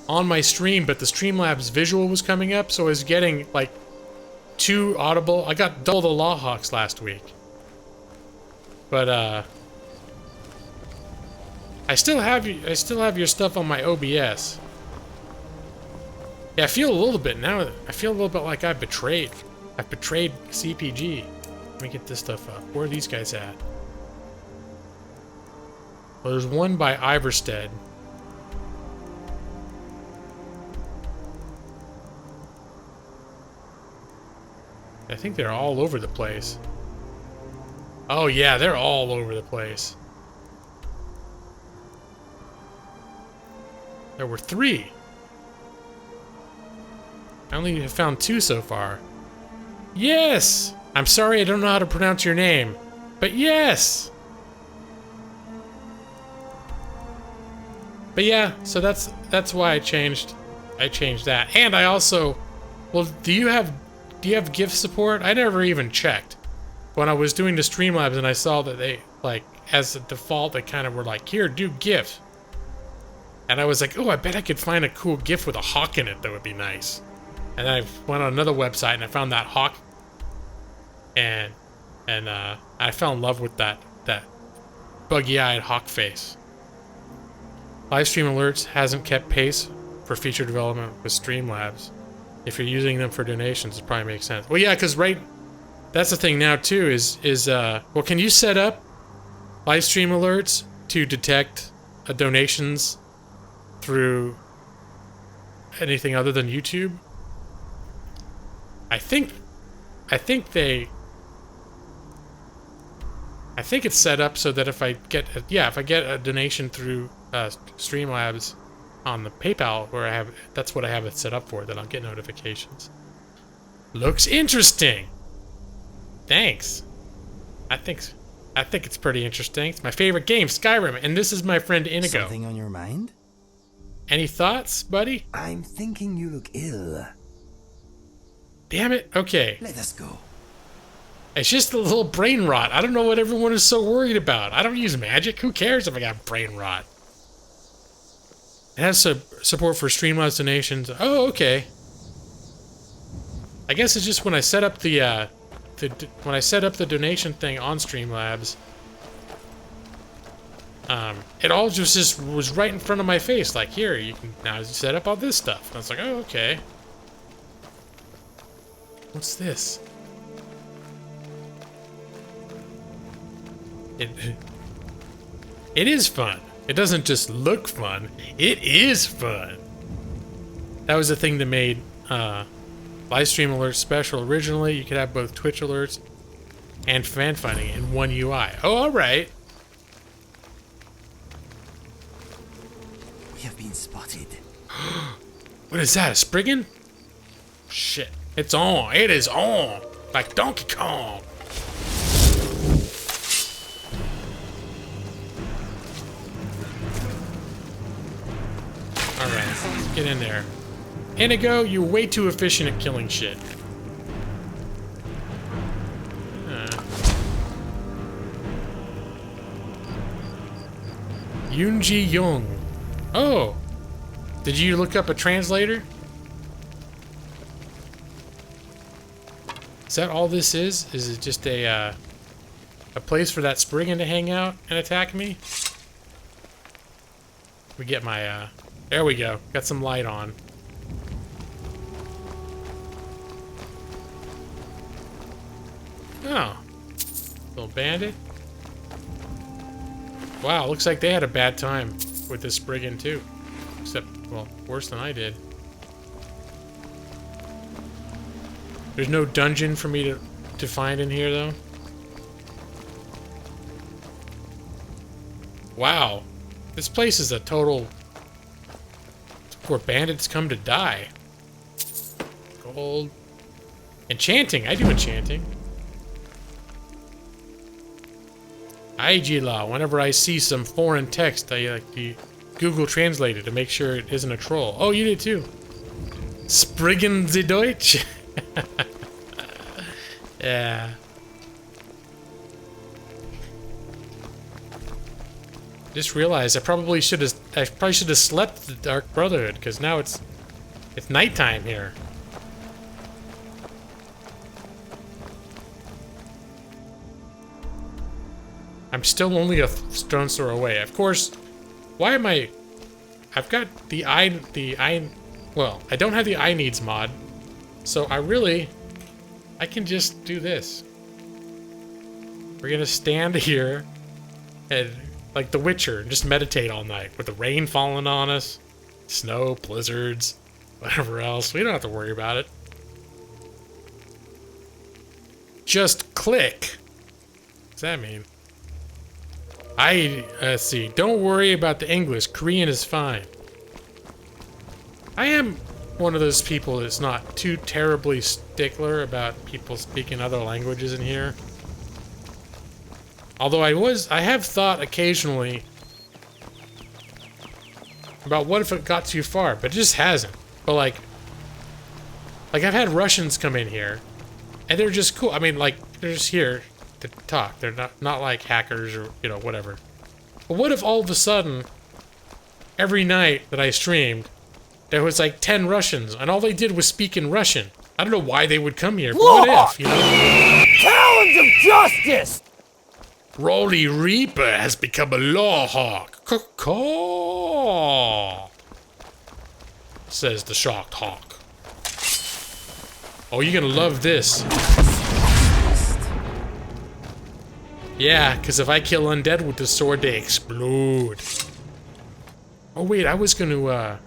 on my stream, but the Streamlabs visual was coming up, so I was getting like 2 audible. I got double the Lawhawks last week. But I still have your stuff on my OBS. Yeah, I feel a little bit now. I feel a little bit like I've betrayed CPG. Let me get this stuff up. Where are these guys at? Well, there's one by Iverstead. I think they're all over the place. Oh yeah, they're all over the place. There were 3. I only have found 2 so far. Yes! I'm sorry I don't know how to pronounce your name, but yes! But yeah, so that's why I changed that. And I also, well, do you have GIF support? I never even checked. When I was doing the Streamlabs and I saw that they, like, as a default, they kind of were like, here, do GIF. And I was like, oh, I bet I could find a cool GIF with a hawk in it that would be nice. And then I went on another website and I found that hawk. And I fell in love with that buggy-eyed hawk face. Livestream Alerts hasn't kept pace for feature development with Streamlabs. If you're using them for donations, it probably makes sense. Well, yeah, because that's the thing now too. Well, can you set up Livestream Alerts to detect donations through anything other than YouTube? I think it's set up so that if I get a donation through Streamlabs on the PayPal, where that's what I have it set up for, that I'll get notifications. Looks interesting. Thanks. I think it's pretty interesting. It's my favorite game, Skyrim, and this is my friend Inigo. Something on your mind? Any thoughts, buddy? I'm thinking you look ill. Damn it. Okay. Let us go. It's just a little brain rot. I don't know what everyone is so worried about. I don't use magic. Who cares if I got brain rot? It has support for Streamlabs donations. Oh, okay. I guess it's just when I set up the donation thing on Streamlabs, it all just was right in front of my face. Like, here, you can now set up all this stuff. And I was like, oh, okay. What's this? It is fun. It doesn't just look fun. It is fun. That was the thing that made Livestream Alerts special originally. You could have both Twitch alerts and fan finding in one UI. Oh, all right. We have been spotted. What is that? A Spriggan? Shit. It's on. It is on. Like Donkey Kong. Alright, get in there. Inigo, you're way too efficient at killing shit. Yoonji Young. Oh! Did you look up a translator? Is that all this is? Is it just a place for that Spriggan to hang out and attack me? We get my, there we go. Got some light on. Oh. Little bandit. Wow, looks like they had a bad time with this Spriggan too. Except, well, worse than I did. There's no dungeon for me to find in here, though. Wow. This place is a total... where bandits come to die. Gold. Enchanting. I do enchanting. Aigila. Whenever I see some foreign text, I like to Google Translate it to make sure it isn't a troll. Oh, you did too. Spriggan the Deutsch. Yeah. Just realized I probably should have slept the Dark Brotherhood, because now it's nighttime here. I'm still only a stone's throw away. Of course, why am I... I've got well, I don't have the I needs mod, so I can just do this. We're gonna stand here and like The Witcher and just meditate all night with the rain falling on us, snow, blizzards, whatever else. We don't have to worry about it. Just click. What does that mean? Let's see. Don't worry about the English. Korean is fine. I am one of those people that's not too terribly stickler about people speaking other languages in here. Although I have thought occasionally about what if it got too far, but it just hasn't. But like I've had Russians come in here, and they're just cool. I mean, like, they're just here to talk. They're not like hackers or, you know, whatever. But what if all of a sudden, every night that I streamed, there was like 10 Russians, and all they did was speak in Russian? I don't know why they would come here, but what if, you know? Talons of justice! Rolly Reaper has become a law hawk. Caw, says the shocked hawk. Oh, you're gonna love this. Yeah, because if I kill undead with the sword, they explode. Oh wait, I was gonna,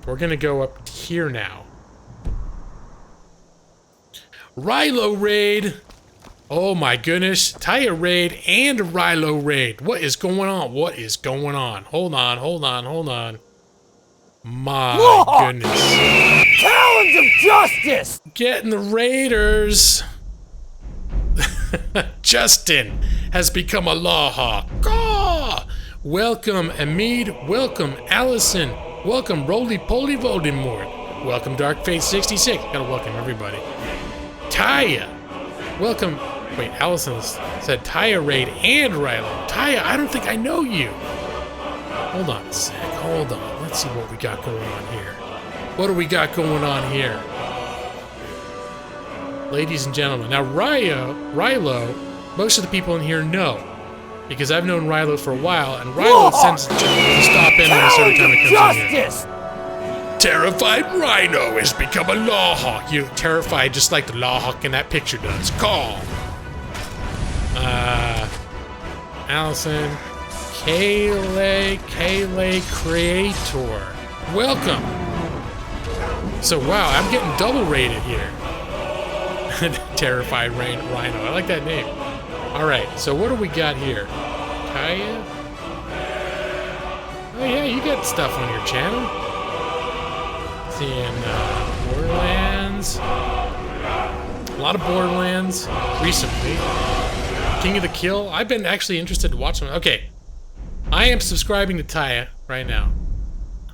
we're gonna go up here now. Rilo raid! Oh my goodness, Taya raid and Rilo raid. What is going on? What is going on? Hold on, hold on, hold on. My goodness. Talons of justice! Getting the raiders. Justin has become a law hawk. Caw! Welcome Amid, welcome Allison, welcome Roly Poly Voldemort, welcome Darkface66. Gotta welcome everybody. Taya, welcome. Wait, Allison said Taya raid and Rilo. Taya, I don't think I know you. Hold on a sec, hold on. Let's see what we got going on here. What do we got going on here? Ladies and gentlemen, now Rilo, most of the people in here know. Because I've known Rilo for a while, and Rilo tends to stop in at a certain time it comes in here. Terrified Rhino has become a law hawk. You're terrified just like the law hawk in that picture does. Call. Allison. Kayleigh Creator. Welcome. So, wow, I'm getting double rated here. Terrified Rhino. I like that name. Alright, so what do we got here? Taya? Oh yeah, you got stuff on your channel. Seeing Borderlands. A lot of Borderlands recently. King of the Kill. I've been actually interested to watch them. Okay. I am subscribing to Taya right now.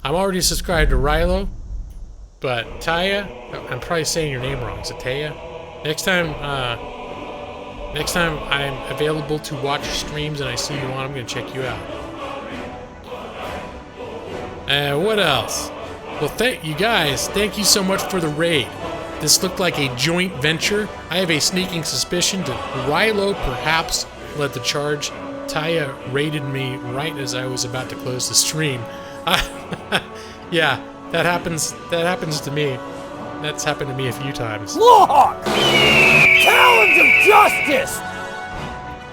I'm already subscribed to Rilo. But Taya, I'm probably saying your name wrong. Is it Taya? Next time I'm available to watch streams and I see you on, I'm gonna check you out. What else? Well, thank you guys. Thank you so much for the raid. This looked like a joint venture. I have a sneaking suspicion that Rilo perhaps led the charge. Taya raided me right as I was about to close the stream. Yeah, that happens to me. That's happened to me a few times. Lawhawk! Talons of justice!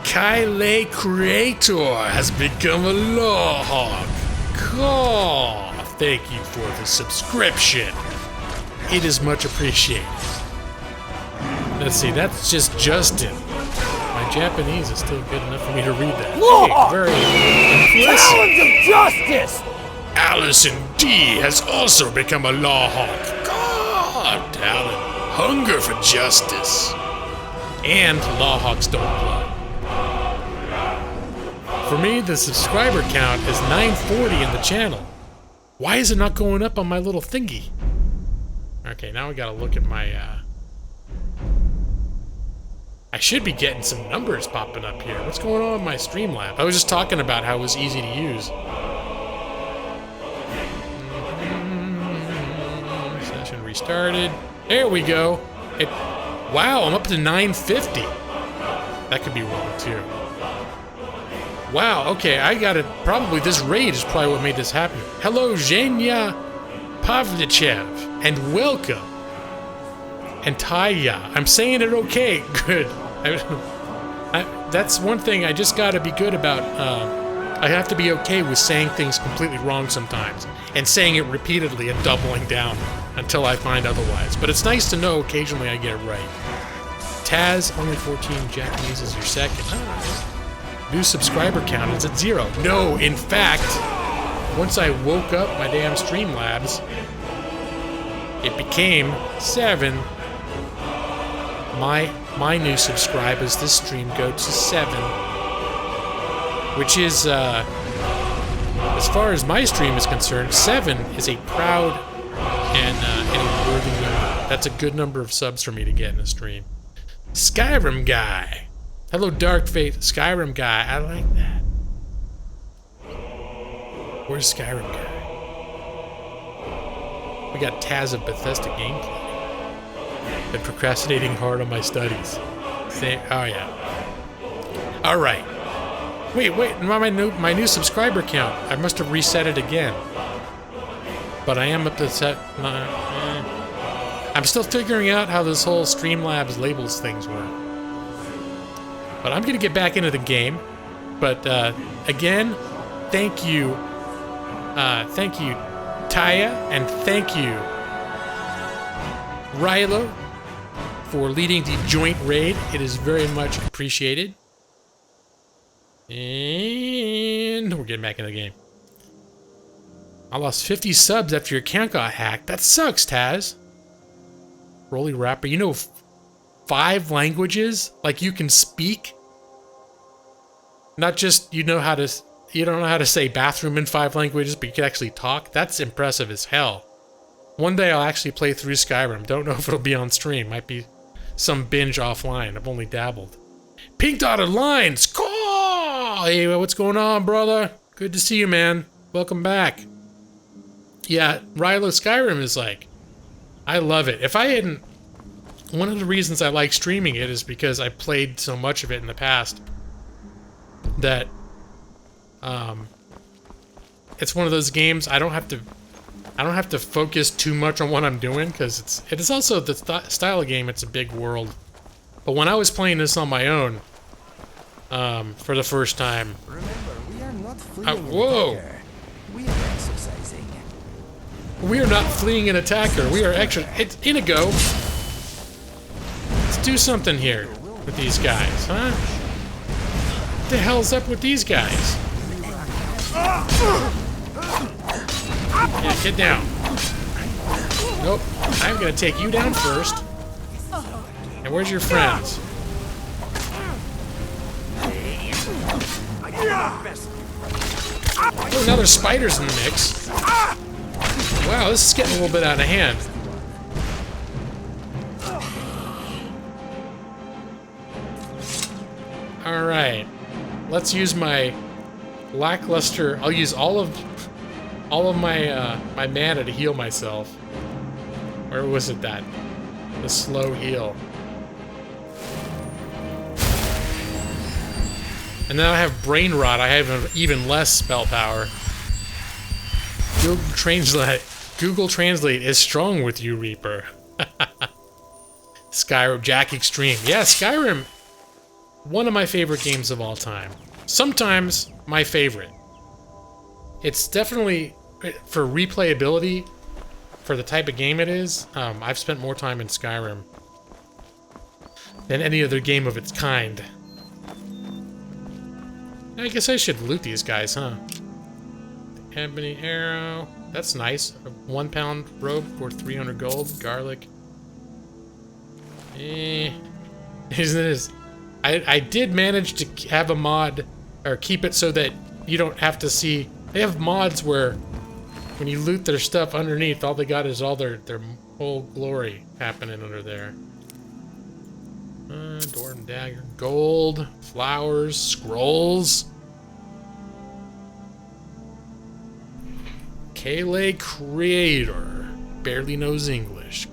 Kayleigh Creator has become a Lawhawk. Caw! Thank you for the subscription. It is much appreciated. Let's see, that's just Justin. My Japanese is still good enough for me to read that. Lawhawk! Hey, very impressive. Talons of justice! Allison D has also become a Lawhawk. Talent, hunger for justice, and Lawhawks don't play. For me, the subscriber count is 940 in the channel. Why is it not going up on my little thingy? Okay, now we gotta look at my, I should be getting some numbers popping up here. What's going on with my Streamlab? I was just talking about how it was easy to use. Session restarted. There we go. Wow, I'm up to 950. That could be wrong too. Wow, okay, I got it. Probably this raid is probably what made this happen. Hello, Zhenya Pavlichev, and welcome. And Taya. I'm saying it okay. Good. I That's one thing I just gotta be good about. I have to be okay with saying things completely wrong sometimes, and saying it repeatedly and doubling down until I find otherwise. But it's nice to know occasionally I get it right. Taz, only 14 Japanese is your second. New subscriber count is at 0. No, in fact, once I woke up my damn Streamlabs, it became 7. My new subscribers this stream go to 7. Which is, as far as my stream is concerned, 7 is a proud and a worthy number. That's a good number of subs for me to get in a stream. Skyrim guy. Hello, Dark Faith. Skyrim guy. I like that. Where's Skyrim guy? We got Taz of Bethesda gameplay. Been procrastinating hard on my studies. Oh yeah. All right. Wait. My new subscriber count. I must have reset it again. But I am up to set. I'm still figuring out how this whole Streamlabs labels things work. But I'm gonna get back into the game. But again, thank you, Taya, and thank you, Rylo, for leading the joint raid. It is very much appreciated. And we're getting back into the game. I lost 50 subs after your account got hacked. That sucks, Taz. Rolly Rapper, you know 5 languages? Like you can speak? Not just you don't know how to say bathroom in 5 languages, but you can actually talk? That's impressive as hell. One day I'll actually play through Skyrim. Don't know if it'll be on stream. Might be some binge offline. I've only dabbled. Pink dotted lines! Call! Hey, what's going on, brother? Good to see you, man. Welcome back. Yeah, Rylo Skyrim is like... I love it. If I hadn't... One of the reasons I like streaming it is because I played so much of it in the past that... it's one of those games I don't have to focus too much on what I'm doing, because it is also the style of game. It's a big world. But when I was playing this on my own, for the first time, Remember, we are not fleeing whoa! We are exercising. We are not fleeing an attacker. We are actually. It's Inigo. Let's do something here with these guys, huh? What the hell's up with these guys? Yeah, get down. Nope. I'm gonna take you down first. And where's your friends? Oh, now there's spiders in the mix. Wow, this is getting a little bit out of hand. Alright. Let's use my lackluster... I'll use all of my my mana to heal myself. Where was it that? The slow heal. And now I have brain rot. I have even less spell power. Google Translate is strong with you, Reaper. Skyrim Jack Extreme. Yeah, Skyrim. One of my favorite games of all time. Sometimes my favorite. It's definitely, for replayability, for the type of game it is, I've spent more time in Skyrim than any other game of its kind. I guess I should loot these guys, huh? Ebony arrow. That's nice. A 1 pound robe for 300 gold. Garlic. Isn't it? I did manage to have a mod, or keep it so that you don't have to see. They have mods where when you loot their stuff underneath, all they got is all their whole glory happening under there. Door and dagger. Gold. Flowers. Scrolls. Kayleigh Creator. Barely knows English.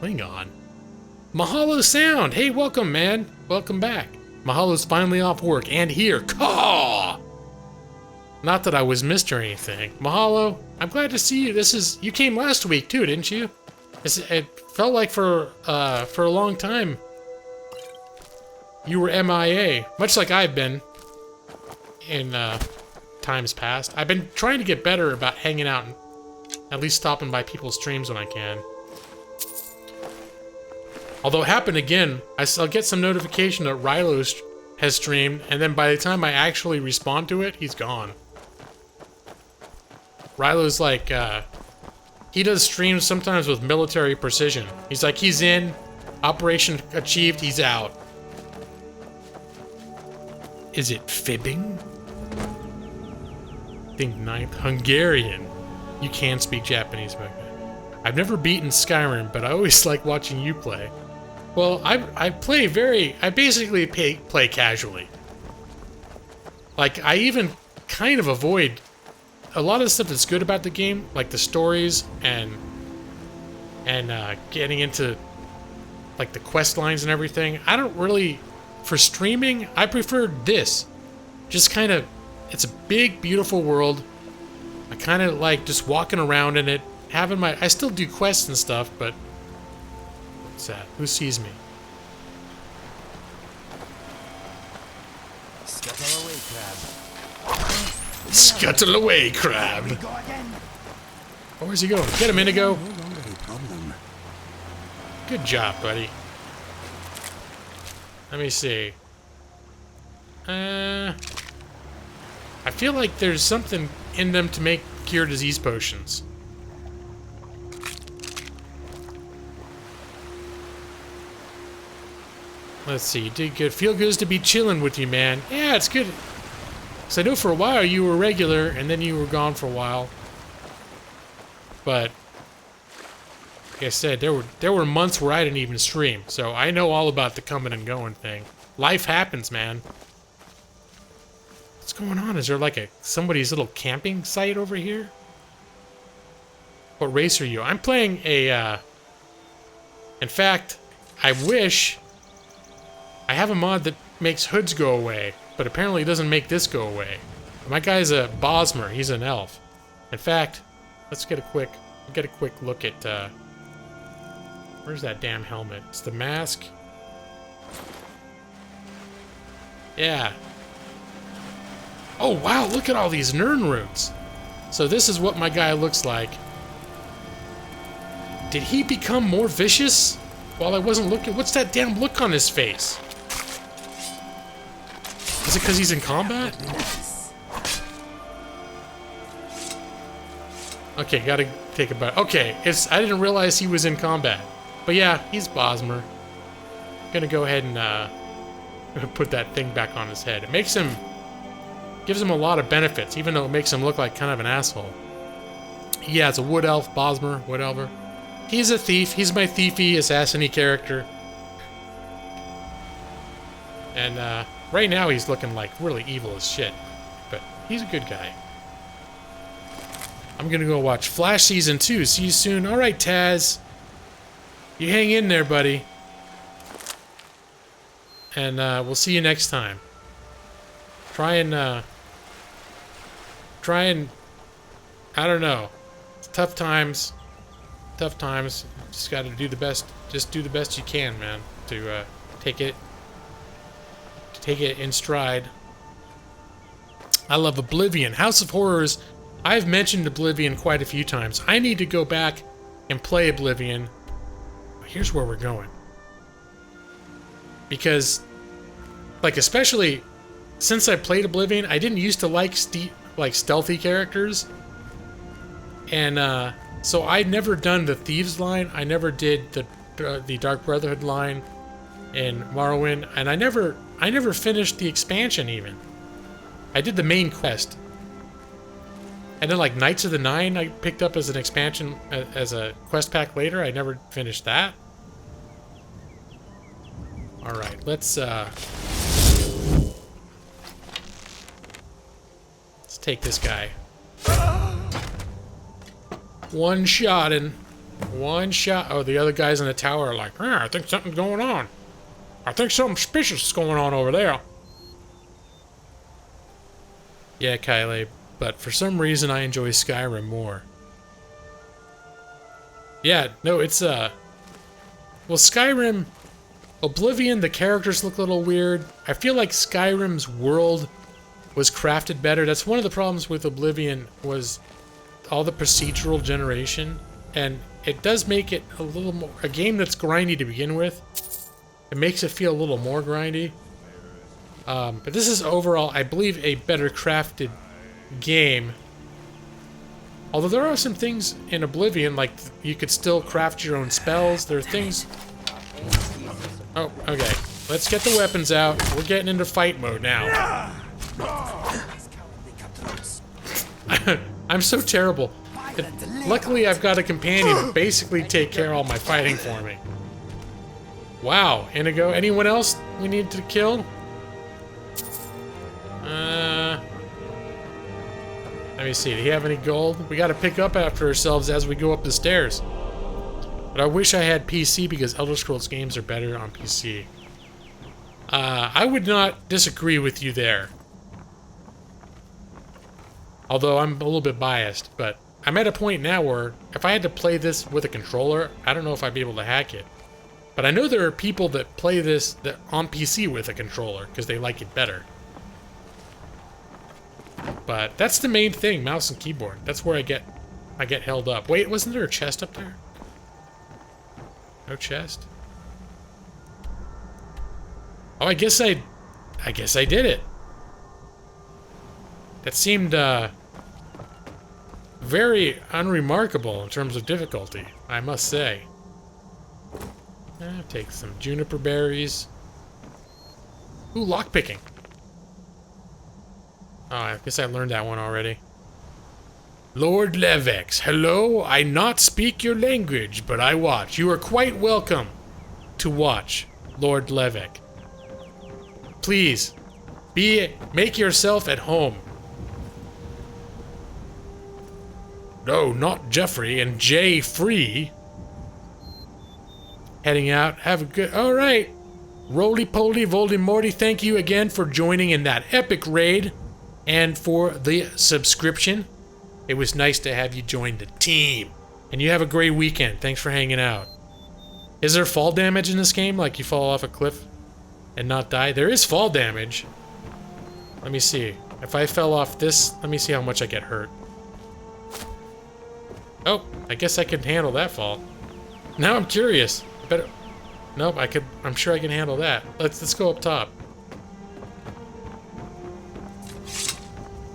Klingon. Mahalo Sound. Hey, welcome, man. Welcome back. Mahalo's finally off work and here. Caw! Not that I was missed or anything. Mahalo, I'm glad to see you. You came last week too, didn't you? It felt like for a long time you were MIA, much like I've been in times past. I've been trying to get better about hanging out and at least stopping by people's streams when I can. Although it happened again, I'll get some notification that Rilo has streamed, and then by the time I actually respond to it, he's gone. Rilo's like, he does streams sometimes with military precision. He's like, he's in, operation achieved, he's out. Is it fibbing? Think ninth. Hungarian. You can speak Japanese, but I've never beaten Skyrim, but I always like watching you play. Well, I basically play casually. Like, I even kind of avoid a lot of the stuff that's good about the game, like the stories and getting into like the quest lines and everything. I don't really, for streaming, I prefer this. Just kind of, it's a big, beautiful world. I kind of like just walking around in it, having I still do quests and stuff, but what's that? Who sees me? Scuttle away, crab. Scuttle away, crab. Oh, where's he going? Get him, Inigo. Good job, buddy. Let me see. I feel like there's something in them to make cure disease potions. Let's see, you did good. Feel good to be chilling with you, man. Yeah, it's good. Because I know for a while you were regular, and then you were gone for a while. But, like I said, there were months where I didn't even stream. So I know all about the coming and going thing. Life happens, man. What's going on? Is there like somebody's little camping site over here? What race are you? I'm playing a, in fact, I wish I have a mod that makes hoods go away, but apparently it doesn't make this go away. My guy's a Bosmer. He's an elf. In fact, let's get a quick look at, where's that damn helmet? It's the mask. Yeah. Oh, wow, look at all these Nern runes. So this is what my guy looks like. Did he become more vicious while I wasn't looking? What's that damn look on his face? Is it because he's in combat? Okay, gotta take a bite. Okay, I didn't realize he was in combat. But yeah, he's Bosmer. Gonna go ahead and put that thing back on his head. It makes him... gives him a lot of benefits, even though it makes him look like kind of an asshole. Yeah, it's a wood elf, Bosmer, wood elver. He's a thief. He's my thiefy, assassin-y character. And right now he's looking like really evil as shit. But he's a good guy. I'm gonna go watch Flash Season 2. See you soon. Alright, Taz. You hang in there, buddy. And we'll see you next time. Try and, I don't know. It's tough times. Tough times. Just gotta do the best. Just do the best you can, man. To take it in stride. I love Oblivion. House of Horrors. I've mentioned Oblivion quite a few times. I need to go back and play Oblivion. Here's where we're going. Because, like, especially since I played Oblivion, I didn't used to like stealthy characters. And so I'd never done the Thieves line. I never did the Dark Brotherhood line in Morrowind, and I never finished the expansion even. I did the main quest. And then like Knights of the Nine I picked up as an expansion, as a quest pack later. I never finished that. Alright, let's take this guy. One shot. Oh, the other guys in the tower are like, I think something's going on. I think something suspicious is going on over there. Yeah, Kyle, but for some reason I enjoy Skyrim more. Yeah, no, it's well, Skyrim, Oblivion, the characters look a little weird. I feel like Skyrim's world was crafted better. That's one of the problems with Oblivion, was all the procedural generation. And it does make it a little more... A game that's grindy to begin with, it makes it feel a little more grindy. But this is overall, I believe, a better crafted game. Although there are some things in Oblivion, like you could still craft your own spells. There are things... Oh, okay. Let's get the weapons out. We're getting into fight mode now. I'm so terrible. Luckily, I've got a companion to basically take care of all my fighting for me. Wow, Inigo. Anyone else we need to kill? Let me see. Do you have any gold? We got to pick up after ourselves as we go up the stairs. But I wish I had PC because Elder Scrolls games are better on PC. I would not disagree with you there. Although I'm a little bit biased, but I'm at a point now where if I had to play this with a controller, I don't know if I'd be able to hack it. But I know there are people that play this on PC with a controller because they like it better. But that's the main thing, mouse and keyboard. That's where I get held up. Wait, wasn't there a chest up there? No chest? Oh, I guess I did it. That seemed very unremarkable in terms of difficulty, I must say. Take some juniper berries. Ooh, lockpicking. Oh, I guess I learned that one already. Lord Levex, hello. I not speak your language, but I watch. You are quite welcome to watch, Lord Levek. Please, make yourself at home. No, not Jeffrey and Jay Free. Heading out. Have a good... Alright. Roly-poly, Voldemorty, thank you again for joining in that epic raid. And for the subscription. It was nice to have you join the team. And you have a great weekend. Thanks for hanging out. Is there fall damage in this game? Like you fall off a cliff and not die? There is fall damage. Let me see. If I fell off this, let me see how much I get hurt. Oh, I guess I can handle that fall. Now I'm curious. Nope, I'm sure I can handle that. Let's go up top.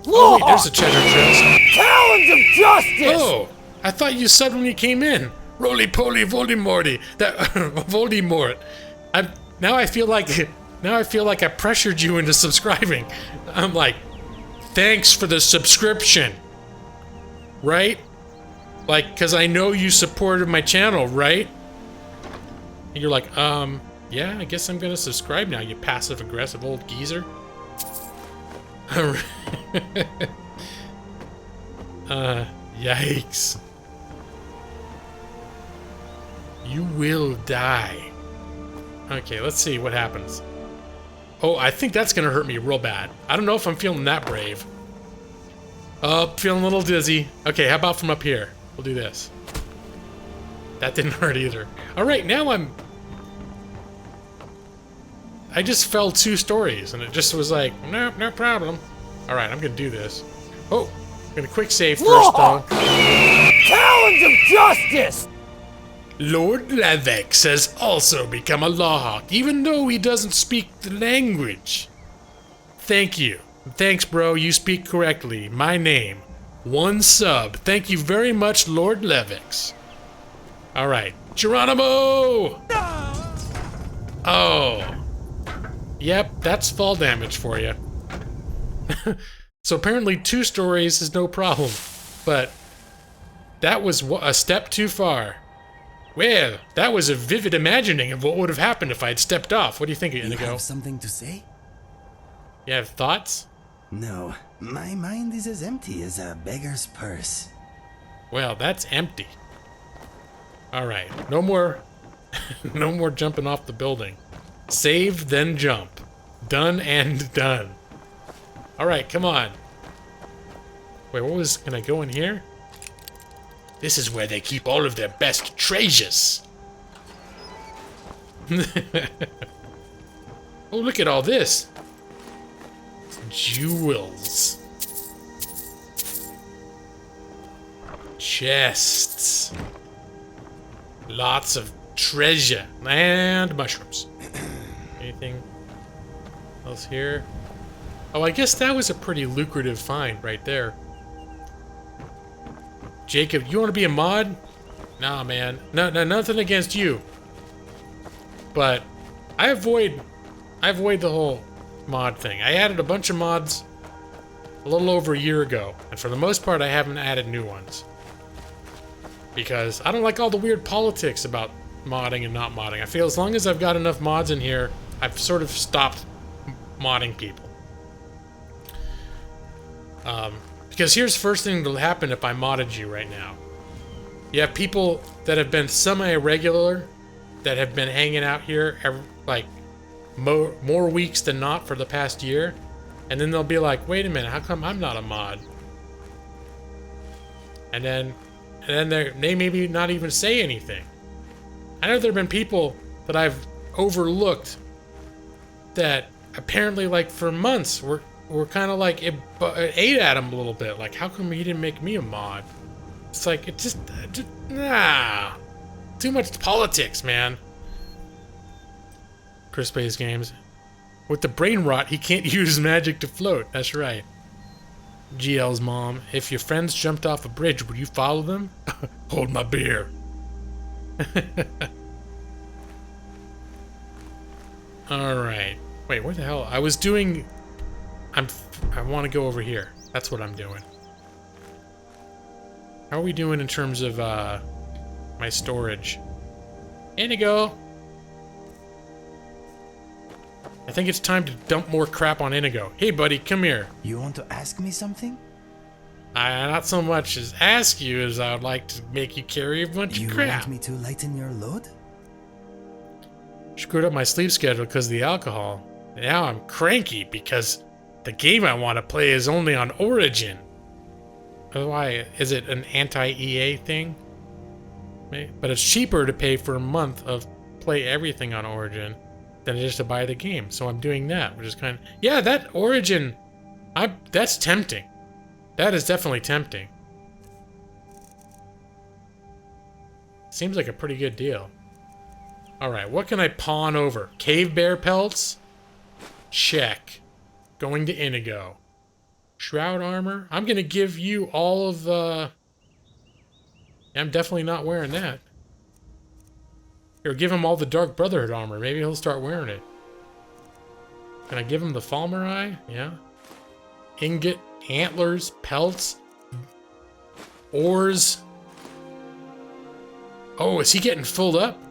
Oh, wait, there's a treasure chest. Talons of justice! Oh, I thought you suddenly came in. Roly-poly, Voldemorty. That Voldemort. Now I feel like I pressured you into subscribing. I'm like, thanks for the subscription. Right? Like, because I know you supported my channel, right? And you're like, yeah, I guess I'm gonna subscribe now, you passive-aggressive old geezer. Yikes. You will die. Okay, let's see what happens. Oh, I think that's gonna hurt me real bad. I don't know if I'm feeling that brave. Oh, feeling a little dizzy. Okay, how about from up here? We'll do this. That didn't hurt either. Alright, now I just fell 2 stories, and it just was like, nope, no problem. Alright, I'm gonna do this. Oh, I'm gonna quick save first, though. Talons of justice! Lord Levex has also become a Lawhawk, even though he doesn't speak the language. Thank you. Thanks, bro, you speak correctly. My name. 1 sub. Thank you very much, Lord Levex. Alright. Geronimo! Oh. Yep, that's fall damage for you. So apparently 2 stories is no problem. But that was a step too far. Well, that was a vivid imagining of what would have happened if I had stepped off. What do you think, Inigo? You have something to say? You have thoughts? No, my mind is as empty as a beggar's purse. Well, that's empty. Alright, no more no more jumping off the building. Save, then jump. Done and done. Alright, come on. Wait, can I go in here? This is where they keep all of their best treasures. Oh, look at all this. Jewels. Chests. Lots of treasure and mushrooms. Anything else here? Oh, I guess that was a pretty lucrative find right there. Jacob, you want to be a mod? Nah, man. No, nothing against you. But I avoid the whole mod thing. I added a bunch of mods a little over a year ago, and for the most part, I haven't added new ones. Because I don't like all the weird politics about modding and not modding. I feel as long as I've got enough mods in here, I've sort of stopped modding people. Because here's the first thing that'll happen if I modded you right now. You have people that have been semi-regular, that have been hanging out here like more weeks than not for the past year, and then they'll be like, wait a minute, how come I'm not a mod? And then they maybe not even say anything. I know there have been people that I've overlooked that apparently, like, for months were kind of like, it ate at them a little bit. Like, how come he didn't make me a mod? It's like, it just nah. Too much politics, man. Chris plays games. With the brain rot, he can't use magic to float. That's right. GL's mom. If your friends jumped off a bridge, would you follow them? Hold my beer. Alright. Wait, where the hell? I was doing... I want to go over here. That's what I'm doing. How are we doing in terms of my storage? Inigo! I think it's time to dump more crap on Inigo. Hey, buddy, come here. You want to ask me something? Not so much as ask you as I would like to make you carry a bunch of crap. You want me to lighten your load? Screwed up my sleep schedule because of the alcohol. Now I'm cranky because the game I want to play is only on Origin. Why? Is it an anti-EA thing? But it's cheaper to pay for a month of play everything on Origin than it is to buy the game. So I'm doing that, which is kind of... Yeah, that Origin... that's tempting. That is definitely tempting. Seems like a pretty good deal. Alright, what can I pawn over? Cave bear pelts? Check. Going to Inigo. Shroud armor? I'm gonna give you all of the... I'm definitely not wearing that. Or give him all the Dark Brotherhood armor. Maybe he'll start wearing it. Can I give him the Falmer Eye? Yeah. Ingot, antlers, pelts, ores. Oh, is he getting filled up?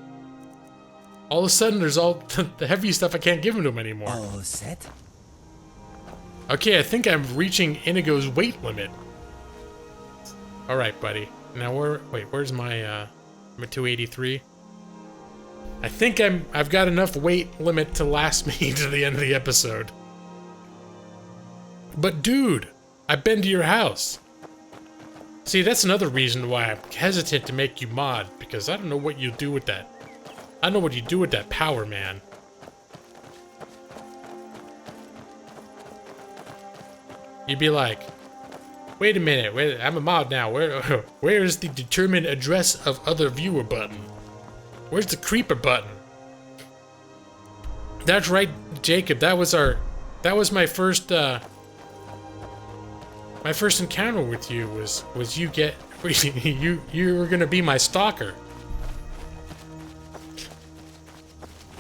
All of a sudden, there's all the heavy stuff I can't give him to him anymore. All set? Okay, I think I'm reaching Inigo's weight limit. All right, buddy. Now where's my I'm at 283. I think I've got enough weight limit to last me to the end of the episode. But dude, I've been to your house. See, that's another reason why I'm hesitant to make you mod, because I don't know what you do with that. I don't know what you do with that power, man. You'd be like, wait a minute, I'm a mod now. Where's the determine address of other viewer button? Where's the creeper button? That's right, Jacob. That was my first encounter with you. Was you were gonna be my stalker.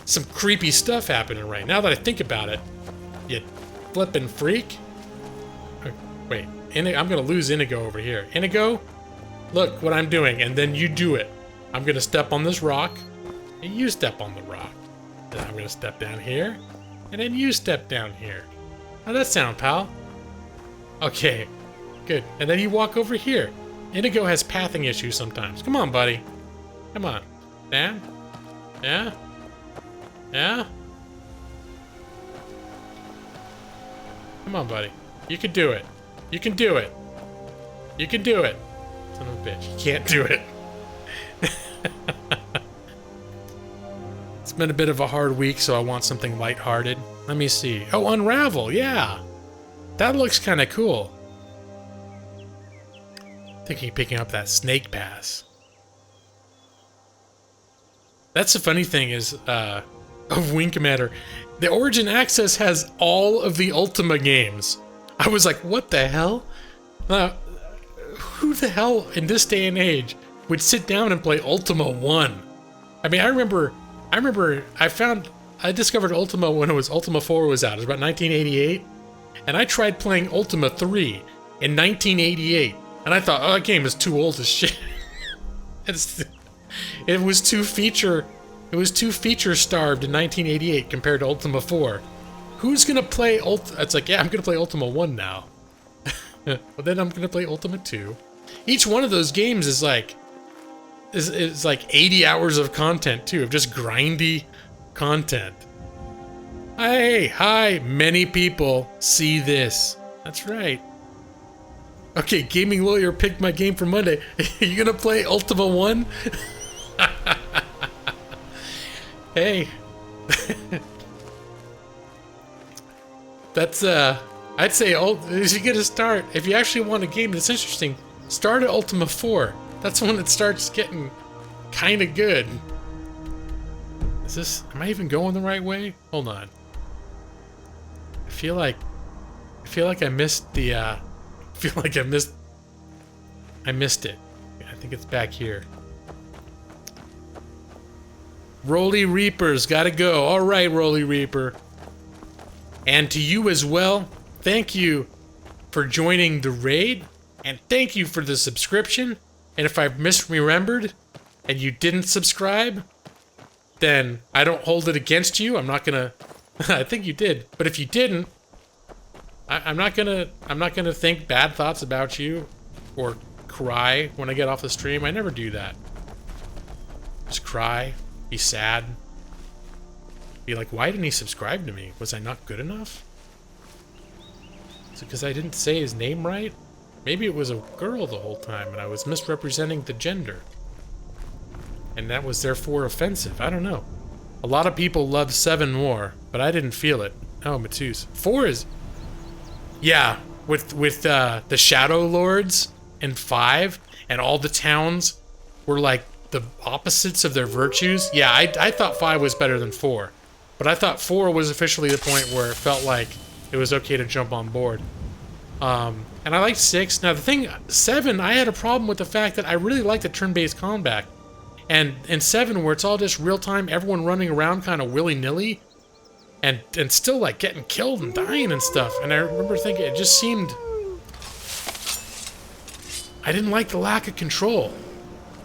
Some creepy stuff happening right now that I think about it. You flippin' freak. Wait, I'm gonna lose Inigo over here. Inigo, look what I'm doing, and then you do it. I'm gonna step on this rock, and you step on the rock. Then I'm gonna step down here, and then you step down here. How'd that sound, pal? Okay, good. And then you walk over here. Inigo has pathing issues sometimes. Come on, buddy. Come on. Dan? Yeah? Yeah? Come on, buddy. You can do it. You can do it. You can do it. Son of a bitch. You can't do it. It's been a bit of a hard week, so I want something lighthearted. Let me see. Oh, Unravel, yeah. That looks kind of cool. Thinking of picking up that Snake Pass. That's the funny thing is, of Wing Commander, the Origin Access has all of the Ultima games. I was like, what the hell? Who the hell in this day and age would sit down and play Ultima 1? I mean, I remember I discovered Ultima when Ultima 4 was out. It was about 1988. And I tried playing Ultima 3 in 1988. And I thought, oh, that game is too old as shit. It was too feature starved in 1988 compared to Ultima 4. Who's gonna play It's like, yeah, I'm gonna play Ultima 1 now. But then I'm gonna play Ultima 2. Each one of those games is like 80 hours of content too, of just grindy content. Hey, hi, many people see this. That's right. Okay, Gaming Lawyer picked my game for Monday. You gonna play Ultima 1? Hey. That's, I'd say, if you get a start, if you actually want a game that's interesting, start at Ultima 4. That's when it starts getting kind of good. Am I even going the right way? Hold on. I feel like I missed the, I missed it. I think it's back here. Roly Reaper's gotta go. All right, Roly Reaper. And to you as well, thank you for joining the raid, and thank you for the subscription. And if I've misremembered and you didn't subscribe, then I don't hold it against you. I'm not gonna. I think you did, but if you didn't, I'm not gonna think bad thoughts about you or cry when I get off the stream. I never do that. Just cry, be sad, be like, why didn't he subscribe to me? Was I not good enough? Is it because I didn't say his name right? Maybe it was a girl the whole time and I was misrepresenting the gender. And that was therefore offensive. I don't know. A lot of people love 7 more, but I didn't feel it. Oh, Matus. 4 is... Yeah, with the Shadow Lords and 5, and all the towns were like the opposites of their virtues. Yeah, I thought 5 was better than 4. But I thought 4 was officially the point where it felt like it was okay to jump on board. And I liked 6. Now the thing, 7, I had a problem with the fact that I really liked the turn-based combat. And in 7, where it's all just real-time, everyone running around kind of willy-nilly, and still like getting killed and dying and stuff. And I remember thinking, it just seemed... I didn't like the lack of control.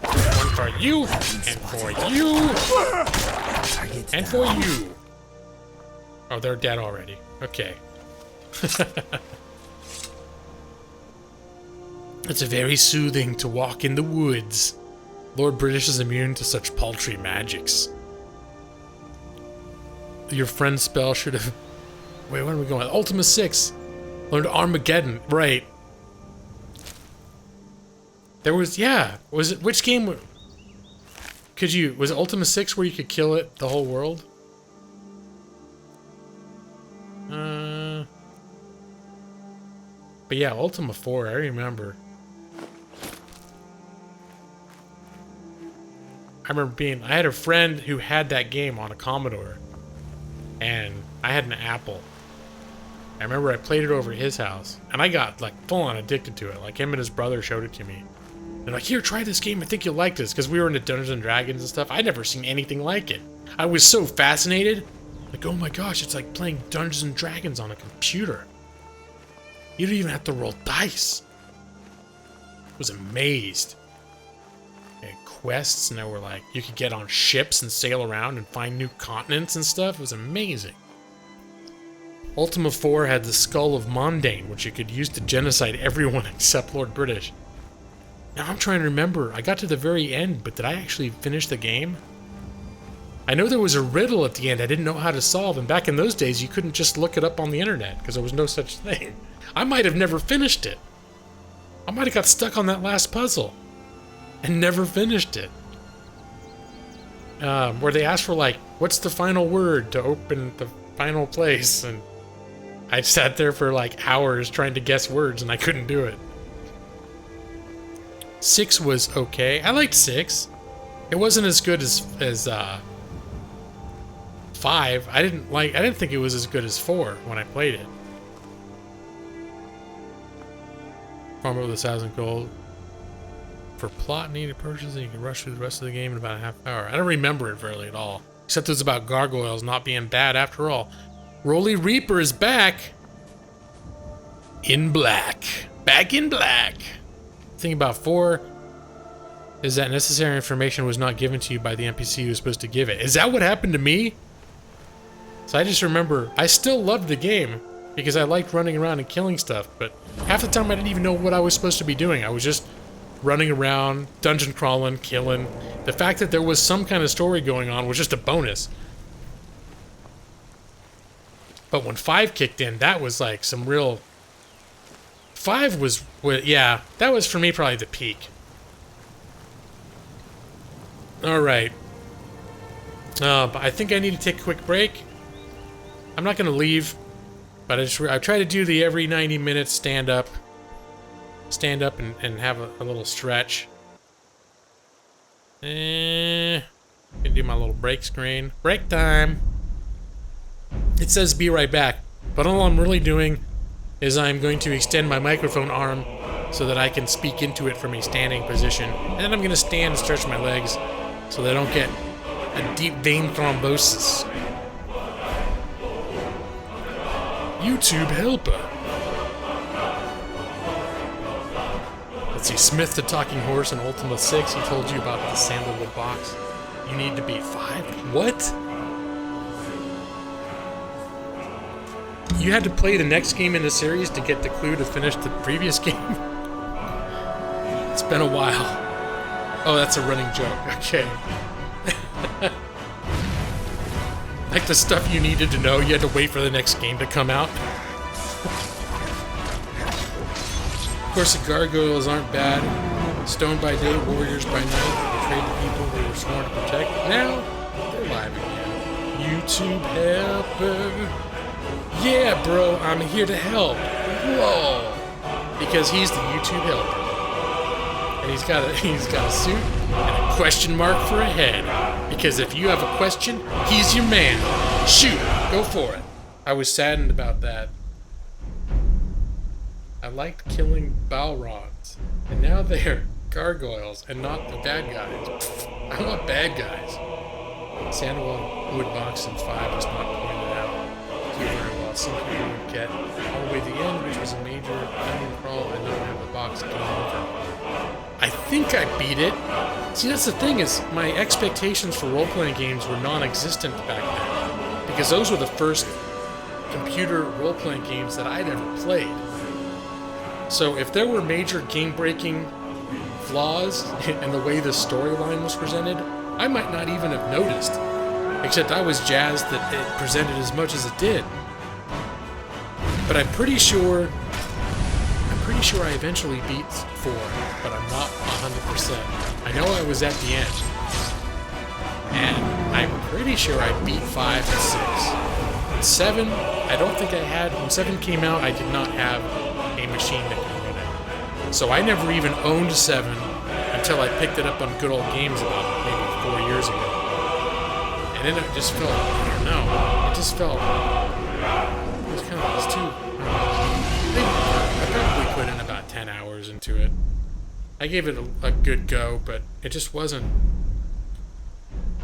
One for you, and for you, and for you. Oh, they're dead already. Okay. It's very soothing to walk in the woods. Lord British is immune to such paltry magics. Your friend's spell should have... Wait, where are we going? Ultima 6. Learned Armageddon. Right. There was... Yeah. Was it... Which game... Could you... Was it Ultima 6 where you could kill it, the whole world? But yeah, Ultima 4, I remember. I had a friend who had that game on a Commodore, and I had an Apple. I remember I played it over at his house, and I got like full on addicted to it. Like him and his brother showed it to me. They're like, here, try this game, I think you'll like this, because we were into Dungeons and Dragons and stuff. I'd never seen anything like it. I was so fascinated. Like, oh my gosh, it's like playing Dungeons and Dragons on a computer. You don't even have to roll dice. I was amazed. And quests, and they were like, you could get on ships and sail around and find new continents and stuff. It was amazing. Ultima 4 had the Skull of Mondane, which you could use to genocide everyone except Lord British. Now I'm trying to remember, I got to the very end, but did I actually finish the game? I know there was a riddle at the end I didn't know how to solve, and back in those days you couldn't just look it up on the internet, because there was no such thing. I might have never finished it. I might have got stuck on that last puzzle and never finished it. where they asked for like, what's the final word to open the final place? And I sat there for like hours trying to guess words and I couldn't do it. 6 was okay. I liked 6. It wasn't as good as 5. I didn't think it was as good as 4 when I played it. Farm over the 1,000 gold. For plot needed purchases, you can rush through the rest of the game in about a half hour. I don't remember it really at all. Except it was about gargoyles not being bad after all. Roly Reaper is back. In black. Back in black. The thing about 4 is that necessary information was not given to you by the NPC who was supposed to give it. Is that what happened to me? So I just remember, I still loved the game because I liked running around and killing stuff, but half the time I didn't even know what I was supposed to be doing. I was just running around, dungeon crawling, killing. The fact that there was some kind of story going on was just a bonus. But when 5 kicked in, that was like some real... 5 was, yeah, that was for me probably the peak. Alright. But I think I need to take a quick break. I'm not going to leave, but I try to do the every 90 minutes stand up and have a little stretch. Gonna do my little break screen. Break time. It says be right back, but all I'm really doing is I'm going to extend my microphone arm so that I can speak into it from a standing position, and then I'm gonna stand and stretch my legs so that I don't get a deep vein thrombosis. YouTube helper. Let's see, Smith the Talking Horse in Ultima 6. He told you about the sandalwood box. You need to beat 5? What? You had to play the next game in the series to get the clue to finish the previous game? It's been a while. Oh, that's a running joke. Okay. Like the stuff you needed to know, you had to wait for the next game to come out. Of course, the gargoyles aren't bad. Stoned by day, warriors by night. Betrayed the people they were sworn to protect. Now, they're alive again. YouTube helper. Yeah, bro, I'm here to help. Whoa. Because he's the YouTube helper. And he's got a suit and a question mark for a head. Because if you have a question, he's your man. Shoot, go for it. I was saddened about that. I liked killing Balrogs, and now they're gargoyles and not the bad guys. I want bad guys. Sandalwood box in 5 was not pointed out too very well. Some people would get all the way to the end, which was a major dungeon crawl, and not have the box game over. I think I beat it. See, that's the thing, is my expectations for role-playing games were non-existent back then, because those were the first computer role-playing games that I'd ever played. So if there were major game-breaking flaws in the way the storyline was presented, I might not even have noticed. Except I was jazzed that it presented as much as it did. But I'm pretty sure I eventually beat 4, but I'm not 100%. I know I was at the end. And I'm pretty sure I beat 5 and 6. 7, I don't think I had. When 7 came out, I did not have a machine that could run it. So I never even owned 7 until I picked it up on Good Old Games about maybe 4 years ago. And then it just felt, I don't know, it just felt, it was kind of, it was too, I probably put in about 10 hours into it. I gave it a good go, but it just wasn't,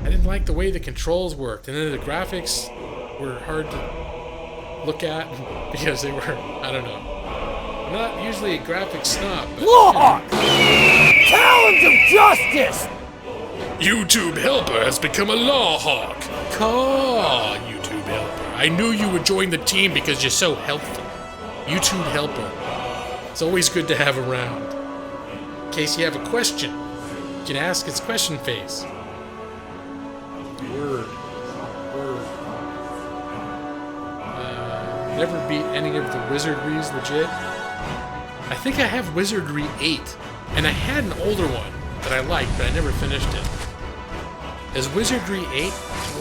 I didn't like the way the controls worked. And then the graphics were hard to look at because they were, I don't know. I'm not usually a graphic snob, but... Lord! Talons of justice! YouTube helper has become a law hawk. Caw, YouTube helper. I knew you would join the team because you're so helpful. YouTube helper. It's always good to have around. In case you have a question, you can ask its question face. Word. Never beat any of the wizardries legit. I think I have Wizardry 8, and I had an older one that I liked, but I never finished it. Is Wizardry 8?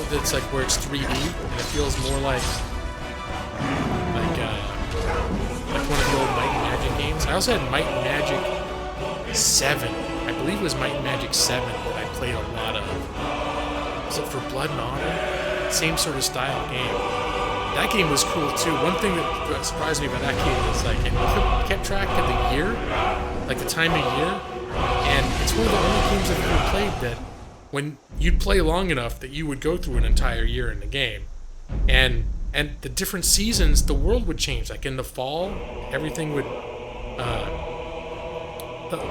That's like where it's 3D and it feels more like one of the old Might and Magic games. I also had Might and Magic 7. I believe it was Might and Magic 7 that I played a lot of. Was it for Blood and Honor? Same sort of style game. That game was cool too. One thing that surprised me about that game is like it kept track of the year, like the time of year, and it's one of the only games I've ever played that when you'd play long enough that you would go through an entire year in the game. And the different seasons, the world would change. Like in the fall, everything would,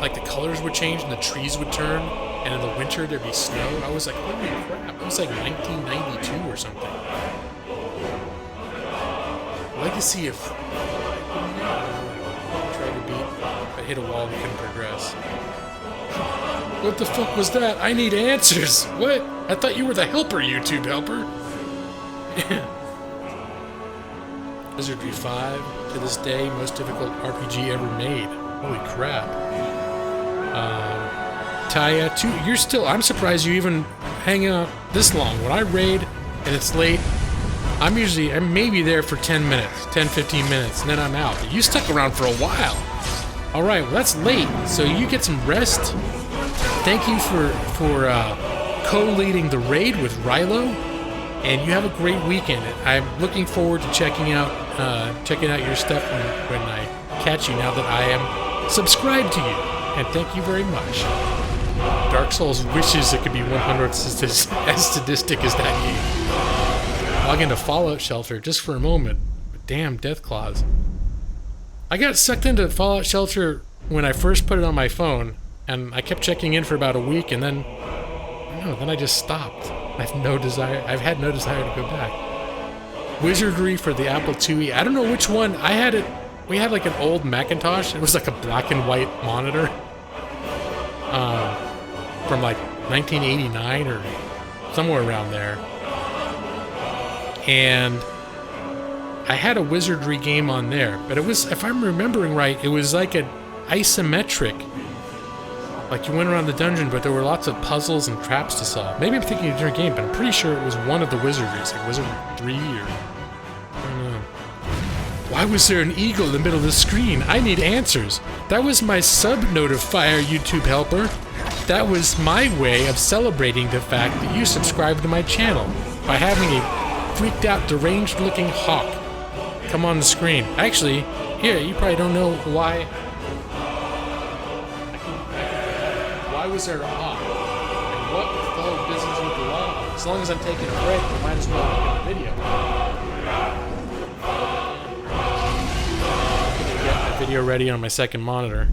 like the colors would change and the trees would turn. And in the winter, there'd be snow. I was like, holy crap. It was like 1992 or something. I'd like to see if... Try to beat... If I hit a wall, we couldn't progress. What the fuck was that? I need answers. What? I thought you were the helper, YouTube helper. Wizardry 5, to this day, most difficult RPG ever made. Holy crap. Taya, 2, you're still, I'm surprised you even hang out this long. When I raid and it's late, I'm maybe there for 10 minutes, 10, 15 minutes, and then I'm out. But you stuck around for a while. Alright, well that's late, so you get some rest. Thank you for co-leading the raid with Rilo, and you have a great weekend. I'm looking forward to checking out your stuff when I catch you now that I am subscribed to you. And thank you very much. Dark Souls wishes it could be 100 as sadistic as that game. Log into Fallout Shelter just for a moment. Damn Death Claws. I got sucked into Fallout Shelter when I first put it on my phone, and I kept checking in for about a week, and then I just stopped. I've had no desire to go back. Wizardry for the Apple IIe. I don't know which one. I had it. We had like an old Macintosh. It was like a black and white monitor. From like 1989 or somewhere around there. And I had a Wizardry game on there, but it was, if I'm remembering right, it was like an isometric. Like you went around the dungeon, but there were lots of puzzles and traps to solve. Maybe I'm thinking of a different game, but I'm pretty sure it was one of the Wizardries, like Wizardry 3 or... I don't know. Why was there an eagle in the middle of the screen? I need answers. That was my sub-notifier, YouTube helper. That was my way of celebrating the fact that you subscribed to my channel by having a freaked out, deranged-looking hawk come on the screen. Actually, here, you probably don't know why... Why was there a hawk? And what the hell business with the law? As long as I'm taking a break, we might as well look at the video. Get my video ready on my second monitor.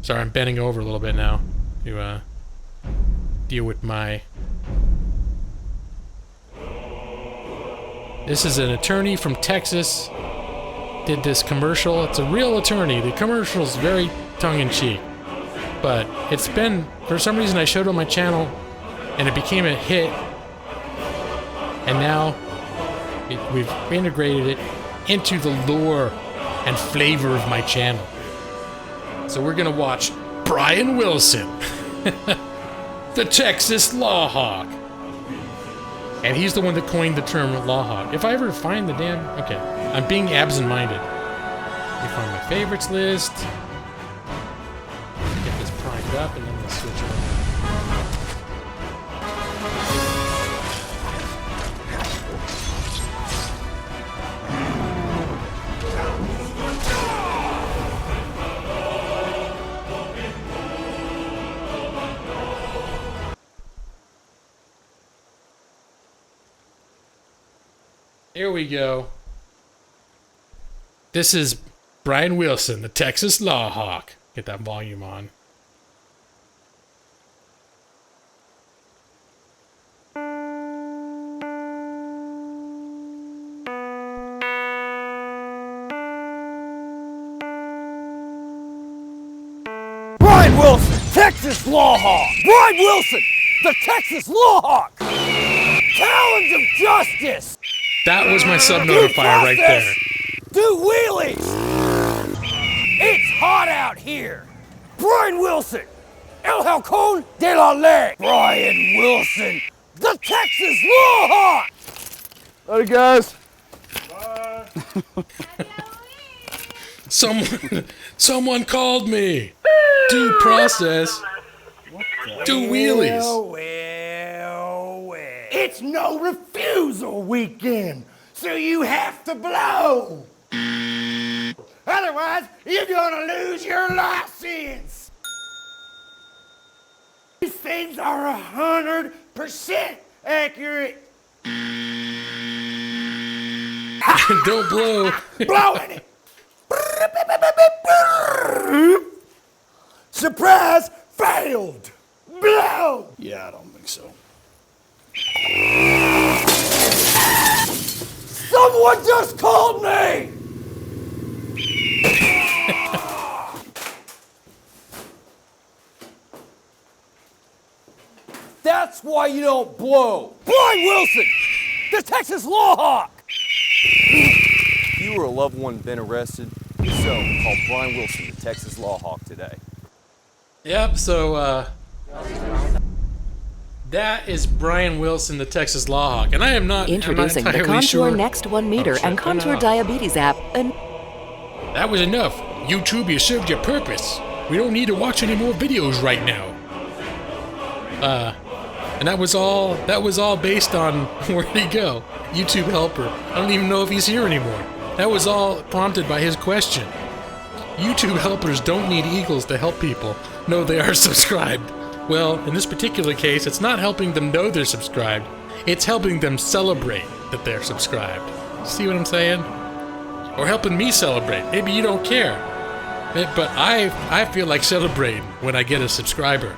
Sorry, I'm bending over a little bit now to deal with my... This is an attorney from Texas. Did this commercial. It's a real attorney. The commercial's very tongue-in-cheek. But it's been, for some reason I showed it on my channel and it became a hit, and now we've integrated it into the lore and flavor of my channel. So we're gonna watch Brian Wilson, the Texas Lawhawk. And he's the one that coined the term Lawhawk. If I ever find the damn, okay, I'm being absent-minded. Let me find my favorites list. Up and then we'll switch it over. Here we go. This is Brian Wilson, the Texas Lawhawk. Get that volume on. Brian Wilson, Texas Lawhawk! Brian Wilson, the Texas Lawhawk! Talons of Justice! That was my sub-notifier right there. Do wheelies! It's hot out here! Brian Wilson! El Halcon de la Ley! Brian Wilson, the Texas Lawhawk! Later, guys. Someone called me. Due process. Do wheelies. Well. It's no refusal weekend, so you have to blow. Otherwise, you're gonna lose your license. These things are 100% accurate. Don't blow. Blowing it. Surprise, failed. Blow. Yeah, I don't think so. Someone just called me. That's why you don't blow. Blind Wilson, the Texas Lawhawk. If you or a loved one been arrested, so call Brian Wilson, the Texas Lawhawk, today. Yep, so, that is Brian Wilson, the Texas Lawhawk, and I am not Introducing the Contour Next 1 Meter and Contour Diabetes app, and... That was enough. YouTube, you served your purpose. We don't need to watch any more videos right now. And that was all based on, where'd he go? YouTube helper. I don't even know if he's here anymore. That was all prompted by his question. YouTube helpers don't need eagles to help people know they are subscribed. Well, in this particular case, it's not helping them know they're subscribed. It's helping them celebrate that they're subscribed. See what I'm saying? Or helping me celebrate. Maybe you don't care. But I feel like celebrating when I get a subscriber.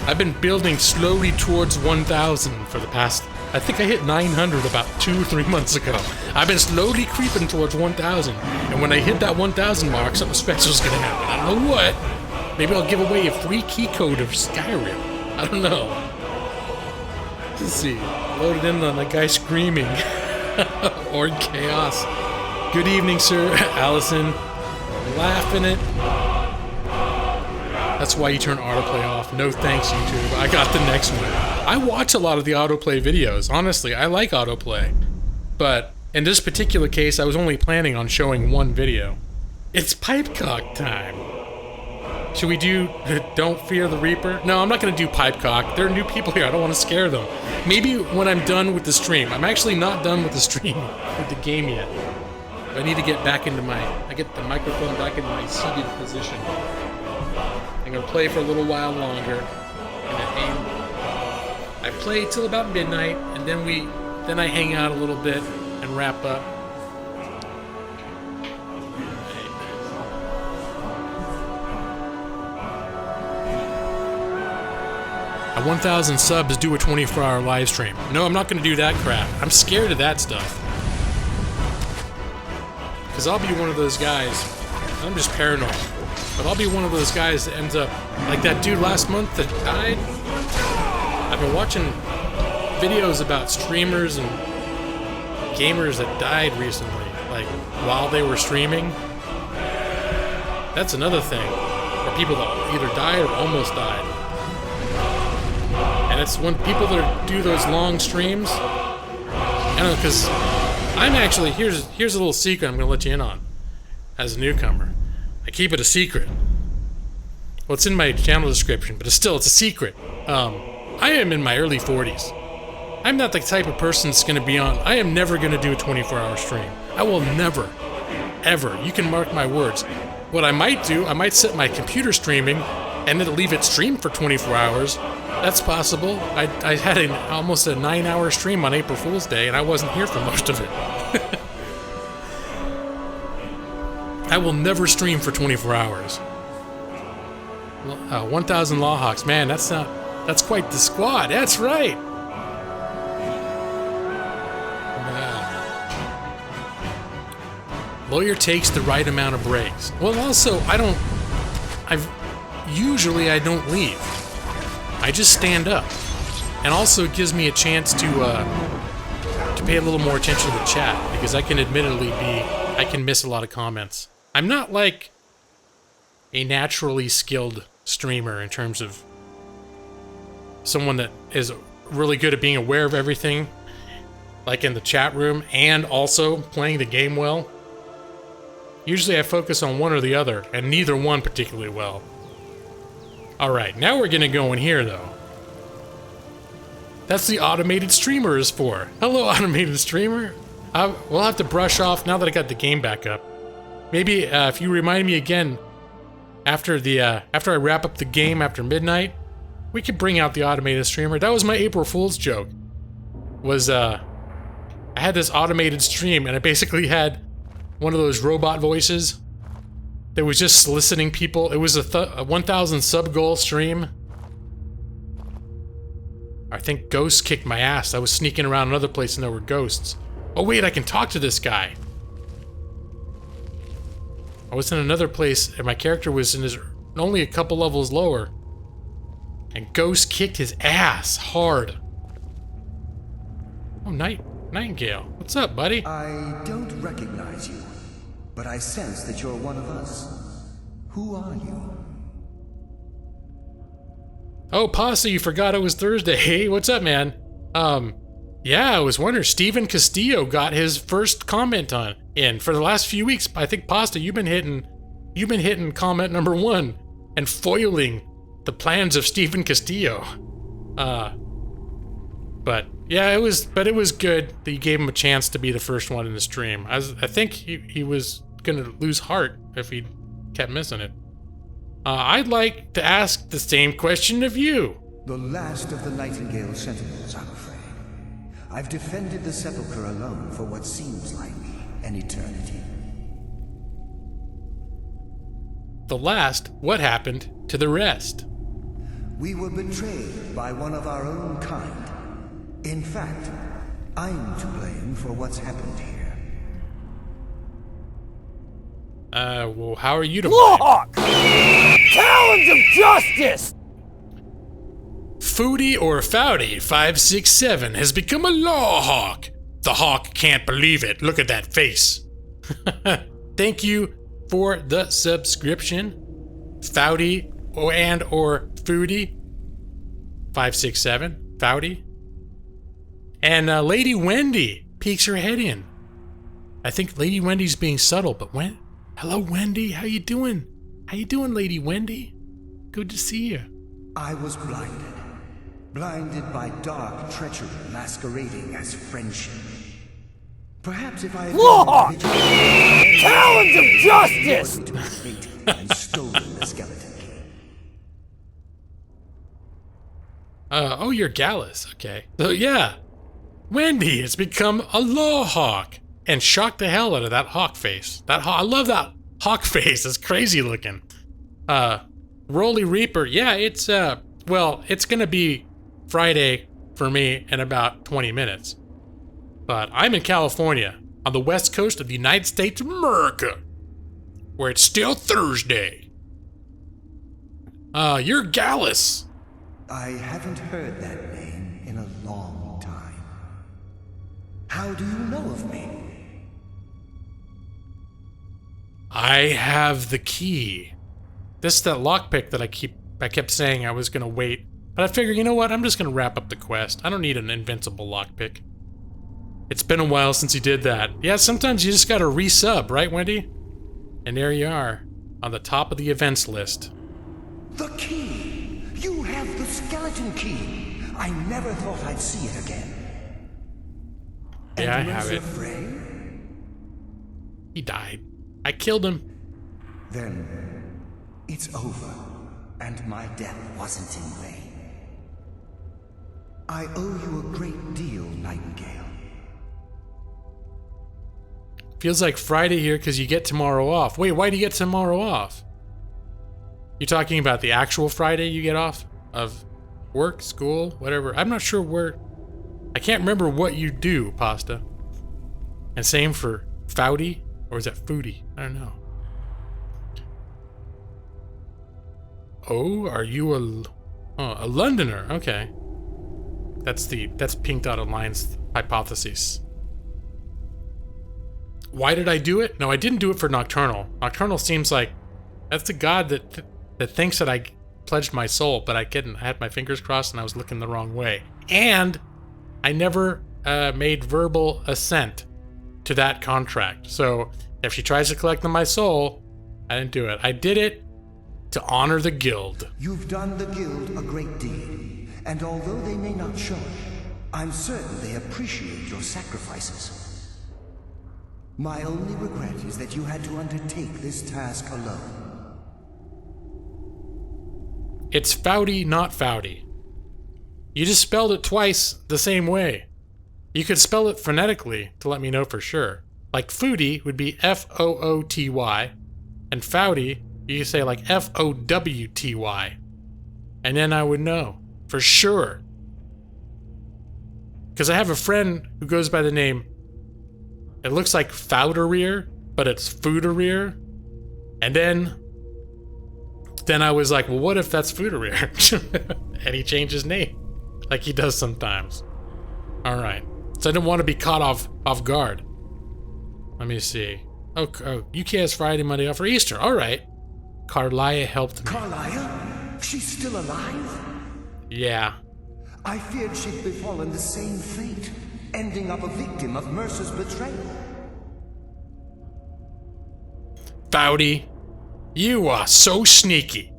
I've been building slowly towards 1,000 for the past... I think I hit 900 about 2 or 3 months ago. I've been slowly creeping towards 1,000. And when I hit that 1,000 mark, something special is going to happen. I don't know what. Maybe I'll give away a free key code of Skyrim. I don't know. Let's see. Loaded in on that guy screaming. Or chaos. Good evening, sir. Allison. Laughing it. That's why you turn autoplay off. No thanks, YouTube. I got the next one. I watch a lot of the autoplay videos. Honestly, I like autoplay. But in this particular case, I was only planning on showing one video. It's pipecock time. Should we do Don't Fear the Reaper? No, I'm not going to do pipecock. There are new people here. I don't want to scare them. Maybe when I'm done with the stream. I'm actually not done with the stream, with the game yet. I need to get back into I get the microphone back in my seated position. I'm going to play for a little while longer. And I play till about midnight, and then I hang out a little bit and wrap up. At 1,000 subs, do a 24-hour live stream. No, I'm not going to do that crap. I'm scared of that stuff. Because I'll be one of those guys. I'm just paranoid. But I'll be one of those guys that ends up like that dude last month that died. I've been watching videos about streamers and gamers that died recently, like while they were streaming. That's another thing. Or people that either died or almost died. And it's when people that do those long streams. I don't know, because I'm actually here's a little secret I'm gonna let you in on as a newcomer. I keep it a secret. Well, it's in my channel description, but it's a secret. I am in my early 40s. I'm not the type of person that's going to be on... I am never going to do a 24-hour stream. I will never, ever. You can mark my words. What I might do, I might set my computer streaming and then leave it streamed for 24 hours. That's possible. I had almost a 9-hour stream on April Fool's Day, and I wasn't here for most of it. I will never stream for 24 hours. 1,000 Lawhawks. Man, that's quite the squad. That's right. Lawyer takes the right amount of breaks. Well, also, usually I don't leave. I just stand up. And also it gives me a chance to pay a little more attention to the chat, because I can I can miss a lot of comments. I'm not like a naturally skilled streamer in terms of someone that is really good at being aware of everything, like in the chat room, and also playing the game well. Usually I focus on one or the other, and neither one particularly well. Alright, now we're gonna go in here, though. That's the automated streamer is for. Hello, automated streamer. We'll have to brush off now that I got the game back up. Maybe if you remind me again after I wrap up the game after midnight, we could bring out the automated streamer. That was my April Fool's joke. I had this automated stream, and I basically had one of those robot voices that was just soliciting people. It was a 1,000 sub goal stream. I think ghosts kicked my ass. I was sneaking around another place and there were ghosts. Oh wait, I can talk to this guy. I was in another place and my character was in only a couple levels lower. And ghosts kicked his ass hard. Oh, Nightingale. What's up, buddy? I don't recognize you, but I sense that you're one of us. Who are you? Oh, Pasta, you forgot it was Thursday. Hey, what's up, man? Yeah, I was wondering, Steven Castillo got his first comment in for the last few weeks. I think, Pasta, you've been hitting comment number 1 and foiling the plans of Steven Castillo. But yeah, it was good that you gave him a chance to be the first one in the stream. I think he was gonna lose heart if he kept missing it. I'd like to ask the same question of you. The last of the Nightingale Sentinels, I'm afraid. I've defended the Sepulchre alone for what seems like an eternity. The last? What happened to the rest? We were betrayed by one of our own kind. In fact, I'm to blame for what's happened here. Well, how are you to blame? Challenge of justice! Foodie or Foudy 567 has become a law hawk. The hawk can't believe it. Look at that face. Thank you for the subscription. Foudy or Foodie 567. Foudy. And Lady Wendy peeks her head in. I think Lady Wendy's being subtle, but hello, Wendy. How you doing? How you doing, Lady Wendy? Good to see you. I was blinded. Blinded by dark treachery masquerading as friendship. Perhaps if I had Lord! Challenge of justice! And stolen the skeleton key. Oh, you're Gallus. Okay. So yeah, Wendy has become a law hawk and shocked the hell out of that hawk face. I love that hawk face. It's crazy looking. Roly Reaper. Yeah, it's it's gonna be Friday for me in about 20 minutes. But I'm in California, on the west coast of the United States of America, where it's still Thursday. You're Gallus. I haven't heard that name in a long time. How do you know of me? I have the key. This is that lockpick that I kept saying I was gonna wait. But I figured, you know what? I'm just gonna wrap up the quest. I don't need an invincible lockpick. It's been a while since you did that. Yeah, sometimes you just gotta resub, right, Wendy? And there you are, on the top of the events list. The key! You have the skeleton key! I never thought I'd see it again. Yeah, I have it. Frey? He died. I killed him. Then it's over, and my death wasn't in vain. I owe you a great deal, Nightingale. Feels like Friday here because you get tomorrow off. Wait, why do you get tomorrow off? You talking about the actual Friday you get off? Of work, school, whatever? I'm not sure where... I can't remember what you do, Pasta. And same for Foudy? Or is that Foodie? I don't know. Oh, are you a Londoner? Okay. That's Pink Dotted Line's hypothesis. Why did I do it? No, I didn't do it for Nocturnal. Nocturnal seems like that's the god that thinks that I pledged my soul, but I didn't. I had my fingers crossed and I was looking the wrong way. And I never made verbal assent to that contract. So if she tries to collect my soul, I didn't do it. I did it to honor the guild. You've done the guild a great deed, and although they may not show it, I'm certain they appreciate your sacrifices. My only regret is that you had to undertake this task alone. It's Foudy, not Foudy. You just spelled it twice the same way. You could spell it phonetically to let me know for sure. Like Foodie would be F-O-O-T-Y, and Foudy, you could say like F-O-W-T-Y. And then I would know, for sure. Because I have a friend who goes by the name, it looks like Foudereer, but it's Foodereer. And then I was like, well, what if that's Foodereer? And he changed his name, like he does sometimes. All right. So I didn't want to be caught off guard. Let me see. Oh, UKS Friday, Monday off for Easter. All right. Carlia helped me. Carlia? She's still alive? Yeah. I feared she'd befallen the same fate, ending up a victim of Mercer's betrayal. Foudy, you are so sneaky.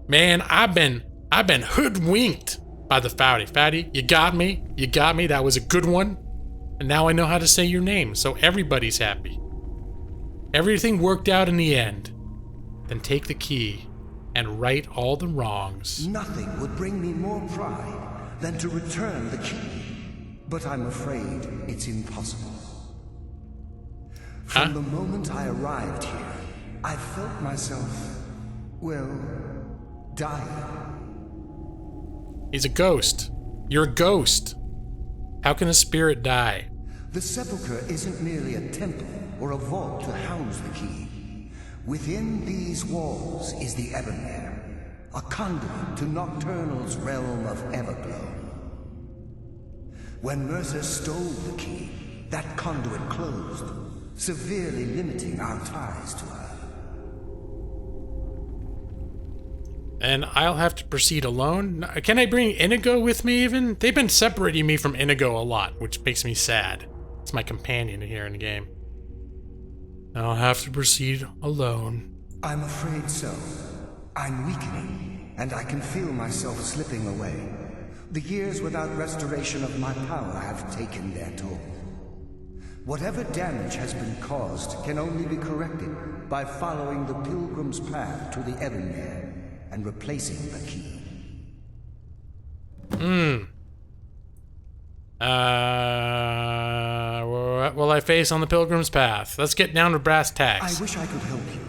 Man, I've been hoodwinked by the Foudy. Foudy, you got me. You got me. That was a good one. And now I know how to say your name, so everybody's happy. Everything worked out in the end. Then take the key and right all the wrongs. Nothing would bring me more pride than to return the key. But I'm afraid it's impossible. From the moment I arrived here, I felt myself, well, dying. He's a ghost. You're a ghost. How can a spirit die? The sepulchre isn't merely a temple or a vault to house the key. Within these walls is the Ebonmere, a conduit to Nocturnal's realm of Everglow. When Mercer stole the key, that conduit closed, severely limiting our ties to her. And I'll have to proceed alone? Can I bring Inigo with me even? They've been separating me from Inigo a lot, which makes me sad. It's my companion here in the game. I'll have to proceed alone. I'm afraid so. I'm weakening, and I can feel myself slipping away. The years without restoration of my power have taken their toll. Whatever damage has been caused can only be corrected by following the pilgrim's path to the Ebonmere and replacing the key. What will I face on the pilgrim's path? Let's get down to brass tacks. I wish I could help you,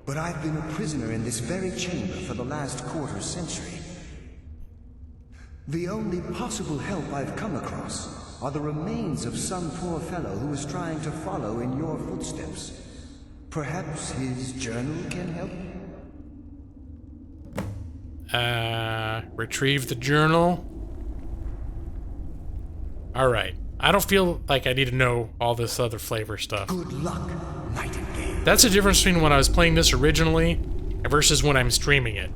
but I've been a prisoner in this very chamber for the last quarter century. The only possible help I've come across are the remains of some poor fellow who is trying to follow in your footsteps. Perhaps his journal can help? Retrieve the journal. Alright. I don't feel like I need to know all this other flavor stuff. Good luck, Nightingale. That's the difference between when I was playing this originally versus when I'm streaming it.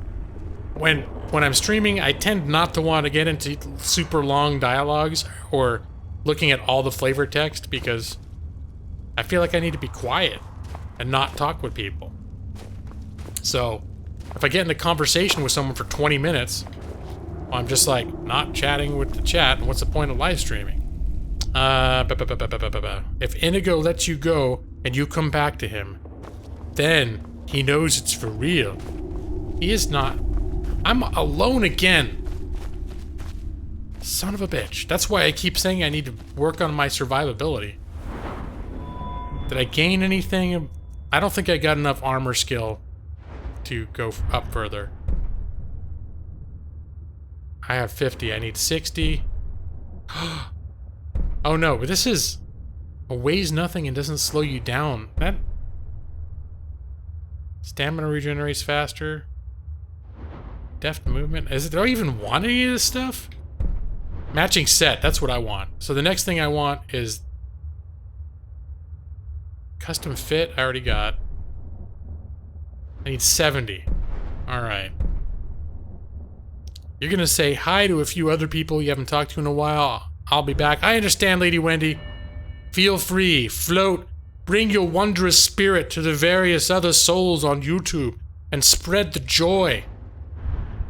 When I'm streaming, I tend not to want to get into super long dialogues or looking at all the flavor text because I feel like I need to be quiet and not talk with people. So, if I get in a conversation with someone for 20 minutes, well, I'm just like not chatting with the chat, and what's the point of live streaming? If Inigo lets you go and you come back to him, then he knows it's for real. He is not. I'm alone again. Son of a bitch. That's why I keep saying I need to work on my survivability. Did I gain anything? I don't think I got enough armor skill to go up further. I have 50. I need 60. Oh no, but this is weighs nothing and doesn't slow you down. That stamina regenerates faster. Deft movement. Do I even want any of this stuff? Matching set, that's what I want. So the next thing I want is custom fit. I already got. I need 70. Alright. You're gonna say hi to a few other people you haven't talked to in a while. I'll be back. I understand, Lady Wendy. Feel free, float, bring your wondrous spirit to the various other souls on YouTube and spread the joy.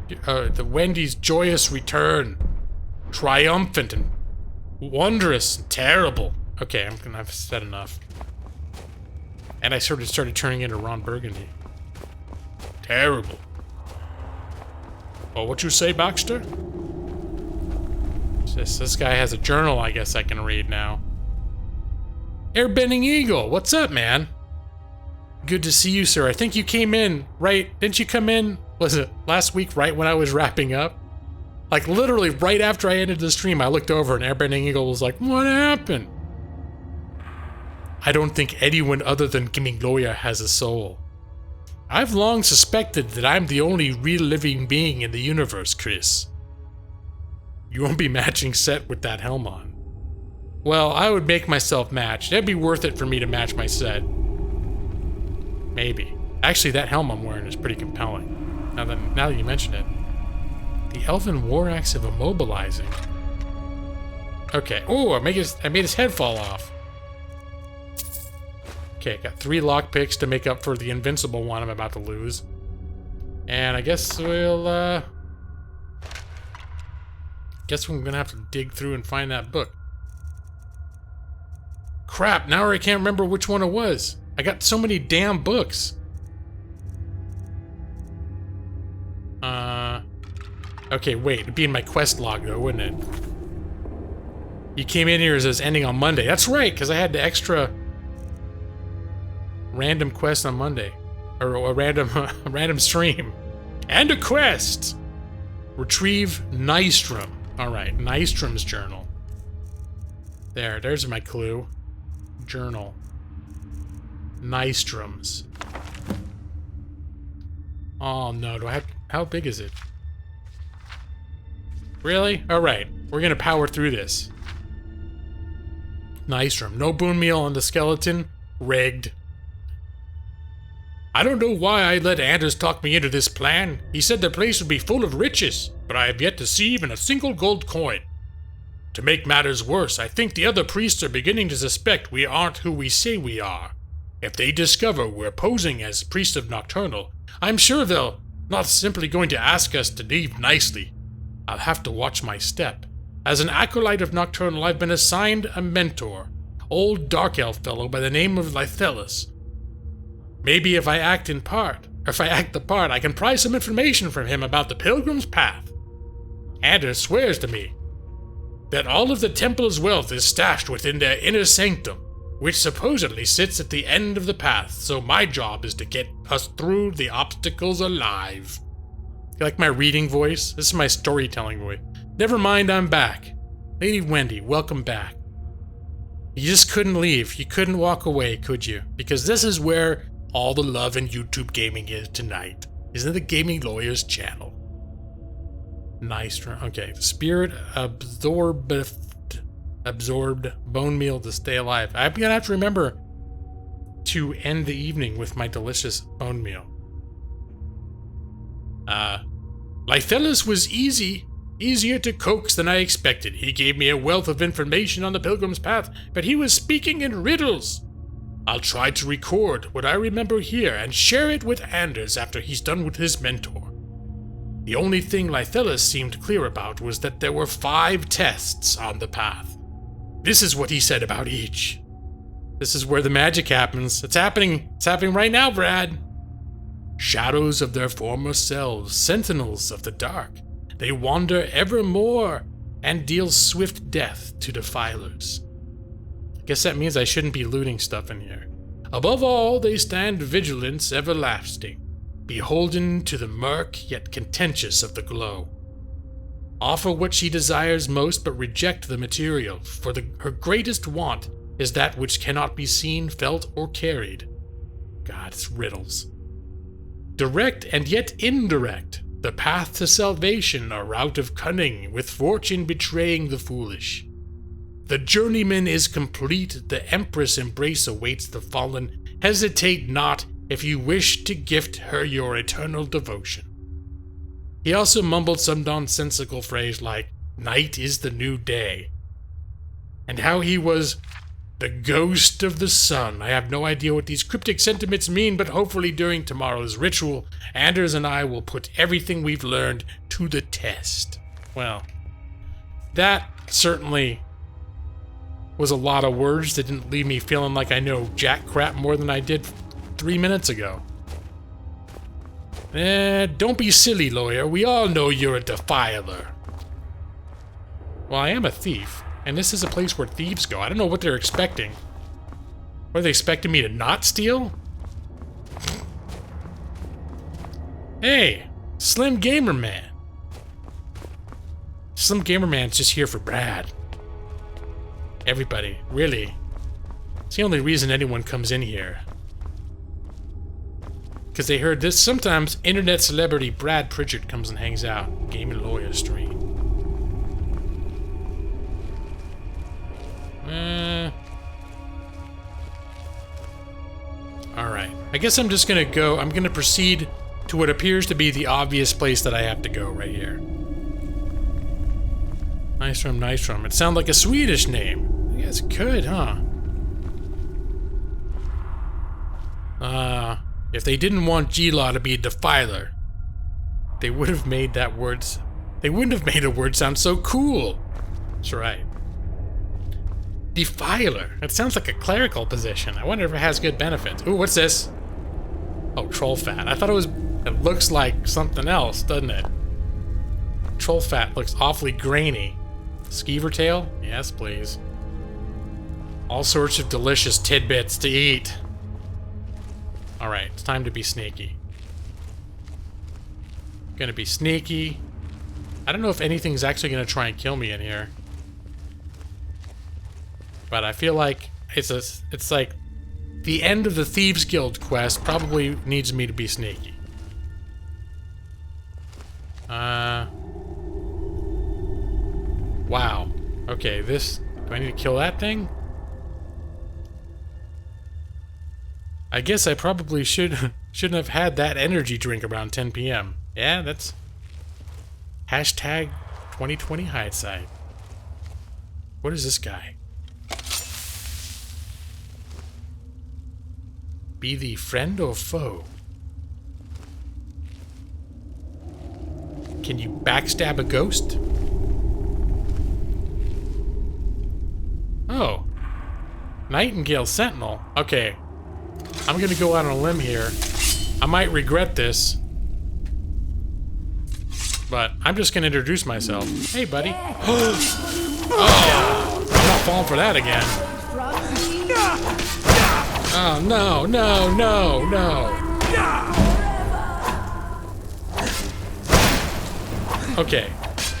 The Wendy's joyous return. Triumphant and wondrous and terrible. Okay, I've said enough. And I sort of started turning into Ron Burgundy. Terrible. Oh, what you say, Baxter? This guy has a journal I guess I can read now. Airbending Eagle, what's up, man? Good to see you, sir. I think you came in, right? Didn't you come in, was it last week, right when I was wrapping up? Like, literally, right after I ended the stream, I looked over and Airbending Eagle was like, what happened? I don't think anyone other than Gaming Lawyer has a soul. I've long suspected that I'm the only real living being in the universe, Chris. You won't be matching set with that helm on. Well, I would make myself match. That'd be worth it for me to match my set. Maybe. Actually, that helm I'm wearing is pretty compelling. Now that you mention it. The Elven War Axe of Immobilizing. Okay. Oh, I made his head fall off. Okay, got 3 lockpicks to make up for the invincible one I'm about to lose. And I guess we're gonna have to dig through and find that book. Crap, now I can't remember which one it was. I got so many damn books. Okay, wait, it'd be in my quest log though, wouldn't it? You came in here as ending on Monday. That's right, because I had the extra random quest on Monday. Or a random stream. And a quest! Retrieve Nystrom. Alright, Nystrom's journal. There's my clue. Journal. Nystrom's. Oh no, do I have... How big is it? Really? Alright, we're gonna power through this. Nystrom. No bone meal on the skeleton. Rigged. I don't know why I let Anders talk me into this plan. He said the place would be full of riches, but I have yet to see even a single gold coin. To make matters worse, I think the other priests are beginning to suspect we aren't who we say we are. If they discover we're posing as priests of Nocturnal, I'm sure they'll not simply going to ask us to leave nicely. I'll have to watch my step. As an acolyte of Nocturnal, I've been assigned a mentor, old dark elf fellow by the name of Lythelus. Maybe if I act the part, I can pry some information from him about the Pilgrim's Path. Anders swears to me that all of the temple's wealth is stashed within their inner sanctum, which supposedly sits at the end of the path, so my job is to get us through the obstacles alive. You like my reading voice? This is my storytelling voice. Never mind, I'm back. Lady Wendy, welcome back. You just couldn't leave. You couldn't walk away, could you? Because this is where all the love in YouTube gaming is tonight. Is in the Gaming Lawyers channel. Nice. Okay. Spirit absorbed bone meal to stay alive. I'm gonna have to remember to end the evening with my delicious bone meal. Lythelus was easier to coax than I expected. He gave me a wealth of information on the Pilgrim's Path, but he was speaking in riddles. I'll try to record what I remember here and share it with Anders after he's done with his mentor. The only thing Lythelus seemed clear about was that there were 5 tests on the path. This is what he said about each. This is where the magic happens. It's happening right now, Brad. Shadows of their former selves, sentinels of the dark. They wander evermore and deal swift death to defilers. I guess that means I shouldn't be looting stuff in here. Above all, they stand vigilance everlasting, beholden to the murk yet contentious of the glow. Offer what she desires most, but reject the material, for her greatest want is that which cannot be seen, felt, or carried. God, it's riddles. Direct and yet indirect, the path to salvation, a route of cunning, with fortune betraying the foolish. The journeyman is complete, the Empress' embrace awaits the fallen. Hesitate not if you wish to gift her your eternal devotion. He also mumbled some nonsensical phrase like, "Night is the new day." And how he was the ghost of the sun. I have no idea what these cryptic sentiments mean, but hopefully during tomorrow's ritual, Anders and I will put everything we've learned to the test. Well, that certainly was a lot of words that didn't leave me feeling like I know jack crap more than I did 3 minutes ago. Don't be silly, lawyer. We all know you're a defiler. Well, I am a thief, and this is a place where thieves go. I don't know what they're expecting. What, are they expecting me to not steal? Hey, Slim Gamer Man. Slim Gamer Man's just here for Brad. Everybody, really. It's the only reason anyone comes in here. Because they heard this. Sometimes internet celebrity Brad Pritchard comes and hangs out. Gaming Lawyer stream. Alright. I guess I'm just gonna go. I'm gonna proceed to what appears to be the obvious place that I have to go right here. Nystrom, Nystrom. It sounds like a Swedish name. I guess it could, huh? If they didn't want G-Law to be a defiler, they would have made that word... They wouldn't have made a word sound so cool. That's right. Defiler. It sounds like a clerical position. I wonder if it has good benefits. Ooh, what's this? Oh, troll fat. I thought it was... It looks like something else, doesn't it? Troll fat looks awfully grainy. Skeever tail? Yes, please. All sorts of delicious tidbits to eat. Alright, it's time to be sneaky. Gonna be sneaky. I don't know if anything's actually gonna try and kill me in here. But I feel like it's like the end of the Thieves Guild quest probably needs me to be sneaky. Wow. Okay, this... Do I need to kill that thing? I guess I probably shouldn't have had that energy drink around 10 p.m. Yeah, that's... Hashtag 2020 hindsight. What is this guy? Be the friend or foe? Can you backstab a ghost? Oh. Nightingale Sentinel. Okay. I'm gonna go out on a limb here. I might regret this. But I'm just gonna introduce myself. Hey, buddy. Oh! I'm not falling for that again. Oh, no, no, no, no. Okay.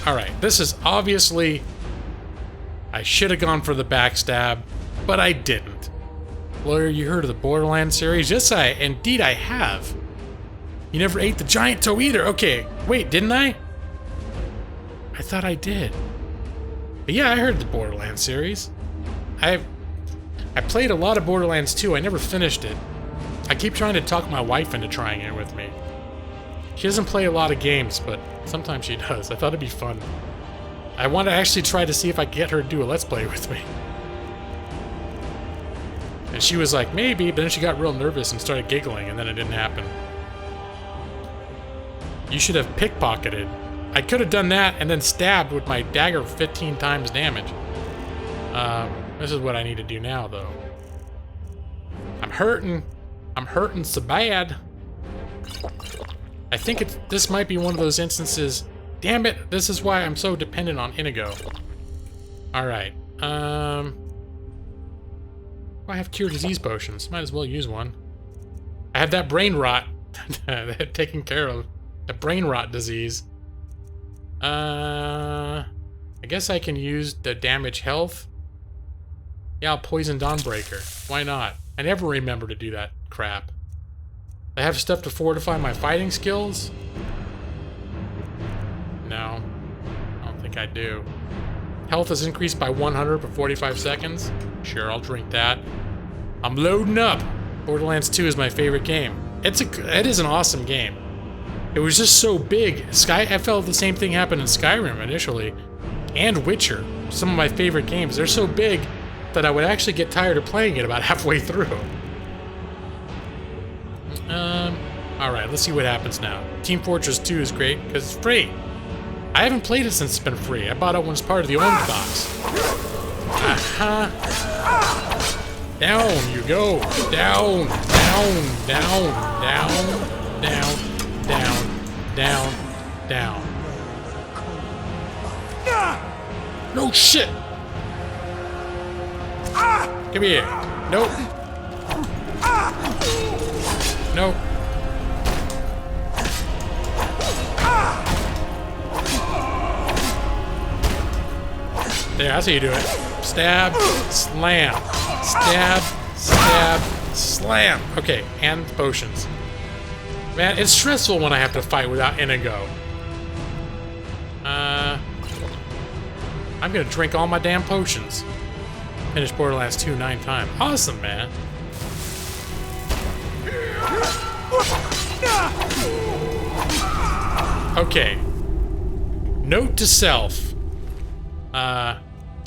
Alright, this is obviously... I should have gone for the backstab, but I didn't. Lawyer, you heard of the Borderlands series? Yes, indeed I have. You never ate the giant toe either. Okay, wait, didn't I? I thought I did. But yeah, I heard the Borderlands series. I played a lot of Borderlands 2. I never finished it. I keep trying to talk my wife into trying it with me. She doesn't play a lot of games, but sometimes she does. I thought it'd be fun. I want to actually try to see if I can get her to do a Let's Play with me. And she was like, maybe, but then she got real nervous and started giggling, and then it didn't happen. You should have pickpocketed. I could have done that and then stabbed with my dagger 15 times damage. This is what I need to do now, though. I'm hurting. I'm hurting so bad. I think this might be one of those instances. Damn it, this is why I'm so dependent on Inigo. Alright, I have cure disease potions. Might as well use one. I have that brain rot taken care of. The brain rot disease. I guess I can use the damage health. Yeah, I'll poison Dawnbreaker. Why not? I never remember to do that crap. I have stuff to fortify my fighting skills? No. I don't think I do. Health is increased by 100 for 45 seconds. Sure, I'll drink that. I'm loading up. Borderlands 2 is my favorite game. It is an awesome game. It was just so big. I felt the same thing happened in Skyrim initially, and Witcher. Some of my favorite games. They're so big that I would actually get tired of playing it about halfway through. Alright, let's see what happens now. Team Fortress 2 is great, because it's free. I haven't played it since it's been free. I bought it when it's part of the orange box. Down you go. Down, down, down, down, down, down, down, down. No shit! Come here. Nope. Nope. There, that's how you do it. Stab, slam. Stab, stab, slam. Okay, and potions. Man, it's stressful when I have to fight without Inigo. I'm gonna drink all my damn potions. Finished Borderlands 2 9 times. Awesome, man. Okay. Note to self.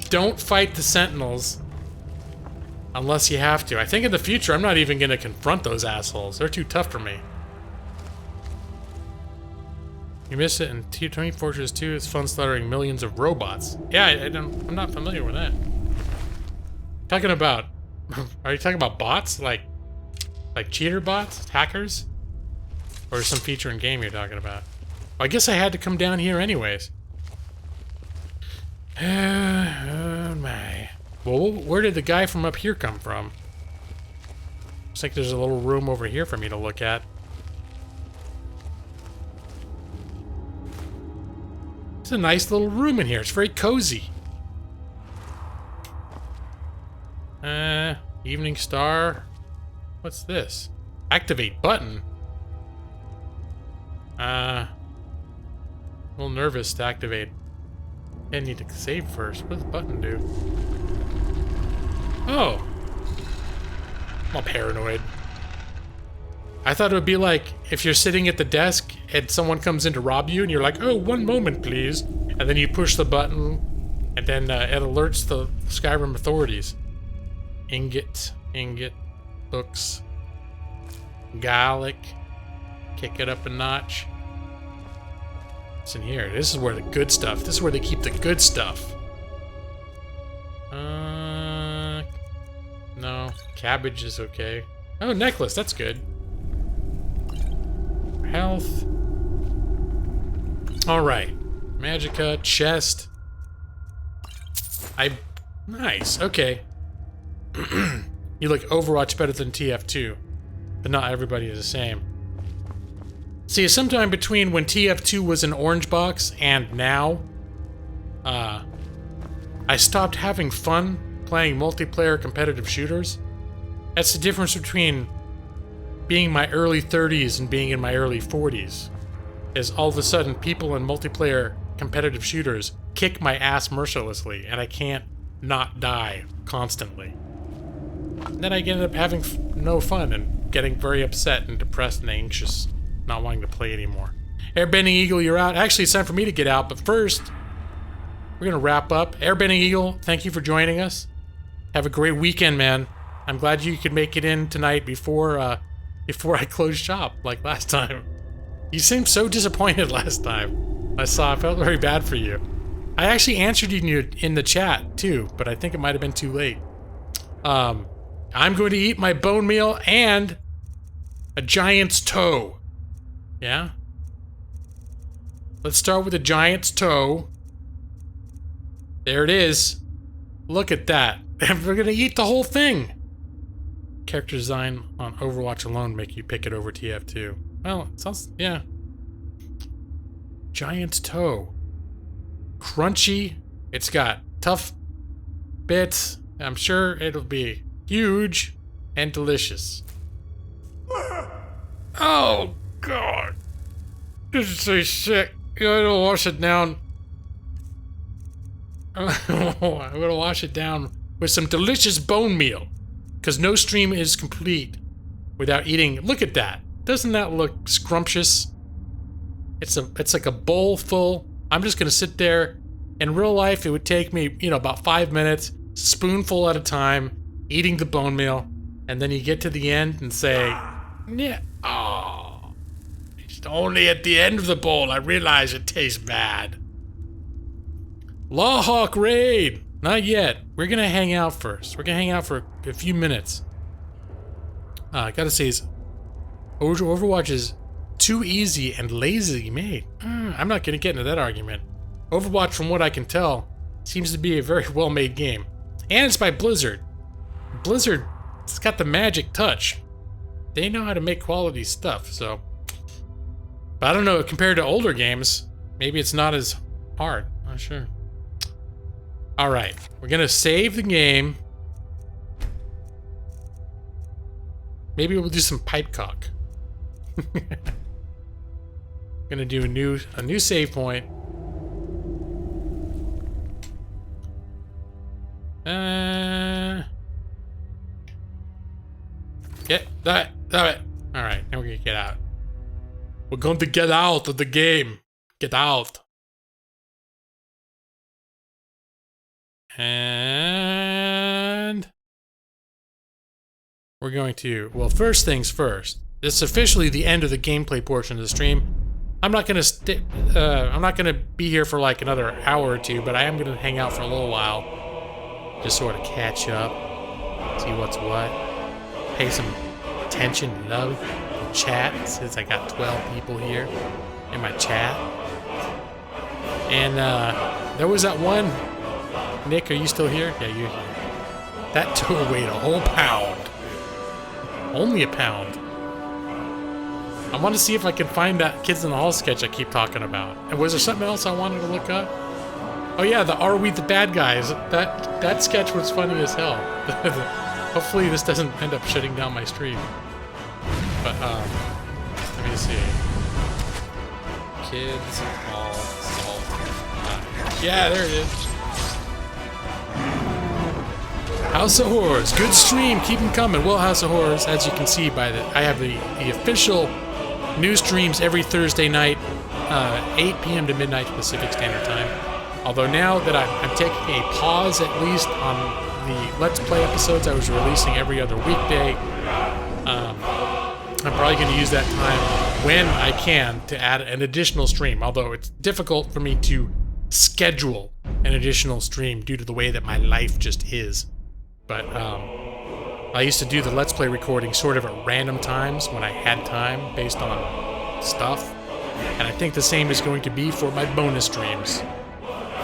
Don't fight the Sentinels unless you have to. I think in the future I'm not even gonna confront those assholes. They're too tough for me. You missed it in Team Fortress 2. It's fun slaughtering millions of robots. Yeah, I'm not familiar with that. Talking about... Are you talking about bots? Like cheater bots? Hackers? Or some feature in game you're talking about? Well, I guess I had to come down here anyways. Oh my. Well, where did the guy from up here come from? Looks like there's a little room over here for me to look at. It's a nice little room in here. It's very cozy. Evening Star. What's this? Activate button. A little nervous to activate. I need to save first. What does the button do? Oh. I'm all paranoid. I thought it would be like if you're sitting at the desk and someone comes in to rob you and you're like, oh, 1 moment, please. And then you push the button and then it alerts the Skyrim authorities. Ingot, books, garlic, kick it up a notch. What's in here? This is where the good stuff. This is where they keep the good stuff. No, cabbage is okay. Oh, necklace, that's good. Health. All right, Magica, chest. Nice. Okay. You like Overwatch better than TF2, but not everybody is the same. See, sometime between when TF2 was an orange box and now, I stopped having fun playing multiplayer competitive shooters. That's the difference between being in my early 30s and being in my early 40s. Is all of a sudden people in multiplayer competitive shooters kick my ass mercilessly and I can't not die constantly. And then I end up having no fun and getting very upset and depressed and anxious, not wanting to play anymore. Airbending Eagle, you're out. Actually, it's time for me to get out, but first, we're gonna wrap up. Airbending Eagle, thank you for joining us. Have a great weekend, man. I'm glad you could make it in tonight before I closed shop, like last time. You seemed so disappointed last time. I felt very bad for you. I actually answered you in the chat, too, but I think it might have been too late. I'm going to eat my bone meal and a giant's toe. Yeah? Let's start with a giant's toe. There it is. Look at that. And we're gonna eat the whole thing. Character design on Overwatch alone make you pick it over TF2. Well, it sounds, yeah. Giant's toe. Crunchy. It's got tough bits. I'm sure it'll be huge and delicious. Oh, God. This is so sick. I gotta wash it down. I'm gonna wash it down with some delicious bone meal. Because no stream is complete without eating. Look at that. Doesn't that look scrumptious? It's like a bowl full. I'm just gonna sit there. In real life, it would take me, you know, about 5 minutes, spoonful at a time, eating the bone meal, and then you get to the end and say, yeah, oh, it's only at the end of the bowl I realize it tastes bad. Lawhawk raid! Not yet. We're gonna hang out first. We're gonna hang out for a few minutes. I gotta say, Overwatch is too easy and lazy made. I'm not gonna get into that argument. Overwatch, from what I can tell, seems to be a very well-made game. And it's by Blizzard. Blizzard, it's got the magic touch. They know how to make quality stuff, so... But I don't know, compared to older games, maybe it's not as hard. Not sure. Alright, we're gonna save the game. Maybe we'll do some pipe cock. Gonna do a new save point. Get that. Alright, now we're gonna get out. We're going to get out of the game. Get out. And we're going to, well, first things first. This is officially the end of the gameplay portion of the stream. I'm not gonna be here for like another hour or two, but I am gonna hang out for a little while. Just sort of catch up, see what's what, pay some attention and love in chat, since I got 12 people here in my chat. And there was that one. Nick, are you still here? Yeah, you're here. That toad weighed a whole pound. Only a pound. I want to see if I can find that Kids in the Hall sketch I keep talking about. And was there something else I wanted to look up? Oh yeah, the Are We the Bad Guys? That sketch was funny as hell. Hopefully this doesn't end up shutting down my stream. But let me see. Kids All Salt. Yeah, there it is. House of Horrors, good stream, keep them coming. Well, House of Horrors, as you can see by I have the official new streams every Thursday night, 8 p.m. to midnight Pacific Standard Time. Although now that I'm taking a pause at least on the Let's Play episodes I was releasing every other weekday, I'm probably going to use that time when I can to add an additional stream. Although it's difficult for me to schedule an additional stream due to the way that my life just is. But I used to do the Let's Play recording sort of at random times when I had time based on stuff. And I think the same is going to be for my bonus streams,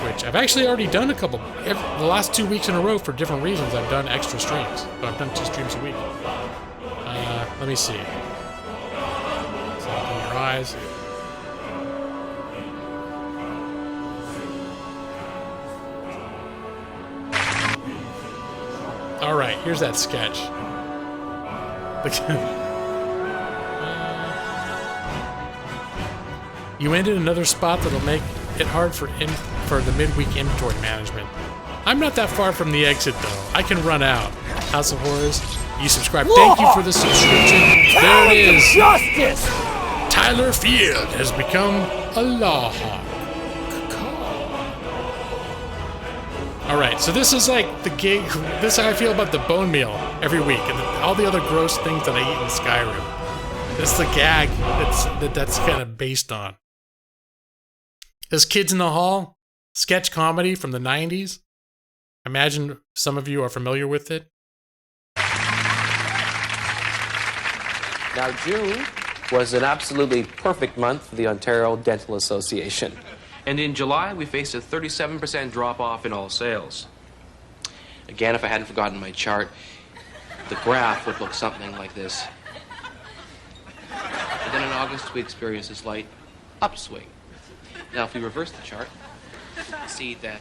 which I've actually already done a couple. The last 2 weeks in a row for different reasons I've done extra streams. So I've done 2 streams a week. Let me see. So open your eyes. Alright, here's that sketch. You ended another spot that'll make it hard for the midweek inventory management. I'm not that far from the exit though. I can run out. House of Horrors, you subscribe. Thank you for the subscription. There it is. Justice! Tyler Field has become a Lawhawk. Alright, so this is like the gig. This is how I feel about the bone meal every week and all the other gross things that I eat in Skyrim. This is the gag that's kind of based on. This Kids in the Hall sketch comedy from the 90s. I imagine some of you are familiar with it. Now, June was an absolutely perfect month for the Ontario Dental Association. And in July, we faced a 37% drop-off in all sales. Again, if I hadn't forgotten my chart, the graph would look something like this. And then in August, we experienced a slight upswing. Now, if we reverse the chart, see that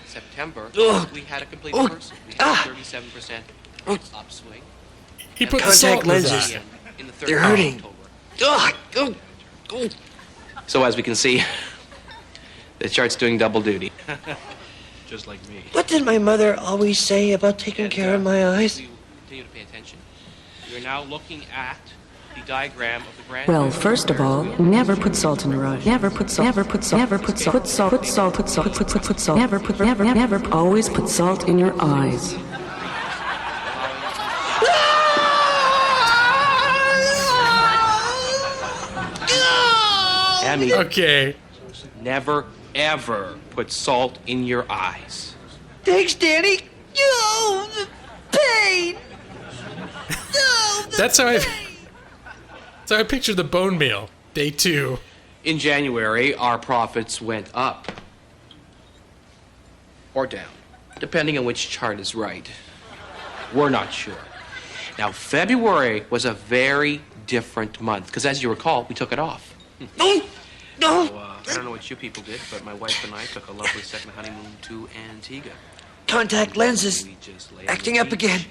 September, we had a complete reversal. We had a 37% upswing. He put the salt lenses. In the third hurting. So as we can see, the chart's doing double duty. Just like me. What did my mother always say about taking care of my eyes? We continue to pay attention. We're now looking at the diagram of the grand. Well, first of all, never put salt in your eye. Never put salt. Never put salt. Never put salt. Put salt. Put salt. Put salt. Put salt. Never. Always put salt in your eyes. Emmy. Okay. Never, ever put salt in your eyes. Thanks, Danny. Oh, the pain. Oh, the That's how I picture the bone meal. Day 2. In January, our profits went up. Or down, depending on which chart is right. We're not sure. Now, February was a very different month, because as you recall, we took it off. No. So, I don't know what you people did, but my wife and I took a lovely second honeymoon to Antigua. Contact lenses. Acting up again.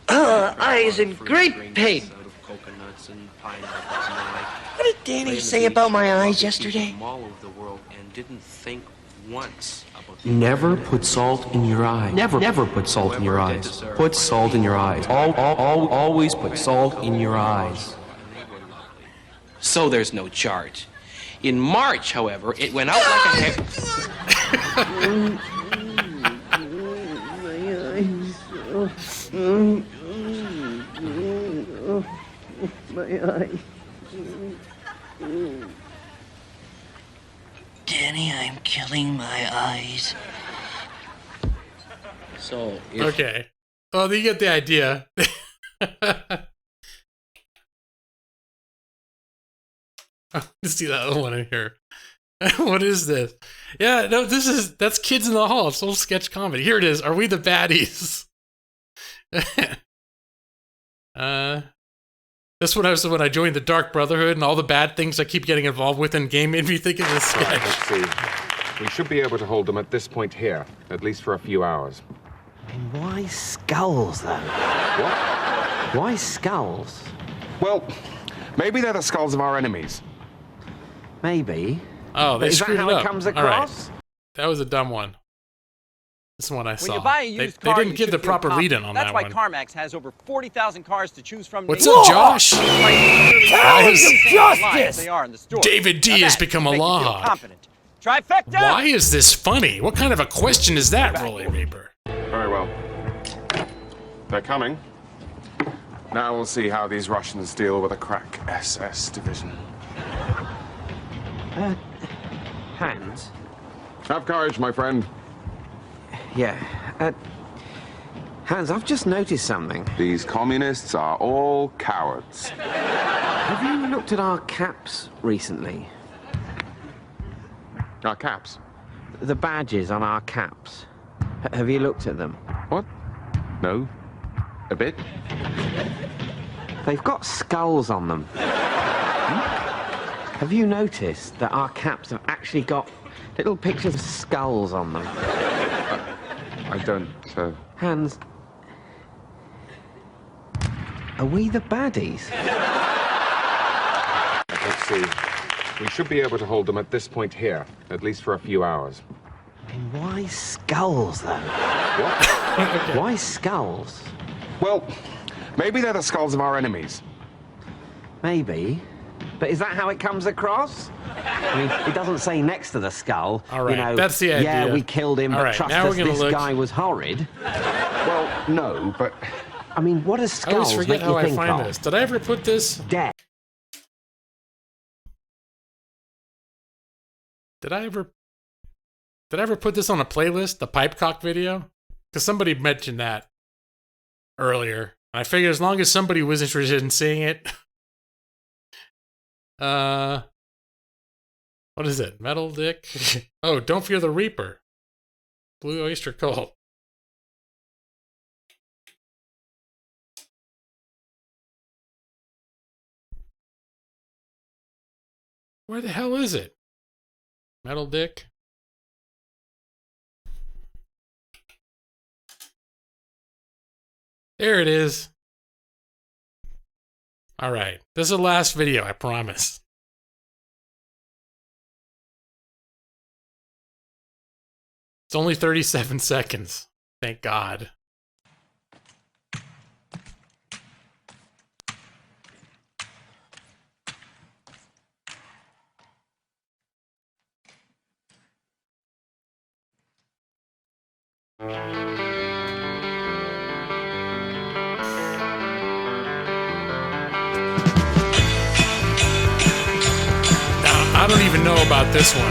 Eyes in great pain. What did Danny say about my eyes yesterday? All over the world and didn't think once about Never put salt in your eyes. Never put salt in your eyes. Put salt in your eyes. Always put salt in your eyes. So there's no chart. In March, however, it went out like a hair. My eyes. Danny, I'm killing my eyes. So, okay. Oh, you get the idea. Let's see that other one in here. What is this? Yeah, no, that's Kids in the Hall. It's old sketch comedy. Here it is. Are we the baddies? This one was when I joined the Dark Brotherhood, and all the bad things I keep getting involved with in game made me think of this sketch. Let's see. We should be able to hold them at this point here, at least for a few hours. Why skulls, though? What? Why skulls? Well, maybe they're the skulls of our enemies. Maybe. Oh, they screwed it up. Is that how it comes across? Right. That was a dumb one. This one I saw. When you buy a used car, they didn't give the proper lead-in on that one. That's why CarMax has over 40,000 cars to choose from. What's up, Josh? Towers of justice! They are in the store. David D has become a law hog. Trifecta! Why is this funny? What kind of a question is that, Rolly Reaper? Very well. They're coming. Now we'll see how these Russians deal with a crack SS division. Hans? Have courage, my friend. Yeah. Hans, I've just noticed something. These communists are all cowards. Have you looked at our caps recently? Our caps? The badges on our caps. Have you looked at them? What? No. A bit? They've got skulls on them. Have you noticed that our caps have actually got little pictures of skulls on them? I don't, Hans, are we the baddies? Let's see. We should be able to hold them at this point here, at least for a few hours. Why skulls, though? What? Why skulls? Well, maybe they're the skulls of our enemies. Maybe. But is that how it comes across? I mean, it doesn't say next to the skull. All right, you know, that's the idea. Yeah, we killed him, but trust us, this guy was horrid. Well, no, but... I mean, what does I always skulls forget make how you I think find of? this. Did I ever put this? Death. Did I ever put this on a playlist, the Pipecock video? Because somebody mentioned that earlier. I figured as long as somebody was interested in seeing it. What is it? Metal Dick? Oh, Don't Fear the Reaper. Blue Oyster Cult. Where the hell is it? Metal Dick? There it is. All right. This is the last video, I promise. It's only 37 seconds. Thank God. I don't even know about this one.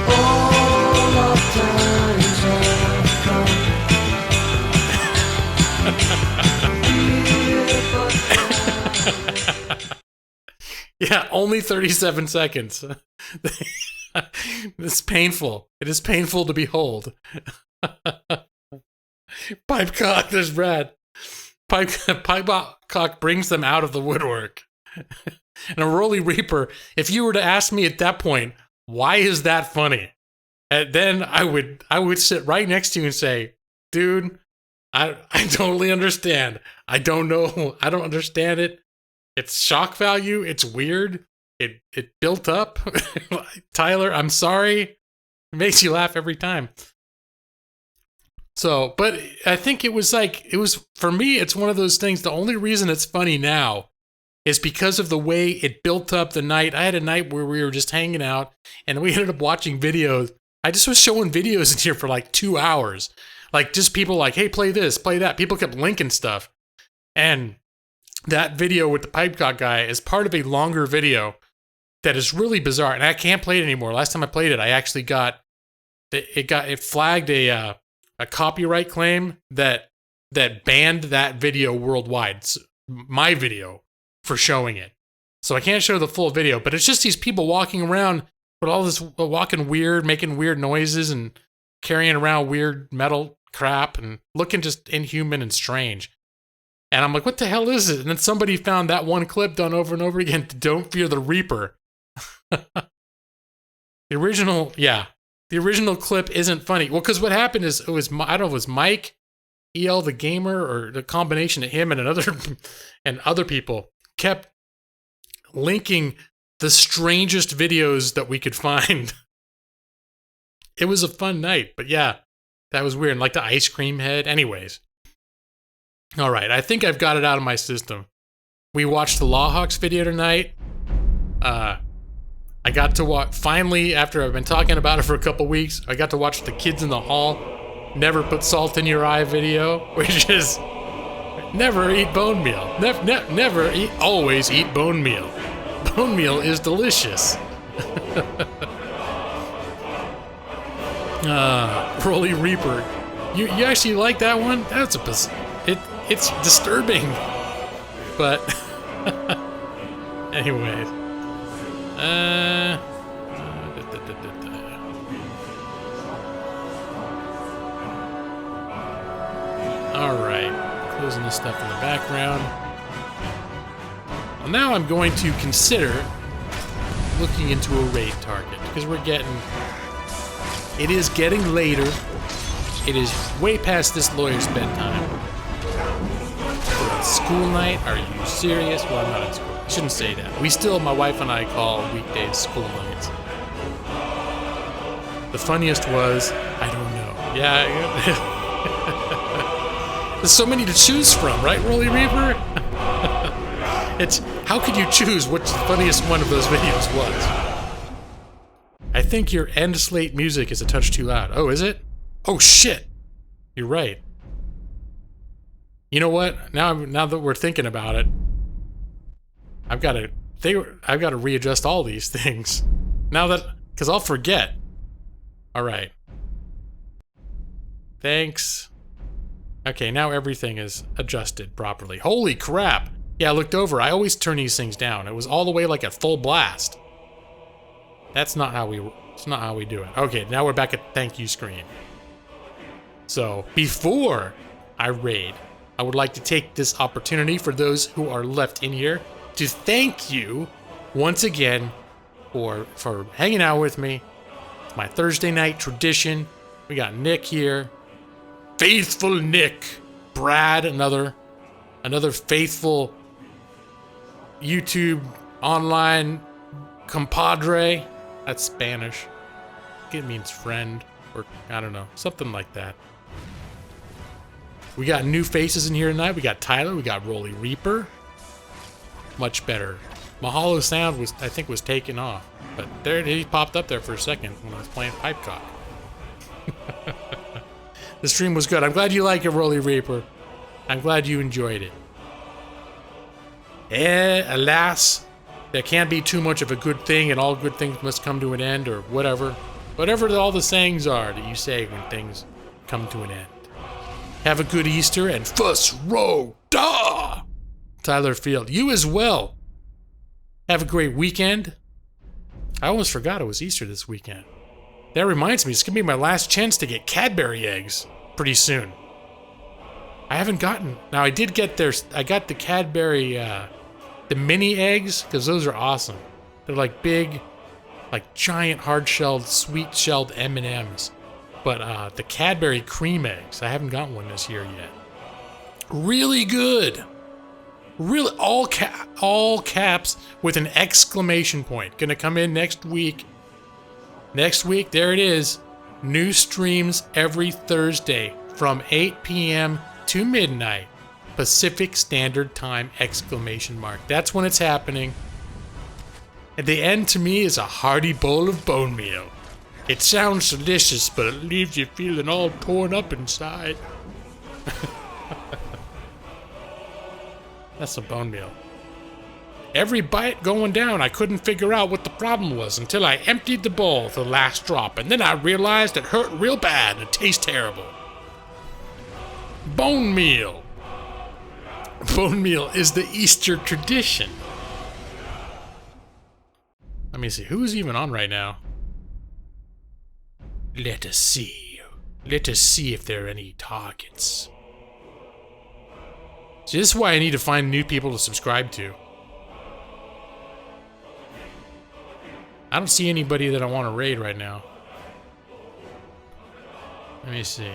All of times have come. Yeah, only 37 seconds. It's painful. It is painful to behold. Pipecock, there's Brad. Pipecock brings them out of the woodwork. And a Rolly Reaper, if you were to ask me at that point, why is that funny? And then I would sit right next to you and say, dude, I totally understand. I don't know. I don't understand it. It's shock value. It's weird. It built up. Tyler, I'm sorry. It makes you laugh every time. So, but I think it was for me, it's one of those things. The only reason it's funny now is because of the way it built up the night. I had a night where we were just hanging out and we ended up watching videos. I just was showing videos in here for like 2 hours. Like just people like, hey, play this, play that. People kept linking stuff. And that video with the Pipecock guy is part of a longer video that is really bizarre. And I can't play it anymore. Last time I played it, I actually it flagged a copyright claim that banned that video worldwide. It's my video for showing it. So I can't show the full video, but it's just these people walking around with all this walking weird, making weird noises and carrying around weird metal crap and looking just inhuman and strange. And I'm like, what the hell is it? And then somebody found that one clip done over and over again. Don't Fear the Reaper. The original clip isn't funny. Well, because what happened is I don't know if it was Mike, EL the gamer, or the combination of him and other people kept linking the strangest videos that we could find. It was a fun night, but yeah, that was weird. Like the ice cream head. Anyways. All right, I think I've got it out of my system. We watched the Lawhawks video tonight. I got to watch, finally, after I've been talking about it for a couple weeks, I got to watch the Kids in the Hall Never Put Salt in Your Eye video, which is never eat bone meal. Never eat, always eat bone meal. Bone meal is delicious. Rolly Reaper. You actually like that one? It's disturbing. But anyways. Alright. Closing this stuff in the background. Well, now I'm going to consider looking into a raid target, because it is getting later. It is way past this lawyer's bedtime. For a school night? Are you serious? Well, I'm not in school. I shouldn't say that. My wife and I call weekdays school nights. The funniest was, I don't know. Yeah. There's so many to choose from, right, Rolly Reaper? It's, how could you choose which the funniest one of those videos was? I think your end slate music is a touch too loud. Oh, is it? Oh, shit. You're right. You know what? Now that we're thinking about it, I've got to readjust all these things. Because I'll forget. All right. Thanks. Okay, now everything is adjusted properly. Holy crap. Yeah, I looked over. I always turn these things down. It was all the way like at full blast. It's not how we do it. Okay, now we're back at thank you screen. So, before I raid, I would like to take this opportunity for those who are left in here to thank you once again for hanging out with me. It's my Thursday night tradition. We got Nick here. Faithful Nick. Brad, another faithful YouTube online compadre. That's Spanish. It means friend, or I don't know, something like that. We got new faces in here tonight. We got Tyler. We got Rolly Reaper. Much better. Mahalo sound was taken off, but there he popped up there for a second when I was playing Pipecock. The stream was good. I'm glad you like it, Rolly Reaper. I'm glad you enjoyed it. Alas, there can't be too much of a good thing, and all good things must come to an end, or whatever. Whatever all the sayings are that you say when things come to an end. Have a good Easter, and fuss row da! Tyler Field, you as well. Have a great weekend. I almost forgot it was Easter this weekend. That reminds me, it's gonna be my last chance to get Cadbury eggs pretty soon. I haven't gotten... Now, I did get I got the Cadbury, the mini eggs, because those are awesome. They're like big, like giant hard-shelled, sweet-shelled M&Ms. But the Cadbury cream eggs, I haven't gotten one this year yet. Really good. Really, all caps with an exclamation point. Gonna come in next week. Next week, there it is. New streams every Thursday from 8 p.m. to midnight. Pacific Standard Time, exclamation mark. That's when it's happening. At the end, to me, is a hearty bowl of bone meal. It sounds delicious, but it leaves you feeling all torn up inside. That's a bone meal. Every bite going down, I couldn't figure out what the problem was until I emptied the bowl to the last drop, and then I realized it hurt real bad and it tastes terrible. Bone meal. Bone meal is the Easter tradition. Let me see, who's even on right now? Let us see. Let us see if there are any targets. See, this is why I need to find new people to subscribe to. I don't see anybody that I want to raid right now. Let me see.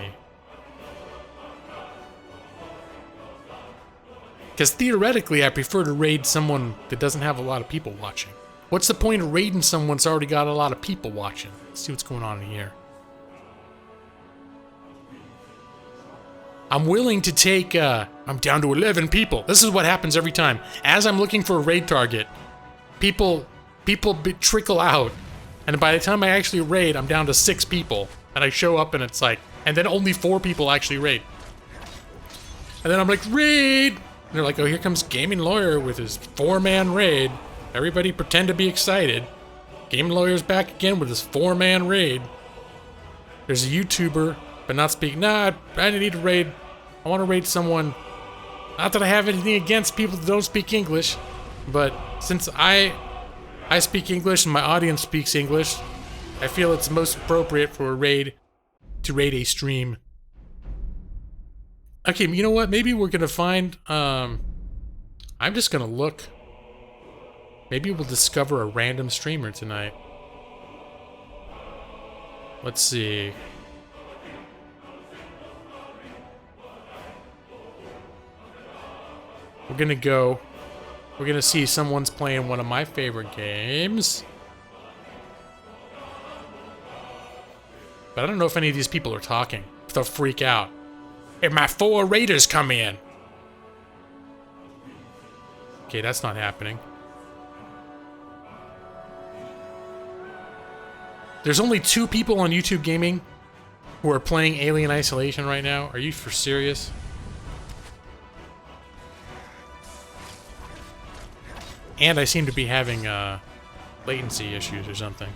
Because theoretically, I prefer to raid someone that doesn't have a lot of people watching. What's the point of raiding someone that's already got a lot of people watching? Let's see what's going on in here. I'm willing to take, I'm down to 11 people. This is what happens every time. As I'm looking for a raid target, people trickle out. And by the time I actually raid, I'm down to 6 people. And I show up and it's like, and then only 4 people actually raid. And then I'm like, raid! And they're like, oh, here comes Gaming Lawyer with his 4-man raid. Everybody pretend to be excited. Gaming Lawyer's back again with his 4-man raid. There's a YouTuber, but not speaking. Nah, I need to raid. I want to raid someone. Not that I have anything against people that don't speak English, but since I speak English and my audience speaks English, I feel it's most appropriate for a raid to raid a stream. Okay, you know what? Maybe we're gonna find. I'm just gonna look. Maybe we'll discover a random streamer tonight. Let's see. We're gonna see someone's playing one of my favorite games. But I don't know if any of these people are talking. They'll freak out. If my 4 raiders come in. Okay, that's not happening. There's only 2 people on YouTube Gaming who are playing Alien Isolation right now. Are you for serious? And I seem to be having latency issues or something.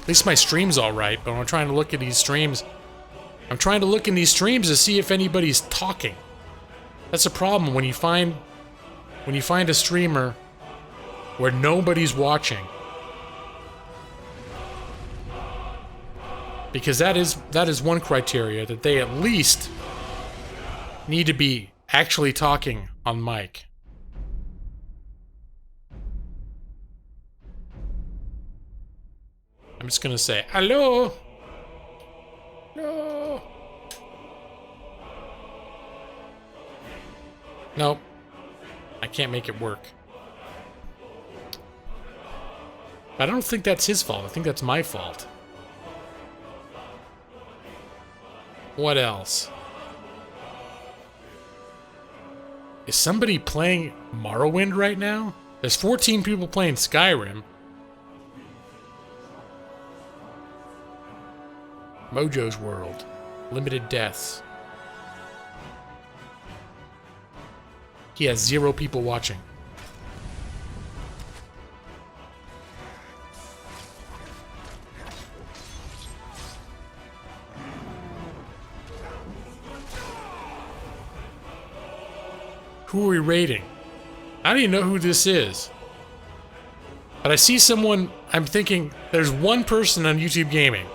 At least my stream's alright, but when I'm trying to look at these streams, I'm trying to look in these streams to see if anybody's talking. That's a problem when you find a streamer where nobody's watching. Because that is one criteria, that they at least need to be actually talking on mic. I'm just gonna say, hello? No. Nope. I can't make it work. But I don't think that's his fault. I think that's my fault. What else? Is somebody playing Morrowind right now? There's 14 people playing Skyrim. Mojo's World. Limited deaths. He has 0 people watching. Who are we raiding? I don't even know who this is. But I see someone, I'm thinking, there's one person on YouTube Gaming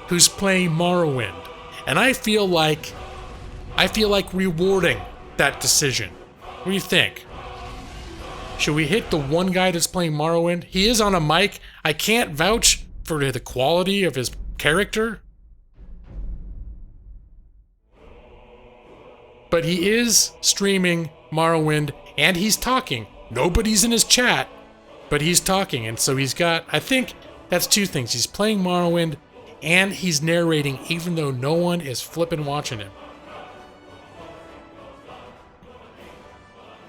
who's playing Morrowind. And I feel like rewarding that decision. What do you think? Should we hit the one guy that's playing Morrowind? He is on a mic. I can't vouch for the quality of his character. But he is streaming Morrowind, and he's talking. Nobody's in his chat, but he's talking, and so he's got, I think that's 2 things. He's playing Morrowind, and he's narrating, even though no one is flipping watching him.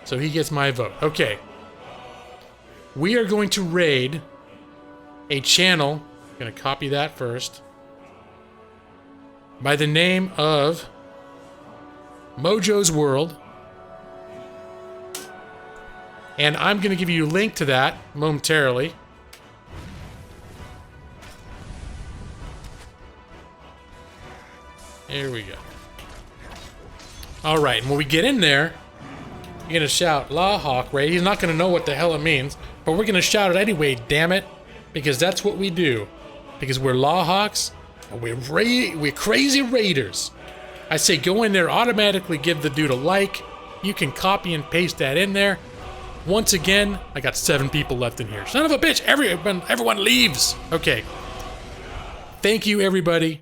So he gets my vote. Okay. We are going to raid a channel. I'm going to copy that first. By the name of Mojo's World. And I'm going to give you a link to that momentarily. There we go. Alright, and when we get in there, you're going to shout Lawhawk Raid. He's not going to know what the hell it means, but we're going to shout it anyway, damn it. Because that's what we do. Because we're Lawhawks, and we're crazy raiders. I say go in there, automatically give the dude a like. You can copy and paste that in there. Once again, I got 7 people left in here. Son of a bitch, everyone leaves. Okay. Thank you, everybody,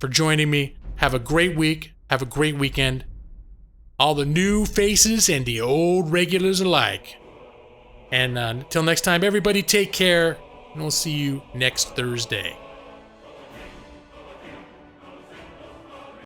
for joining me. Have a great week. Have a great weekend. All the new faces and the old regulars alike. And until next time, everybody take care, and we'll see you next Thursday.